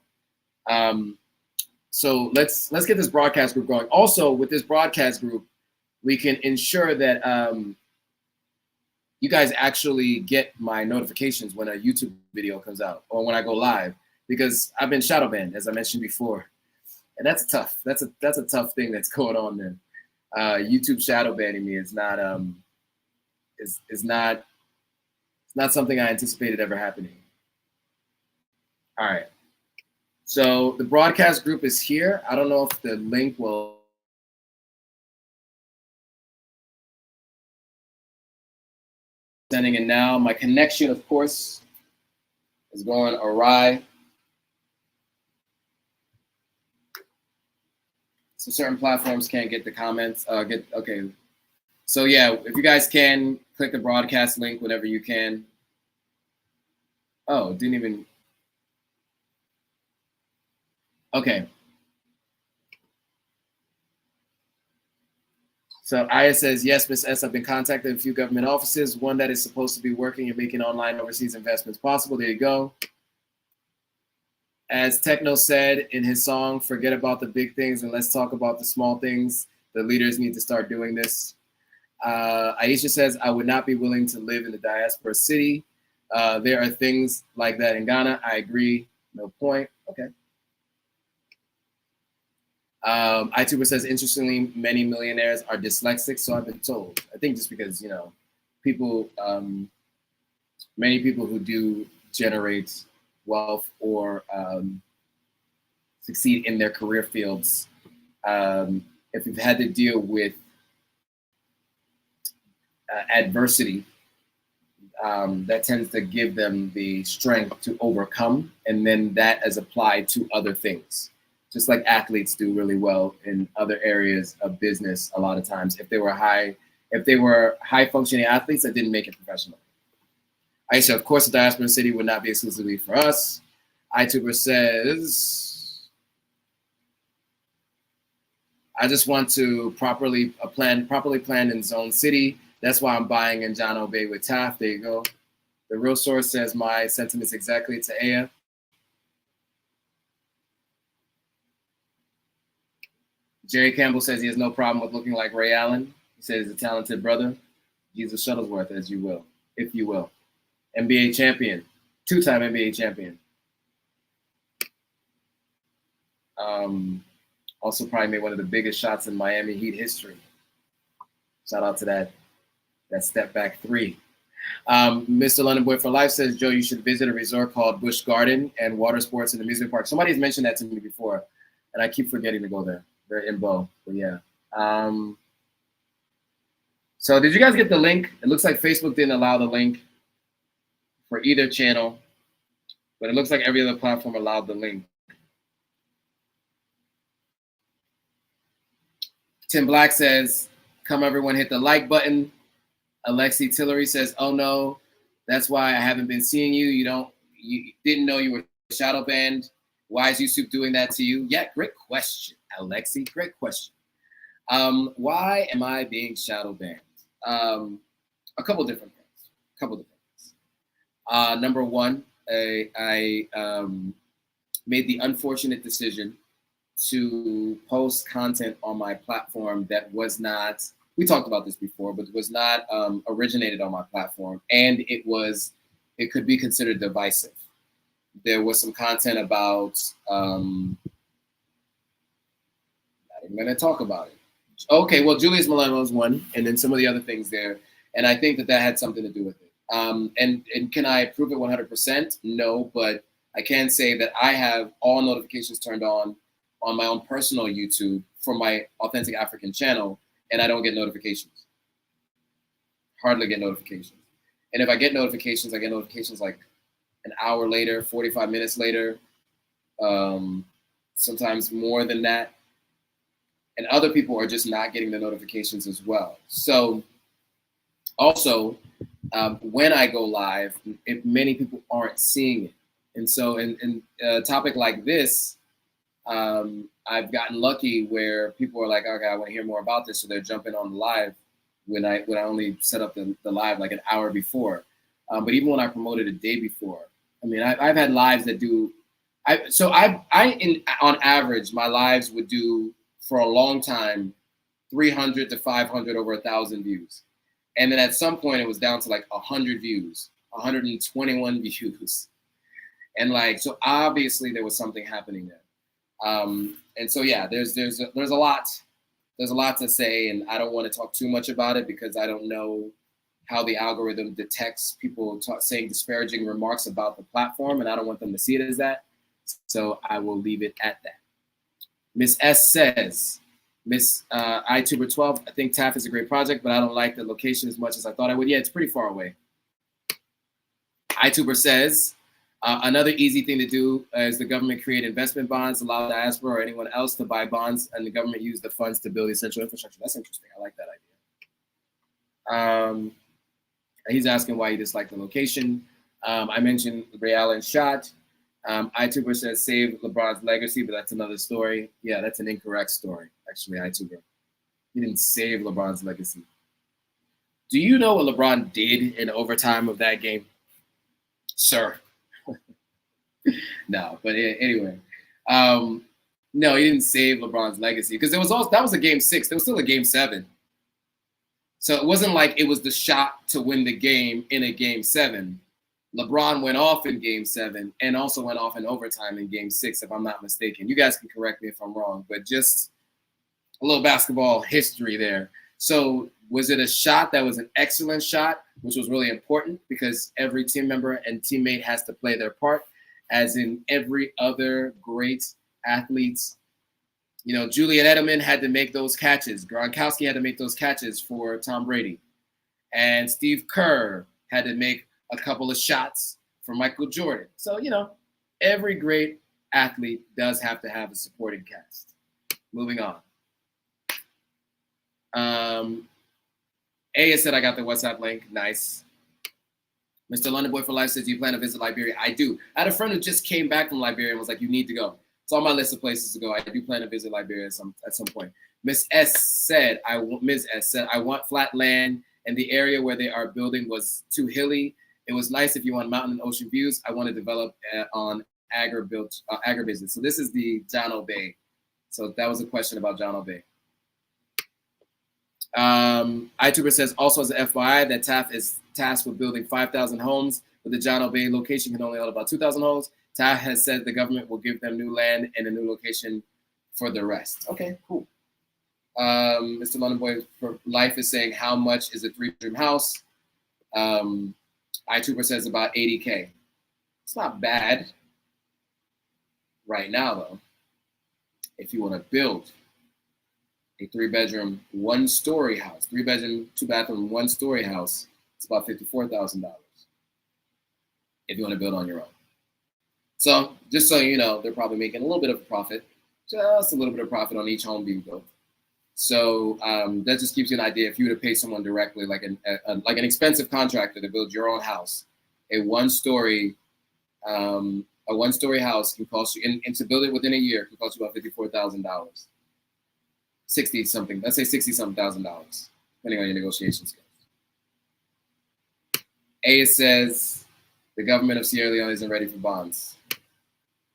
So let's get this broadcast group going. Also, with this broadcast group, we can ensure that you guys actually get my notifications when a YouTube video comes out or when I go live, because I've been shadow banned, as I mentioned before, and that's tough. That's a tough thing that's going on there. YouTube shadow banning me is not is not something I anticipated ever happening. All right. So the broadcast group is here. I don't know if the link will. Sending it now. My connection, of course, is going awry. So certain platforms can't get the comments. Okay. So yeah, if you guys can click the broadcast link whenever you can. Oh, didn't even. Okay. So Aya says, yes, Ms. S, I've been contacted a few government offices, one that is supposed to be working and making online overseas investments possible. There you go. As Techno said in his song, forget about the big things and let's talk about the small things. The leaders need to start doing this. Aisha says, I would not be willing to live in the diaspora city. There are things like that in Ghana. I agree. No point. Okay. iTuber says, interestingly, many millionaires are dyslexic, so I've been told. I think just because, you know, people, many people who do generate wealth or succeed in their career fields, if you've had to deal with adversity, that tends to give them the strength to overcome, and then that is applied to other things. Just like athletes do really well in other areas of business a lot of times. If they were high functioning athletes that didn't make it professional. Aisha, of course, the diaspora city would not be exclusively for us. iTuber says, I just want to properly plan in Zone City. That's why I'm buying in John Obey with Taft. There you go. The real source says my sentiments exactly to Aya. Jerry Campbell says he has no problem with looking like Ray Allen. He says he's a talented brother. Jesus Shuttlesworth, as you will, if you will. NBA champion, two-time NBA champion. Also probably made one of the biggest shots in Miami Heat history. Shout out to that step back three. Mr. London Boy for Life says, Joe, you should visit a resort called Busch Garden and water sports in the amusement park. Somebody's mentioned that to me before, and I keep forgetting to go there. They're in Bo, but yeah. So did you guys get the link? It looks like Facebook didn't allow the link for either channel, but it looks like every other platform allowed the link. Tim Black says, come everyone hit the like button. Alexi Tillery says, oh no, that's why I haven't been seeing you. You didn't know you were shadow banned. Why is YouTube doing that to you? Yeah, great question, Alexi, great question. Why am I being shadow banned? A couple different things. Number one, I made the unfortunate decision to post content on my platform that was not, we talked about this before, but was not originated on my platform, and it could be considered divisive. There was some content about, I'm going to talk about it. Okay, well, Julius Malema was one, and then some of the other things there, and I think that had something to do with it. And can I prove it 100%? No, but I can say that I have all notifications turned on my own personal YouTube for my Authentic African channel, and I don't get notifications. Hardly get notifications. And if I get notifications, I get notifications like an hour later, 45 minutes later, sometimes more than that. And other people are just not getting the notifications as well. So also, when I go live, if many people aren't seeing it. And so in a topic like this, I've gotten lucky where people are like, okay, I want to hear more about this. So they're jumping on the live when I only set up the live like an hour before. But even when I promoted a day before, I mean, I've had lives that do On average, my lives would do for a long time 300 to 500 over 1,000 views. And then at some point it was down to like 100 views, 121 views. And like, so obviously there was something happening there. And so, yeah, there's a lot to say, and I don't want to talk too much about it because I don't know how the algorithm detects people saying disparaging remarks about the platform, and I don't want them to see it as that. So I will leave it at that. Miss S says, Miss iTuber12, I think TAF is a great project, but I don't like the location as much as I thought I would. Yeah, it's pretty far away. iTuber says, another easy thing to do is the government create investment bonds, allow diaspora or anyone else to buy bonds, and the government use the funds to build essential infrastructure. That's interesting. I like that idea. He's asking why he disliked the location. I mentioned Ray Allen shot. iTuber says save LeBron's legacy, but that's another story. Yeah, that's an incorrect story, actually, iTuber. He didn't save LeBron's legacy. Do you know what LeBron did in overtime of that game? Sir. No, but anyway. No, he didn't save LeBron's legacy because that was a game 6. There was still a game 7. So it wasn't like it was the shot to win the game in a game 7. LeBron went off in game 7 and also went off in overtime in game 6, if I'm not mistaken. You guys can correct me if I'm wrong, but just a little basketball history there. So was it a shot that was an excellent shot, which was really important because every team member and teammate has to play their part, as in every other great athletes. You know, Julian Edelman had to make those catches. Gronkowski had to make those catches for Tom Brady. And Steve Kerr had to make a couple of shots for Michael Jordan. So, you know, every great athlete does have to have a supporting cast. Moving on. A has said, I got the WhatsApp link. Nice. Mr. London Boy for Life says, do you plan to visit Liberia? I do. I had a friend who just came back from Liberia and was like, you need to go. It's on my list of places to go. I do plan to visit Liberia at some point. Ms. S said, I want flat land, and the area where they are building was too hilly. It was nice if you want mountain and ocean views. I want to develop on agribusiness. So this is the John O'Bay. So that was a question about John O'Bay. iTuber says, also as an FYI, that TAF is tasked with building 5,000 homes, but the John O'Bay location can only hold about 2,000 homes. TAF has said the government will give them new land and a new location for the rest. Okay, cool. Mr. London Boy for Life is saying, how much is a 3-bedroom house? iTuber says about 80K. It's not bad right now, though. If you want to build a 3-bedroom, 1-story house, 3-bedroom, 2-bathroom, 1-story house, it's about $54,000 if you want to build on your own. So just so you know, they're probably making a little bit of a profit, just a little bit of profit on each home being built. So that just gives you an idea. If you were to pay someone directly, like an expensive contractor to build your own house, a 1-story house can cost you, and to build it within a year, can cost you about $54,000. 60-something, let's say $60-something thousand, depending on your negotiation skills. A says the government of Sierra Leone isn't ready for bonds.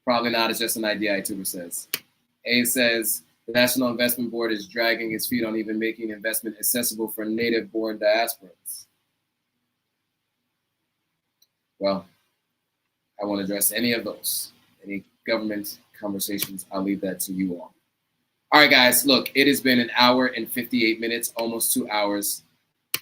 Probably not. It's just an idea, iTuber says. A says the National Investment Board is dragging its feet on even making investment accessible for native-born diasporans. Well, I won't address any of those. Any government conversations, I'll leave that to you all. All right, guys, look, it has been 1 hour and 58 minutes, almost 2 hours.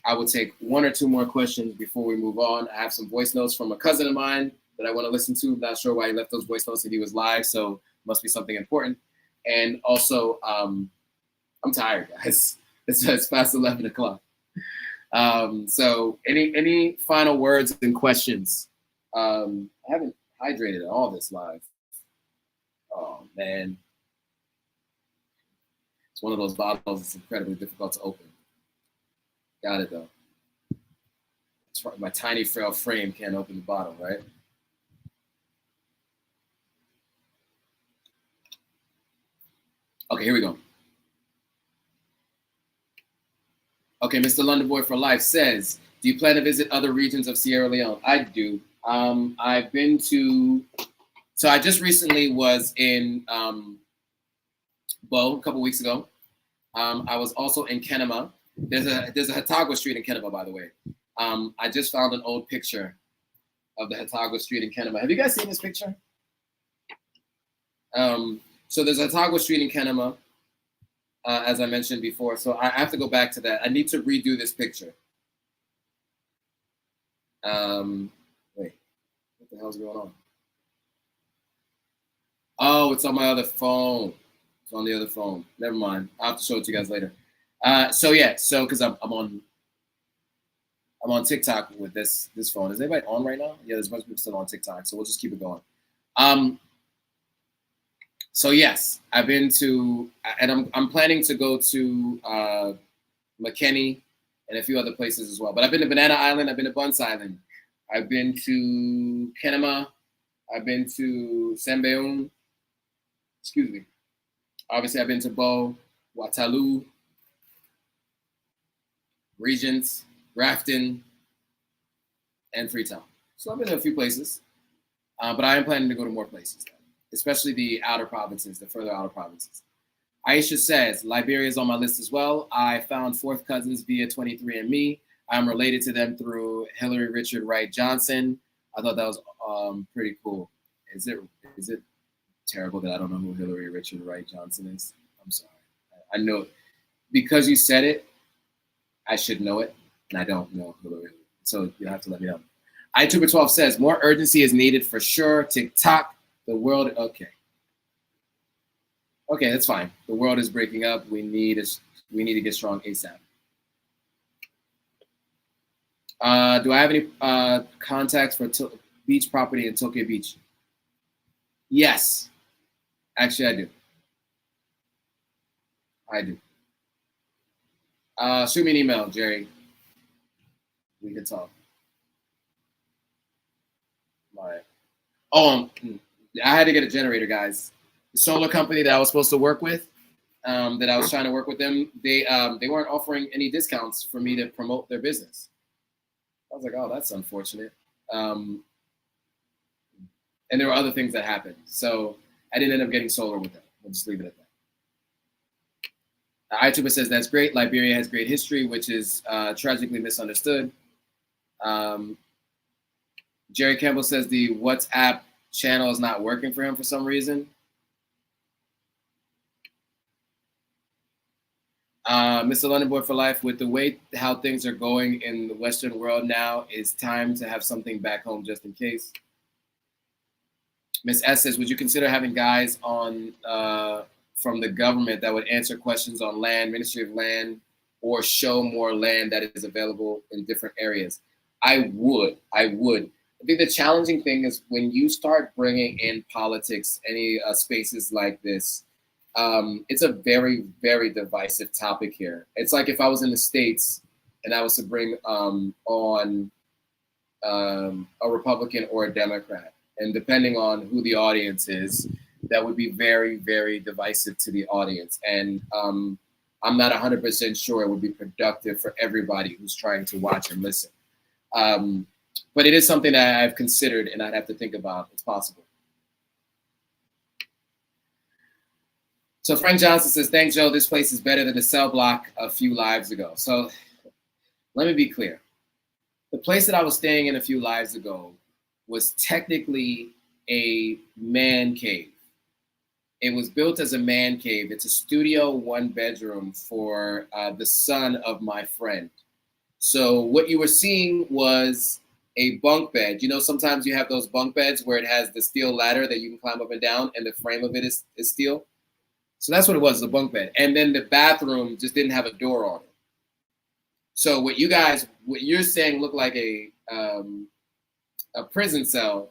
I will take 1 or 2 more questions before we move on. I have some voice notes from a cousin of mine that I want to listen to. Not sure why he left those voice notes if he was live, so must be something important. And also, I'm tired, guys. It's past 11 o'clock. So any final words and questions? I haven't hydrated at all this live. Oh, man. It's one of those bottles that's incredibly difficult to open. Got it, though. That's right. My tiny, frail frame can't open the bottle, right? Okay, here we go. Okay, Mr. London Boy for Life says, do you plan to visit other regions of Sierra Leone? I do. I've been to So I just recently was in Bo a couple weeks ago. I was also in Kenema. There's a Hattagwa Street in Kenema, by the way. I just found an old picture of the Hattagwa Street in Kenema. Have you guys seen this picture? So there's a Hattagwa Street in Kenema, as I mentioned before. So I have to go back to that. I need to redo this picture. Wait, what the hell's going on? Oh, it's on my other phone. It's on the other phone. Never mind. I'll have to show it to you guys later. So because I'm on TikTok with this phone. Is anybody on right now? Yeah, there's a bunch of people still on TikTok, so we'll just keep it going. So yes, I've been to, and I'm planning to go to McKinney and a few other places as well. But I've been to Banana Island. I've been to Bunce Island. I've been to Kenema. I've been to Sembeun. Excuse me. Obviously, I've been to Bo, Watalu, Regents, Grafton, and Freetown. So I've been to a few places, but I am planning to go to more places, especially the outer provinces, the further outer provinces. Aisha says, Liberia is on my list as well. I found fourth cousins via 23andMe. I'm related to them through Hillary Richard Wright Johnson. I thought that was pretty cool. Is it terrible that I don't know who Hillary Richard Wright Johnson is? I'm sorry. I know it. Because you said it, I should know it, and I don't know Hillary. So you'll have to let me know. iTuber12 says, more urgency is needed for sure. TikTok, the world, okay. Okay, that's fine. The world is breaking up. We need to get strong ASAP. Do I have any contacts for beach property in Tokyo Beach? Yes. Actually, I do. Shoot me an email, Jerry. We can talk. All right. Oh, I had to get a generator, guys. The solar company that I was supposed to work with, that I was trying to work with them, they weren't offering any discounts for me to promote their business. I was like, oh, that's unfortunate. And there were other things that happened. So I didn't end up getting solar with them. We'll just leave it at that. iTuber says, that's great. Liberia has great history, which is tragically misunderstood. Jerry Campbell says the WhatsApp channel is not working for him for some reason. Mr. London Boy for Life, with the way how things are going in the Western world now, it's time to have something back home just in case. Ms. S says, would you consider having guys on from the government that would answer questions on land, Ministry of Land, or show more land that is available in different areas? I would. I think the challenging thing is when you start bringing in politics, any spaces like this, it's a very, very divisive topic here. It's like if I was in the States and I was to bring on a Republican or a Democrat, and depending on who the audience is, that would be very, very divisive to the audience. And I'm not 100% sure it would be productive for everybody who's trying to watch and listen. But it is something that I've considered and I'd have to think about. It's possible. So Frank Johnson says, thanks, Joe. This place is better than the cell block a few lives ago. So let me be clear. The place that I was staying in a few lives ago was technically a man cave. It was built as a man cave. It's a studio, 1 bedroom for the son of my friend. So what you were seeing was a bunk bed. You know, sometimes you have those bunk beds where it has the steel ladder that you can climb up and down, and the frame of it is steel. So that's what it was, the bunk bed. And then the bathroom just didn't have a door on it. So what you're saying looked like a prison cell.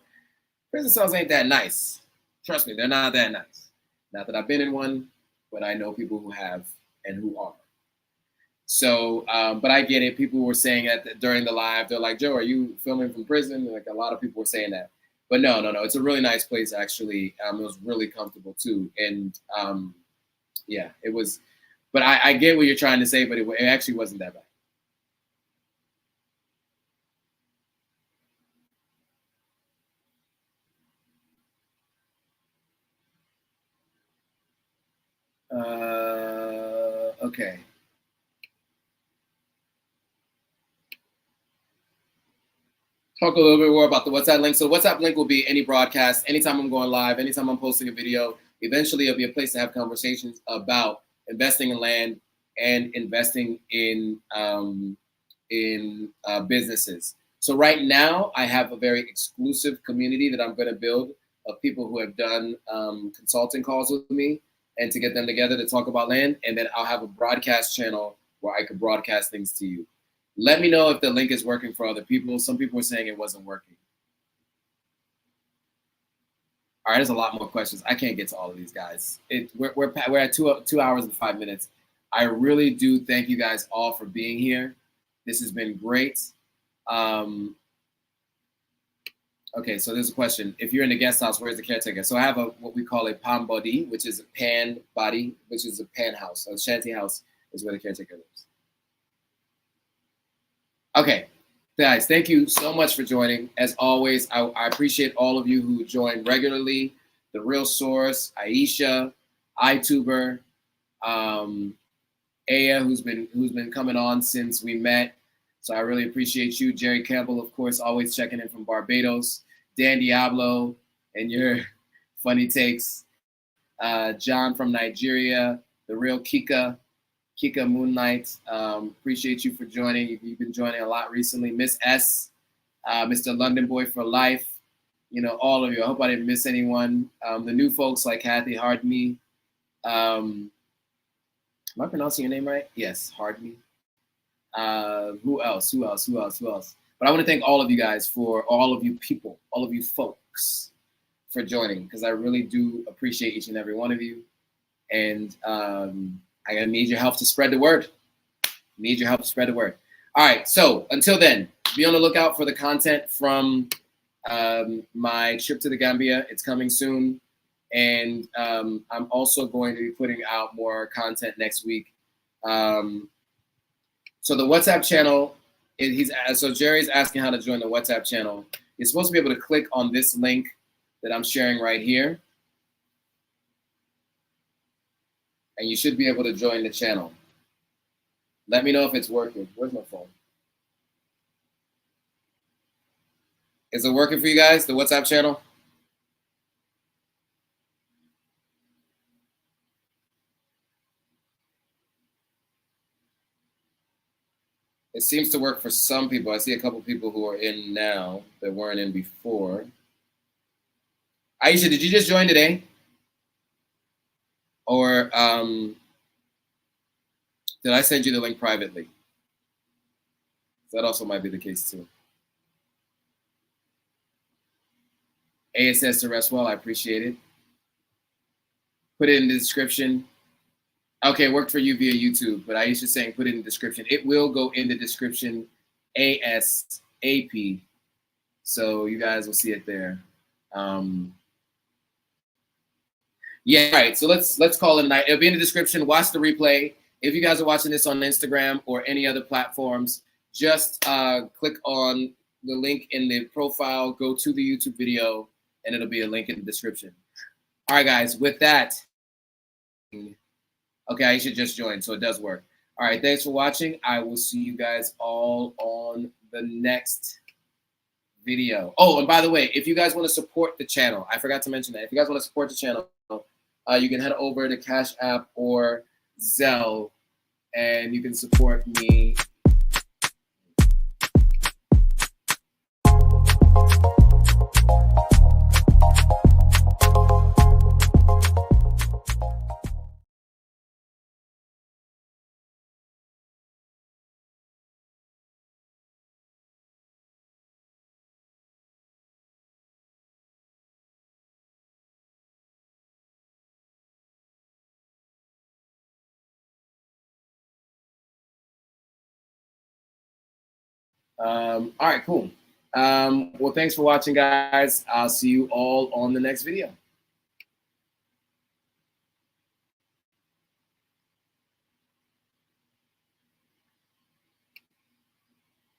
Prison cells ain't that nice. Trust me, they're not that nice. Not that I've been in one, but I know people who have and who are. So, but I get it. People were saying that during the live, they're like, Joe, are you filming from prison? Like a lot of people were saying that. But no. It's a really nice place, actually. It was really comfortable, too. And, yeah, it was. But I get what you're trying to say, but it actually wasn't that bad. talk a little bit more about the WhatsApp link. So the WhatsApp link will be any broadcast, anytime I'm going live, anytime I'm posting a video. Eventually, it'll be a place to have conversations about investing in land and investing in businesses. So right now, I have a very exclusive community that I'm going to build of people who have done consulting calls with me, and to get them together to talk about land. And then I'll have a broadcast channel where I could broadcast things to you. Let me know if the link is working for other people. Some people were saying it wasn't working. All right, there's a lot more questions. I can't get to all of these guys. We're at 2 hours and 5 minutes. I really do thank you guys all for being here. This has been great. Okay, so there's a question. If you're in the guest house, where's the caretaker? So I have what we call a pan body, which is a pan body, which is a pan house. A shanty house is where the caretaker lives. Okay, guys, thank you so much for joining. As always, I appreciate all of you who join regularly. The Real Source, Aisha, iTuber, Aya, who's been coming on since we met. So I really appreciate you. Jerry Campbell, of course, always checking in from Barbados. Dan Diablo and your funny takes. John from Nigeria, the real Kika Moonlight. Appreciate you for joining. You've been joining a lot recently. Miss S, Mr. London Boy for Life. You know, all of you. I hope I didn't miss anyone. The new folks like Kathy Hardme. Am I pronouncing your name right? Yes, Hardme. Who else? But I want to thank all of you guys all of you people, all of you folks for joining, because I really do appreciate each and every one of you. And I need your help to spread the word. All right, so until then, be on the lookout for the content from my trip to the Gambia. It's coming soon. And I'm also going to be putting out more content next week. So the WhatsApp channel, so Jerry's asking how to join the WhatsApp channel. You're supposed to be able to click on this link that I'm sharing right here. And you should be able to join the channel. Let me know if it's working. Where's my phone? Is it working for you guys, the WhatsApp channel? It seems to work for some people. I see a couple people who are in now that weren't in before. Aisha, did you just join today? Or did I send you the link privately? That also might be the case too. Aya says to rest well. I appreciate it. Put it in the description. Okay, it worked for you via YouTube, but Aisha's saying put it in the description. It will go in the description ASAP. So you guys will see it there. Yeah, right. So let's call it a night. It'll be in the description. Watch the replay. If you guys are watching this on Instagram or any other platforms, just click on the link in the profile, go to the YouTube video, and it'll be a link in the description. All right, guys, with that, okay, I should just join, so it does work. All right, thanks for watching. I will see you guys all on the next video. Oh, and by the way, if you guys want to support the channel, I forgot to mention that. If you guys want to support the channel, you can head over to Cash App or Zelle, and you can support me. All right, cool. Well, thanks for watching, guys. I'll see you all on the next video.